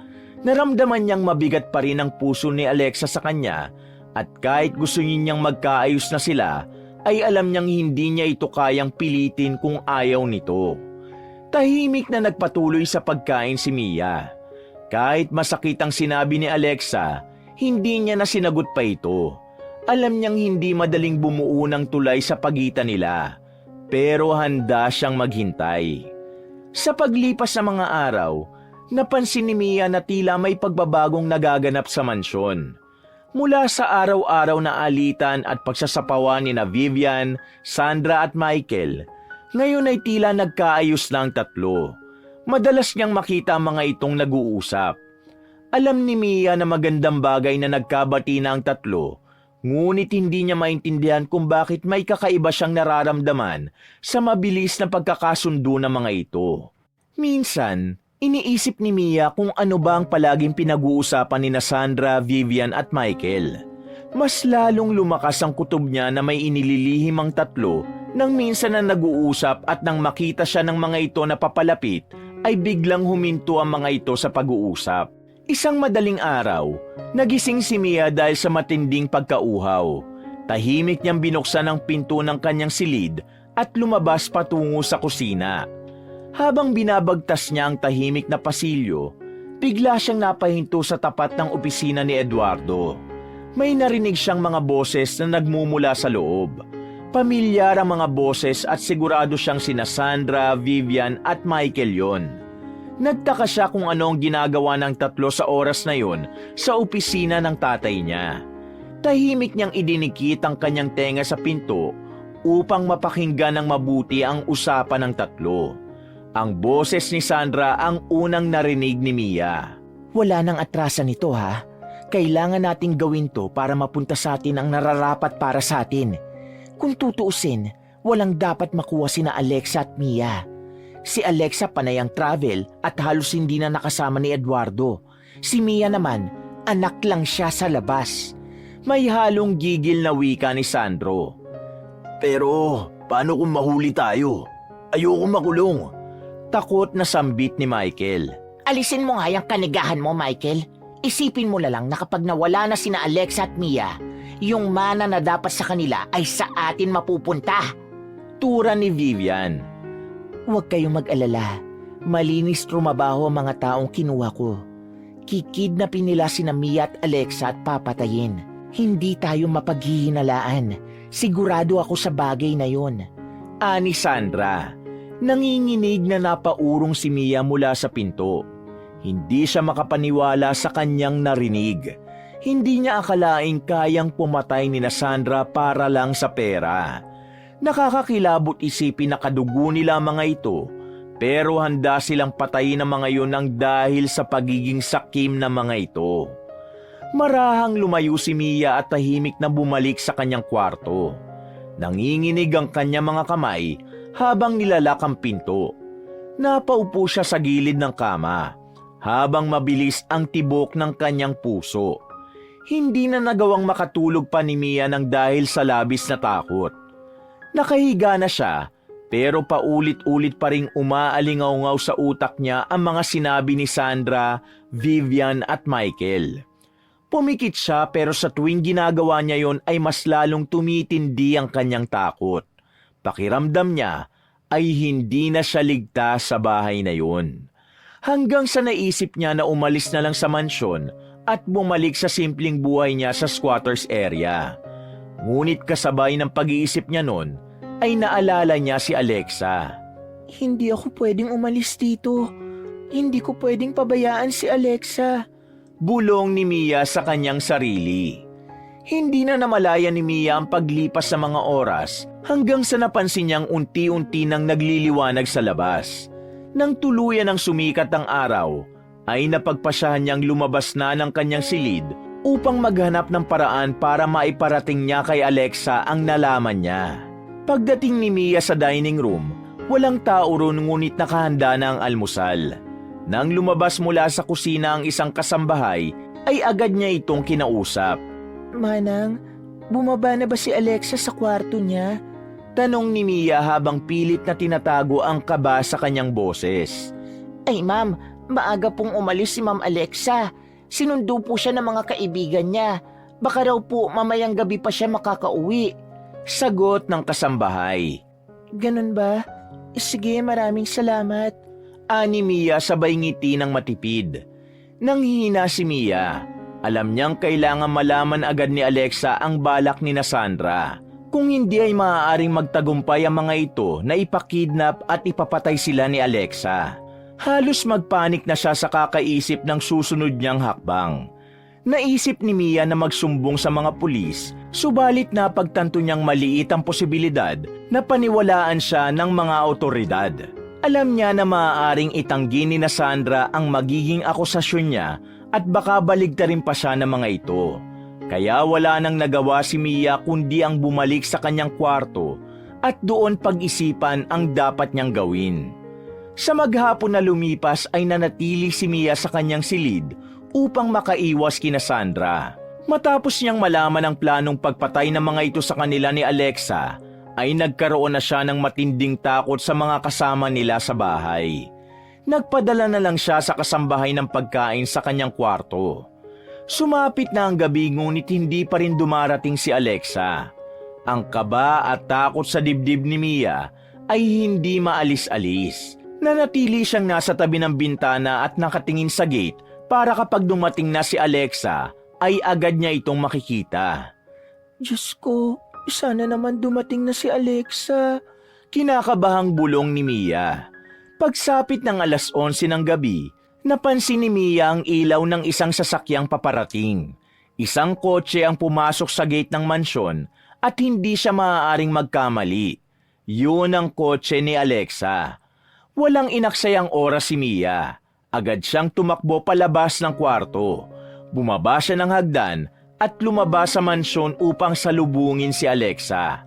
Naramdaman niyang mabigat pa rin ang puso ni Alexa sa kanya at kahit gusto niyang magkaayos na sila, ay alam niyang hindi niya ito kayang pilitin kung ayaw nito. Tahimik na nagpatuloy sa pagkain si Mia. Kahit masakit ang sinabi ni Alexa, hindi niya na sinagot pa ito. Alam niyang hindi madaling bumuo ng tulay sa pagitan nila. Pero handa siyang maghintay. Sa paglipas ng mga araw, napansin ni Mia na tila may pagbabagong nagaganap sa mansyon. Mula sa araw-araw na alitan at pagsasapawan ni na Vivian, Sandra at Michael, ngayon ay tila nagkaayos na ang tatlo. Madalas niyang makita ang mga itong nag-uusap. Alam ni Mia na magandang bagay na nagkabati na ang tatlo, ngunit hindi niya maintindihan kung bakit may kakaiba siyang nararamdaman sa mabilis na pagkakasundo ng mga ito. Minsan, iniisip ni Mia kung ano ba ang palaging pinag-uusapan ni na Sandra, Vivian at Michael. Mas lalong lumakas ang kutob niya na may inililihim ang tatlo nang minsan na nag-uusap at nang makita siya ng mga ito na papalapit ay biglang huminto ang mga ito sa pag-uusap. Isang madaling araw, nagising si Mia dahil sa matinding pagkauhaw. Tahimik niyang binuksan ang pinto ng kanyang silid at lumabas patungo sa kusina. Habang binabagtas niya ang tahimik na pasilyo, bigla siyang napahinto sa tapat ng opisina ni Eduardo. May narinig siyang mga boses na nagmumula sa loob. Pamilyar ang mga boses at sigurado siyang sina Sandra, Vivian at Michael yon. Nagtaka siya kung ano ang ginagawa ng tatlo sa oras na yon sa opisina ng tatay niya. Tahimik niyang idinikit ang kanyang tenga sa pinto upang mapakinggan ng mabuti ang usapan ng tatlo. Ang boses ni Sandra ang unang narinig ni Mia. Wala nang atrasan nito ha. Kailangan nating gawin to para mapunta sa atin ang nararapat para sa atin. Kung tutuusin, walang dapat makuha sina Alexa at Mia. Si Alexa panay ang travel at halos hindi na nakasama ni Eduardo. Si Mia naman, anak lang siya sa labas. May halong gigil na wika ni Sandro. Pero Paano kung mahuli tayo? Ayoko makulong. Takot na sambit ni Michael. Alisin mo nga yung kanigahan mo, Michael. Isipin mo na lang na kapag nawala na sina Alexa at Mia, yung mana na dapat sa kanila ay sa atin mapupunta. Tura ni Vivian. Huwag kayong mag-alala. Malinis trumabaho ang mga taong kinuha ko. Kikidnapin nila sina Mia at Alexa at papatayin. Hindi tayo mapaghihinalaan. Sigurado ako sa bagay na yon. Ani Sandra. Nanginginig na napaurong si Mia mula sa pinto. Hindi siya makapaniwala sa kanyang narinig. Hindi niya akalaing kayang pumatay ni na Sandra para lang sa pera. Nakakakilabot isipin na kadugo nila mga ito, pero handa silang patayin ang mga yun ng dahil sa pagiging sakim na mga ito. Marahang lumayo si Mia at tahimik na bumalik sa kanyang kwarto. Nanginginig ang kanyang mga kamay habang nilalak ang pinto. Napaupo siya sa gilid ng kama habang mabilis ang tibok ng kanyang puso. Hindi na nagawang makatulog pa ni Mia ng dahil sa labis na takot. Nakahiga na siya pero paulit-ulit pa ring umaalingaw-ngaw sa utak niya ang mga sinabi ni Sandra, Vivian at Michael. Pumikit siya pero sa tuwing ginagawa niya yon ay mas lalong tumitindi ang kanyang takot. Pakiramdam niya ay hindi na siya ligtas sa bahay na yon. Hanggang sa naisip niya na umalis na lang sa mansyon at bumalik sa simpleng buhay niya sa squatters area. Ngunit kasabay ng pag-iisip niya noon ay naalala niya si Alexa. Hindi ako pwedeng umalis dito. Hindi ko pwedeng pabayaan si Alexa. Bulong ni Mia sa kanyang sarili. Hindi na namalaya ni Mia ang paglipas sa mga oras hanggang sa napansin niyang unti-unti nang nagliliwanag sa labas. Nang tuluyan ng sumikat ang araw, ay napagpasyahan niyang lumabas na ng kanyang silid upang maghanap ng paraan para maiparating niya kay Alexa ang nalaman niya. Pagdating ni Mia sa dining room, walang tao ron ngunit nakahanda na ang almusal. Nang lumabas mula sa kusina ang isang kasambahay, ay agad niya itong kinausap. Manang, bumaba na ba si Alexa sa kwarto niya? Tanong ni Mia habang pilit na tinatago ang kaba sa kanyang boses. Ay ma'am, maaga pong umalis si Ma'am Alexa. Sinundo po siya ng mga kaibigan niya. Baka raw po mamayang gabi pa siya makakauwi. Sagot ng kasambahay. Ganun ba? Sige, maraming salamat. Ani Mia sabay ngiti ng matipid. Nanghihina si Mia. Alam niyang kailangan malaman agad ni Alexa ang balak ni na Sandra. Kung hindi ay maaaring magtagumpay ang mga ito na ipakidnap at ipapatay sila ni Alexa. Halos magpanik na siya sa kakaisip ng susunod niyang hakbang. Naisip ni Mia na magsumbong sa mga pulis, subalit napagtanto niyang maliit ang posibilidad na paniwalaan siya ng mga otoridad. Alam niya na maaaring itanggi ni na Sandra ang magiging akusasyon niya at baka baligtarin pa siya ng mga ito. Kaya wala nang nagawa si Mia kundi ang bumalik sa kanyang kwarto at doon pag-isipan ang dapat niyang gawin. Sa maghapon na lumipas ay nanatili si Mia sa kanyang silid upang makaiwas kina Sandra. Matapos niyang malaman ang planong pagpatay ng mga ito sa kanila ni Alexa, ay nagkaroon na siya ng matinding takot sa mga kasama nila sa bahay. Nagpadala na lang siya sa kasambahay ng pagkain sa kanyang kwarto. Sumapit na ang gabi ngunit hindi pa rin dumarating si Alexa. Ang kaba at takot sa dibdib ni Mia ay hindi maalis-alis. Nanatili siyang nasa tabi ng bintana at nakatingin sa gate para kapag dumating na si Alexa ay agad niya itong makikita. Diyos ko, sana naman dumating na si Alexa. Kinakabahang bulong ni Mia. Pagsapit ng 11:00 ng gabi, napansin ni Mia ang ilaw ng isang sasakyang paparating. Isang kotse ang pumasok sa gate ng mansyon at hindi siya maaaring magkamali. Yun ang kotse ni Alexa. Walang inaksayang oras si Mia. Agad siyang tumakbo palabas ng kwarto. Bumaba siya ng hagdan at lumabas sa mansyon upang salubungin si Alexa.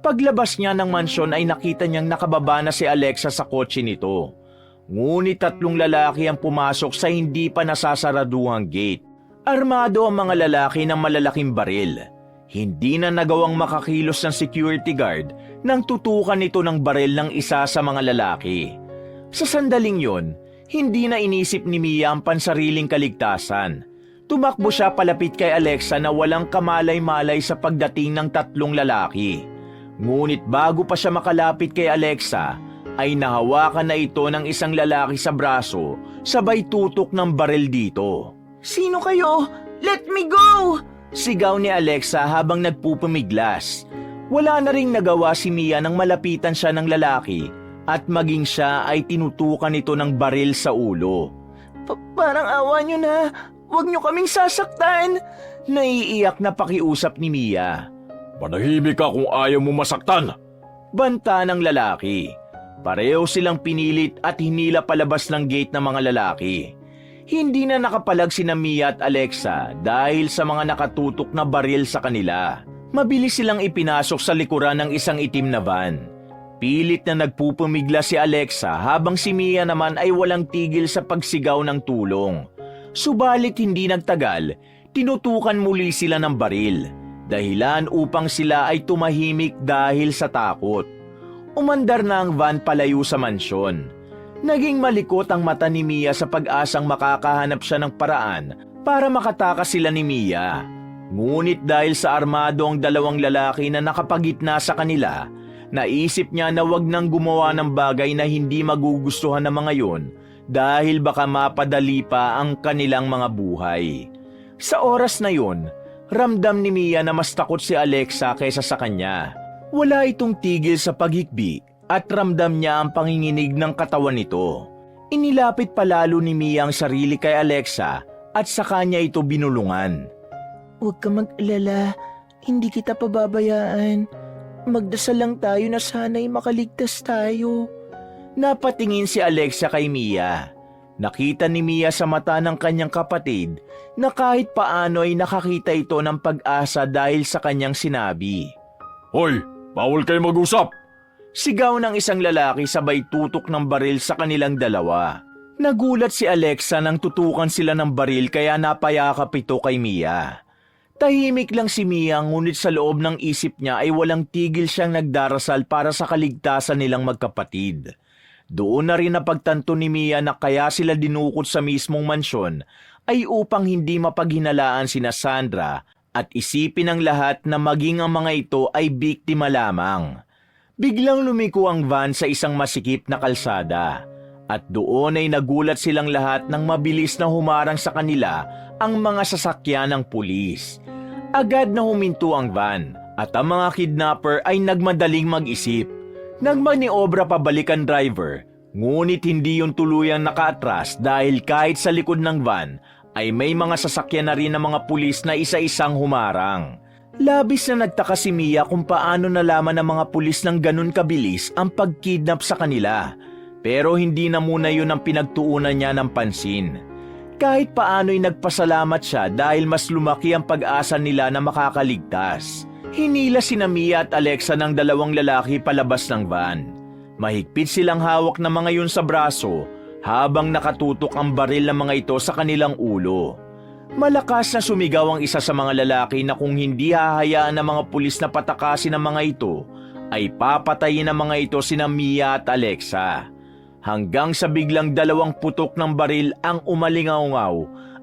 Paglabas niya ng mansyon ay nakita niyang nakababa na si Alexa sa kotse nito. Ngunit 3 lalaki ang pumasok sa hindi pa nasasaraduhang gate. Armado ang mga lalaki ng malalaking baril. Hindi na nagawang makakilos ng security guard nang tutukan nito ng baril ng isa sa mga lalaki. Sa sandaling yon, hindi na inisip ni Mia ang pansariling kaligtasan. Tumakbo siya palapit kay Alexa na walang kamalay-malay sa pagdating ng tatlong lalaki. Ngunit bago pa siya makalapit kay Alexa, ay nahawakan na ito ng isang lalaki sa braso, sabay tutok ng baril dito. Sino kayo? Let me go! Sigaw ni Alexa habang nagpupumiglas. Wala na ring nagawa si Mia nang malapitan siya ng lalaki at maging siya ay tinutukan ito ng baril sa ulo. Parang awa nyo na. Huwag nyo kaming sasaktan. Naiiyak na pakiusap ni Mia. Manahimik ka kung ayaw mo masaktan. Banta ng lalaki. Pareho silang pinilit at hinila palabas ng gate ng mga lalaki. Hindi na nakapalag sina Mia at Alexa dahil sa mga nakatutok na baril sa kanila. Mabilis silang ipinasok sa likuran ng isang itim na van. Pilit na nagpupumigla si Alexa habang si Mia naman ay walang tigil sa pagsigaw ng tulong. Subalit hindi nagtagal, tinutukan muli sila ng baril. Dahilan upang sila ay tumahimik dahil sa takot. Umandar na ang van palayo sa mansyon. Naging malikot ang mata ni Mia sa pag-asang makakahanap siya ng paraan para makatakas sila ni Mia. Ngunit dahil sa armado ang dalawang lalaki na nakapagitna sa kanila, naisip niya na wag nang gumawa ng bagay na hindi magugustuhan ng mga yon dahil baka mapadali pa ang kanilang mga buhay. Sa oras na yon, ramdam ni Mia na mas takot si Alexa kaysa sa kanya. Wala itong tigil sa paghikbi at ramdam niya ang panginginig ng katawan nito. Inilapit palalo ni Mia ang sarili kay Alexa at sa kanya ito binulungan. Huwag ka mag-alala. Hindi kita pababayaan. Magdasal lang tayo na sana'y makaligtas tayo. Napatingin si Alexa kay Mia. Nakita ni Mia sa mata ng kanyang kapatid na kahit paano ay nakakita ito ng pag-asa dahil sa kanyang sinabi. Hoy, bawal kayo mag-usap. Sigaw ng isang lalaki sabay tutok ng baril sa kanilang dalawa. Nagulat si Alexa nang tutukan sila ng baril kaya napayakap ito kay Mia. Tahimik lang si Mia ngunit sa loob ng isip niya ay walang tigil siyang nagdarasal para sa kaligtasan nilang magkapatid. Doon na rin napagtanto ni Mia na kaya sila dinukot sa mismong mansyon ay upang hindi mapaghinalaan sina Sandra at isipin ng lahat na maging ang mga ito ay biktima lamang. Biglang lumiko ang van sa isang masikip na kalsada at doon ay nagulat silang lahat nang mabilis na humarang sa kanila ang mga sasakyan ng pulis. Agad na huminto ang van at ang mga kidnapper ay nagmadaling mag-isip. Nagmaniobra pabalik ang driver, ngunit hindi yung tuluyang nakaatras dahil kahit sa likod ng van ay may mga sasakyan na rin ng mga pulis na isa-isang humarang. Labis na nagtaka si Mia kung paano nalaman ng mga pulis ng ganun kabilis ang pagkidnap sa kanila. Pero hindi na muna yun ang pinagtuunan niya ng pansin. Kahit paano'y nagpasalamat siya dahil mas lumaki ang pag-asa nila na makakaligtas. Hinila sina Mia at Alexa ng dalawang lalaki palabas ng van. Mahigpit silang hawak ng mga yun sa braso habang nakatutok ang baril ng mga ito sa kanilang ulo. Malakas na sumigaw ang isa sa mga lalaki na kung hindi hahayaan ng mga pulis na patakasin ang mga ito, ay papatayin ng mga ito sina Mia at Alexa. Hanggang sa biglang dalawang putok ng baril ang umalingaw-ngaw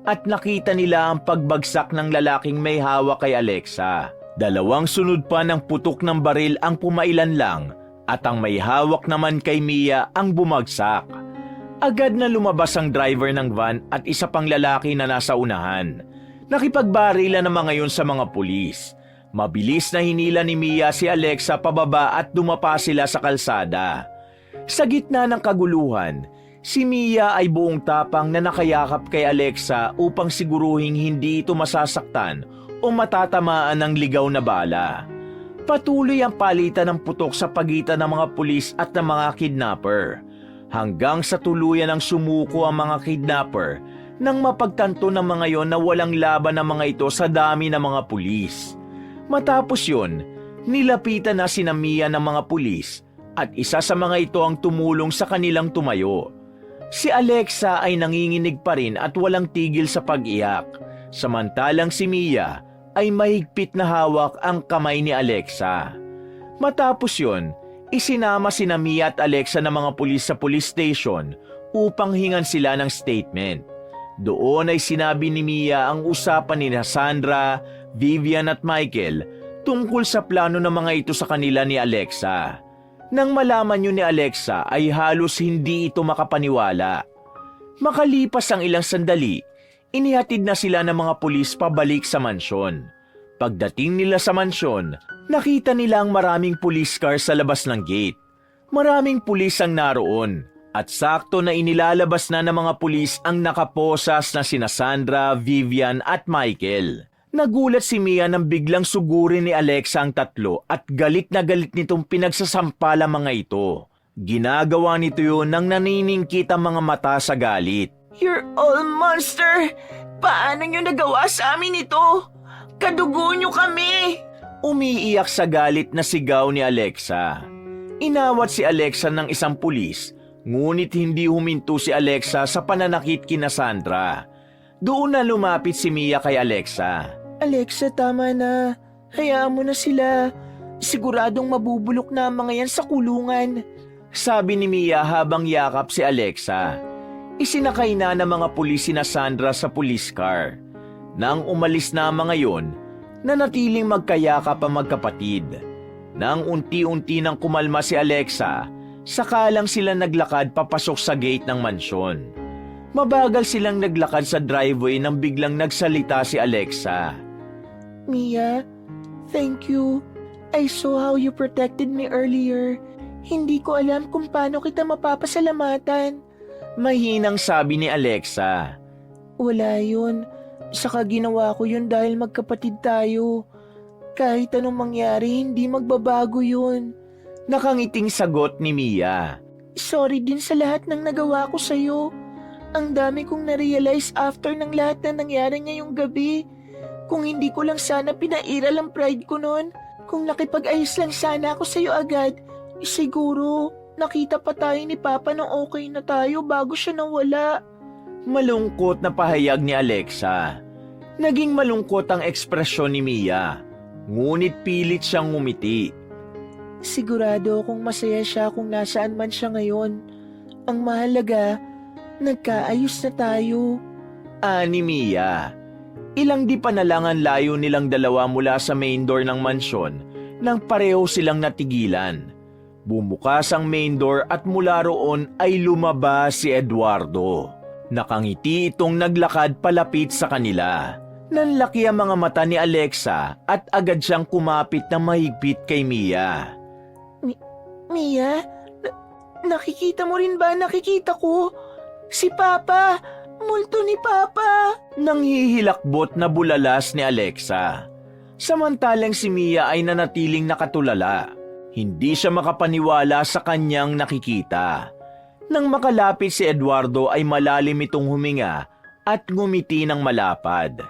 at nakita nila ang pagbagsak ng lalaking may hawak kay Alexa. Dalawang sunod pa ng putok ng baril ang pumailan lang at ang may hawak naman kay Mia ang bumagsak. Agad na lumabas ang driver ng van at isa pang lalaki na nasa unahan. Nakipagbarilan ng mga yun sa mga pulis. Mabilis na hinila ni Mia si Alexa pababa at dumapa sila sa kalsada. Sa gitna ng kaguluhan, si Mia ay buong tapang na nakayakap kay Alexa upang siguruhing hindi ito masasaktan o matatamaan ng ligaw na bala. Patuloy ang palitan ng putok sa pagitan ng mga pulis at ng mga kidnapper. Hanggang sa tuluyan ang sumuko ang mga kidnapper nang mapagtanto ng mga yon na walang laban ng mga ito sa dami ng mga pulis. Matapos yon, nilapitan na sina Mia ng mga pulis at isa sa mga ito ang tumulong sa kanilang tumayo. Si Alexa ay nanginginig pa rin at walang tigil sa pag-iyak, samantalang si Mia ay mahigpit na hawak ang kamay ni Alexa. Matapos yon, isinama sina Mia at Alexa ng mga pulis sa police station upang hingan sila ng statement. Doon ay sinabi ni Mia ang usapan ni Sandra, Vivian at Michael tungkol sa plano ng mga ito sa kanila ni Alexa. Nang malaman yun ni Alexa ay halos hindi ito makapaniwala. Makalipas ang ilang sandali, inihatid na sila ng mga pulis pabalik sa mansyon. Pagdating nila sa mansyon, nakita nila ang maraming police car sa labas ng gate. Maraming pulis ang naroon at sakto na inilalabas na ng mga pulis ang nakaposas na sina Sandra, Vivian at Michael. Nagulat si Mia nang biglang sugurin ni Alexa ang tatlo at galit na galit nitong pinagsasampal ang mga ito. Ginagawa nito yun nang naniningkit ang mga mata sa galit. You're all monster! Paano nyo nagawa sa amin ito? Kadugo nyo kami! Umiiyak sa galit na sigaw ni Alexa. Inawat si Alexa ng isang pulis, ngunit hindi huminto si Alexa sa pananakit kina Sandra. Doon na lumapit si Mia kay Alexa. Alexa, tama na. Hayaan mo na sila. Siguradong mabubulok na ang mga yan sa kulungan. Sabi ni Mia habang yakap si Alexa. Isinakay na ng mga pulis sina Sandra sa police car. Nang umalis na ang mga yon, nanatiling magkayakap ang magkapatid. Nang unti-unti nang kumalma si Alexa, saka lang sila naglakad papasok sa gate ng mansyon. Mabagal silang naglakad sa driveway nang biglang nagsalita si Alexa. Mia, thank you. I saw how you protected me earlier. Hindi ko alam kung paano kita mapapasalamatan. Mahinang sabi ni Alexa. Wala yun. Saka ginawa ko yun dahil magkapatid tayo. Kahit anong mangyari, hindi magbabago yun. Nakangiting sagot ni Mia. Sorry din sa lahat ng nagawa ko sa'yo. Ang dami kong na-realize after ng lahat na nangyari ngayong gabi. Kung hindi ko lang sana pinairal ang pride ko noon, kung nakipag-ayos lang sana ako sa'yo agad, siguro nakita pa tayo ni Papa nung okay na tayo bago siya nawala. Malungkot na pahayag ni Alexa. Naging malungkot ang ekspresyon ni Mia, ngunit pilit siyang ngumiti. Sigurado akong masaya siya kung nasaan man siya ngayon. Ang mahalaga, nagkaayos na tayo. Ani Mia. Ilang di pa na lang ang layo nilang dalawa mula sa main door ng mansyon nang pareho silang natigilan. Bumukas ang main door at mula roon ay lumabas si Eduardo. Nakangiti itong naglakad palapit sa kanila. Nanlaki ang mga mata ni Alexa at agad siyang kumapit na mahigpit kay Mia. Mia, nakikita mo rin ba? Nakikita ko. Si Papa! Multo ni Papa! Nanghihilakbot na bulalas ni Alexa. Samantalang si Mia ay nanatiling nakatulala. Hindi siya makapaniwala sa kanyang nakikita. Nang makalapit si Eduardo ay malalim itong huminga at ngumiti ng malapad.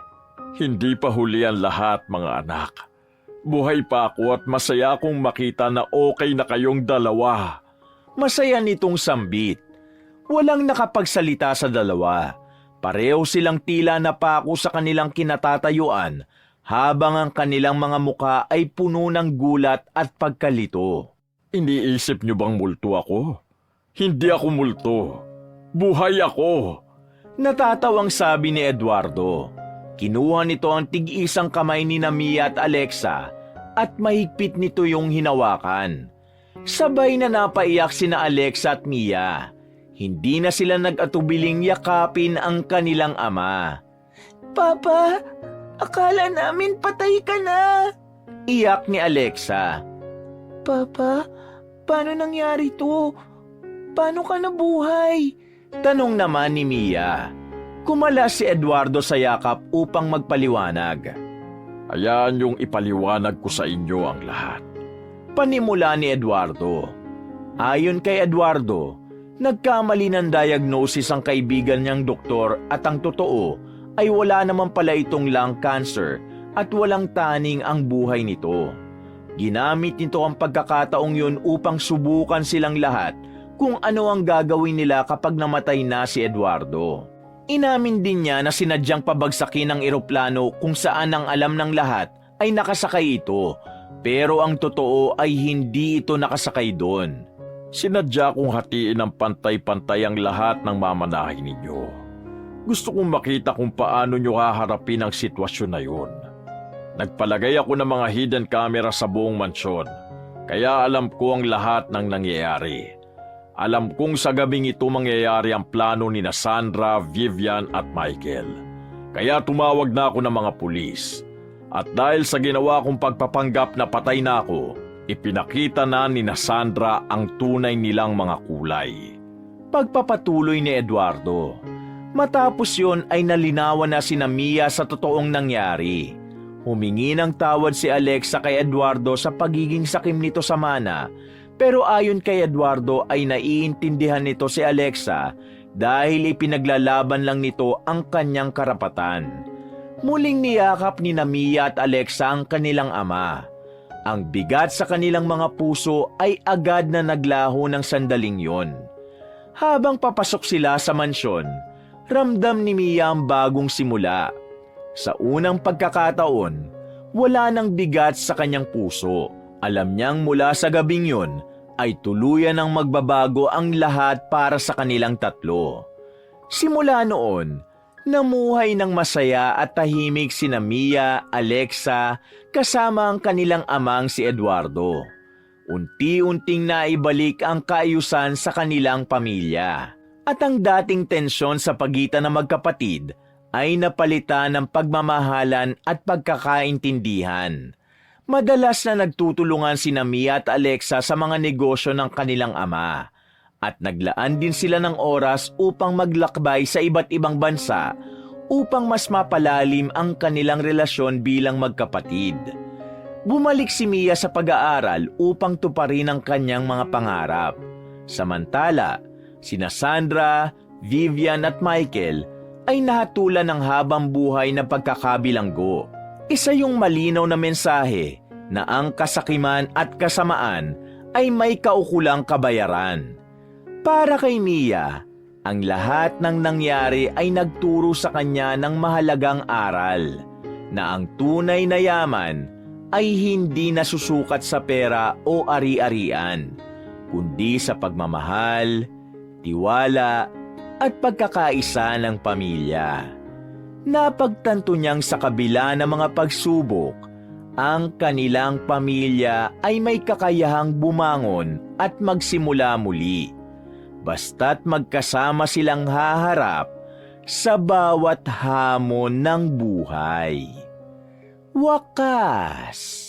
Hindi pa huli ang lahat, mga anak. Buhay pa ako at masaya akong makita na okay na kayong dalawa. Masaya nitong sambit. Walang nakapagsalita sa dalawa. Pareho silang tila napako sa kanilang kinatatayuan habang ang kanilang mga muka ay puno ng gulat at pagkalito. Iniisip niyo bang multo ako? Hindi ako multo. Buhay ako. Natatawang sabi ni Eduardo. Kinuha nito ang tig-isang kamay ni Mia at Alexa at mahigpit nito yung hinawakan. Sabay na napaiyak sina Alexa at Mia. Hindi na sila nag-atubiling yakapin ang kanilang ama. Papa, akala namin patay ka na. Iyak ni Alexa. Papa, paano nangyari to? Paano ka nabuhay? Tanong naman ni Mia. Kumala si Eduardo sa yakap upang magpaliwanag. Hayaan yung ipaliwanag ko sa inyo ang lahat. Panimula ni Eduardo. Ayon kay Eduardo, nagkamali ng diagnosis ang kaibigan niyang doktor at ang totoo ay wala naman pala itong lung cancer at walang taning ang buhay nito. Ginamit nito ang pagkakataong yun upang subukan silang lahat kung ano ang gagawin nila kapag namatay na si Eduardo. Inamin din niya na sinadyang pabagsakin ng eroplano kung saan ang alam ng lahat ay nakasakay ito Pero ang totoo ay hindi ito nakasakay doon. Sinadya kong hatiin ng pantay-pantay ang lahat ng mamanahin ninyo. Gusto kong makita kung paano nyo haharapin ang sitwasyon na yun. Nagpalagay ako ng mga hidden camera sa buong mansyon, kaya alam ko ang lahat ng nangyayari. Alam kong sa gabing ito mangyayari ang plano ni Sandra, Vivian at Michael. Kaya tumawag na ako ng mga pulis. At dahil sa ginawa kong pagpapanggap na patay na ako, ipinakita na ni Sandra ang tunay nilang mga kulay. Pagpapatuloy ni Eduardo. Matapos yon ay nalinawan na si Mia sa totoong nangyari. Humingi ng tawad si Alexa kay Eduardo sa pagiging sakim nito sa mana, pero ayon kay Eduardo ay naiintindihan nito si Alexa dahil ipinaglalaban lang nito ang kanyang karapatan. Muling niyakap ni Mia at Alexa ang kanilang ama. Ang bigat sa kanilang mga puso ay agad na naglaho ng sandaling yon. Habang papasok sila sa mansyon, ramdam ni Mia ang bagong simula. Sa unang pagkakataon, wala nang bigat sa kanyang puso. Alam niyang mula sa gabing yon ay tuluyan ng magbabago ang lahat para sa kanilang tatlo. Simula noon, namuhay ng masaya at tahimik sina Mia, Alexa, kasama ang kanilang amang si Eduardo. Unti-unting naibalik ang kaayusan sa kanilang pamilya. At ang dating tensyon sa pagitan ng magkapatid ay napalitan ng pagmamahalan at pagkakaintindihan. Madalas na nagtutulungan sina Mia at Alexa sa mga negosyo ng kanilang ama. At naglaan din sila ng oras upang maglakbay sa iba't ibang bansa upang mas mapalalim ang kanilang relasyon bilang magkapatid. Bumalik si Mia sa pag-aaral upang tuparin ang kanyang mga pangarap. Samantala, sina Sandra, Vivian at Michael ay nahatulan ng habang buhay na pagkakabilanggo. Isa yung malinaw na mensahe na ang kasakiman at kasamaan ay may kaukulang kabayaran. Para kay Mia, ang lahat ng nangyari ay nagturo sa kanya ng mahalagang aral na ang tunay na yaman ay hindi nasusukat sa pera o ari-arian, kundi sa pagmamahal, tiwala at pagkakaisa ng pamilya. Napagtanto niyang sa kabila ng mga pagsubok, ang kanilang pamilya ay may kakayahang bumangon at magsimula muli. Basta't magkasama silang haharap sa bawat hamon ng buhay. Wakas!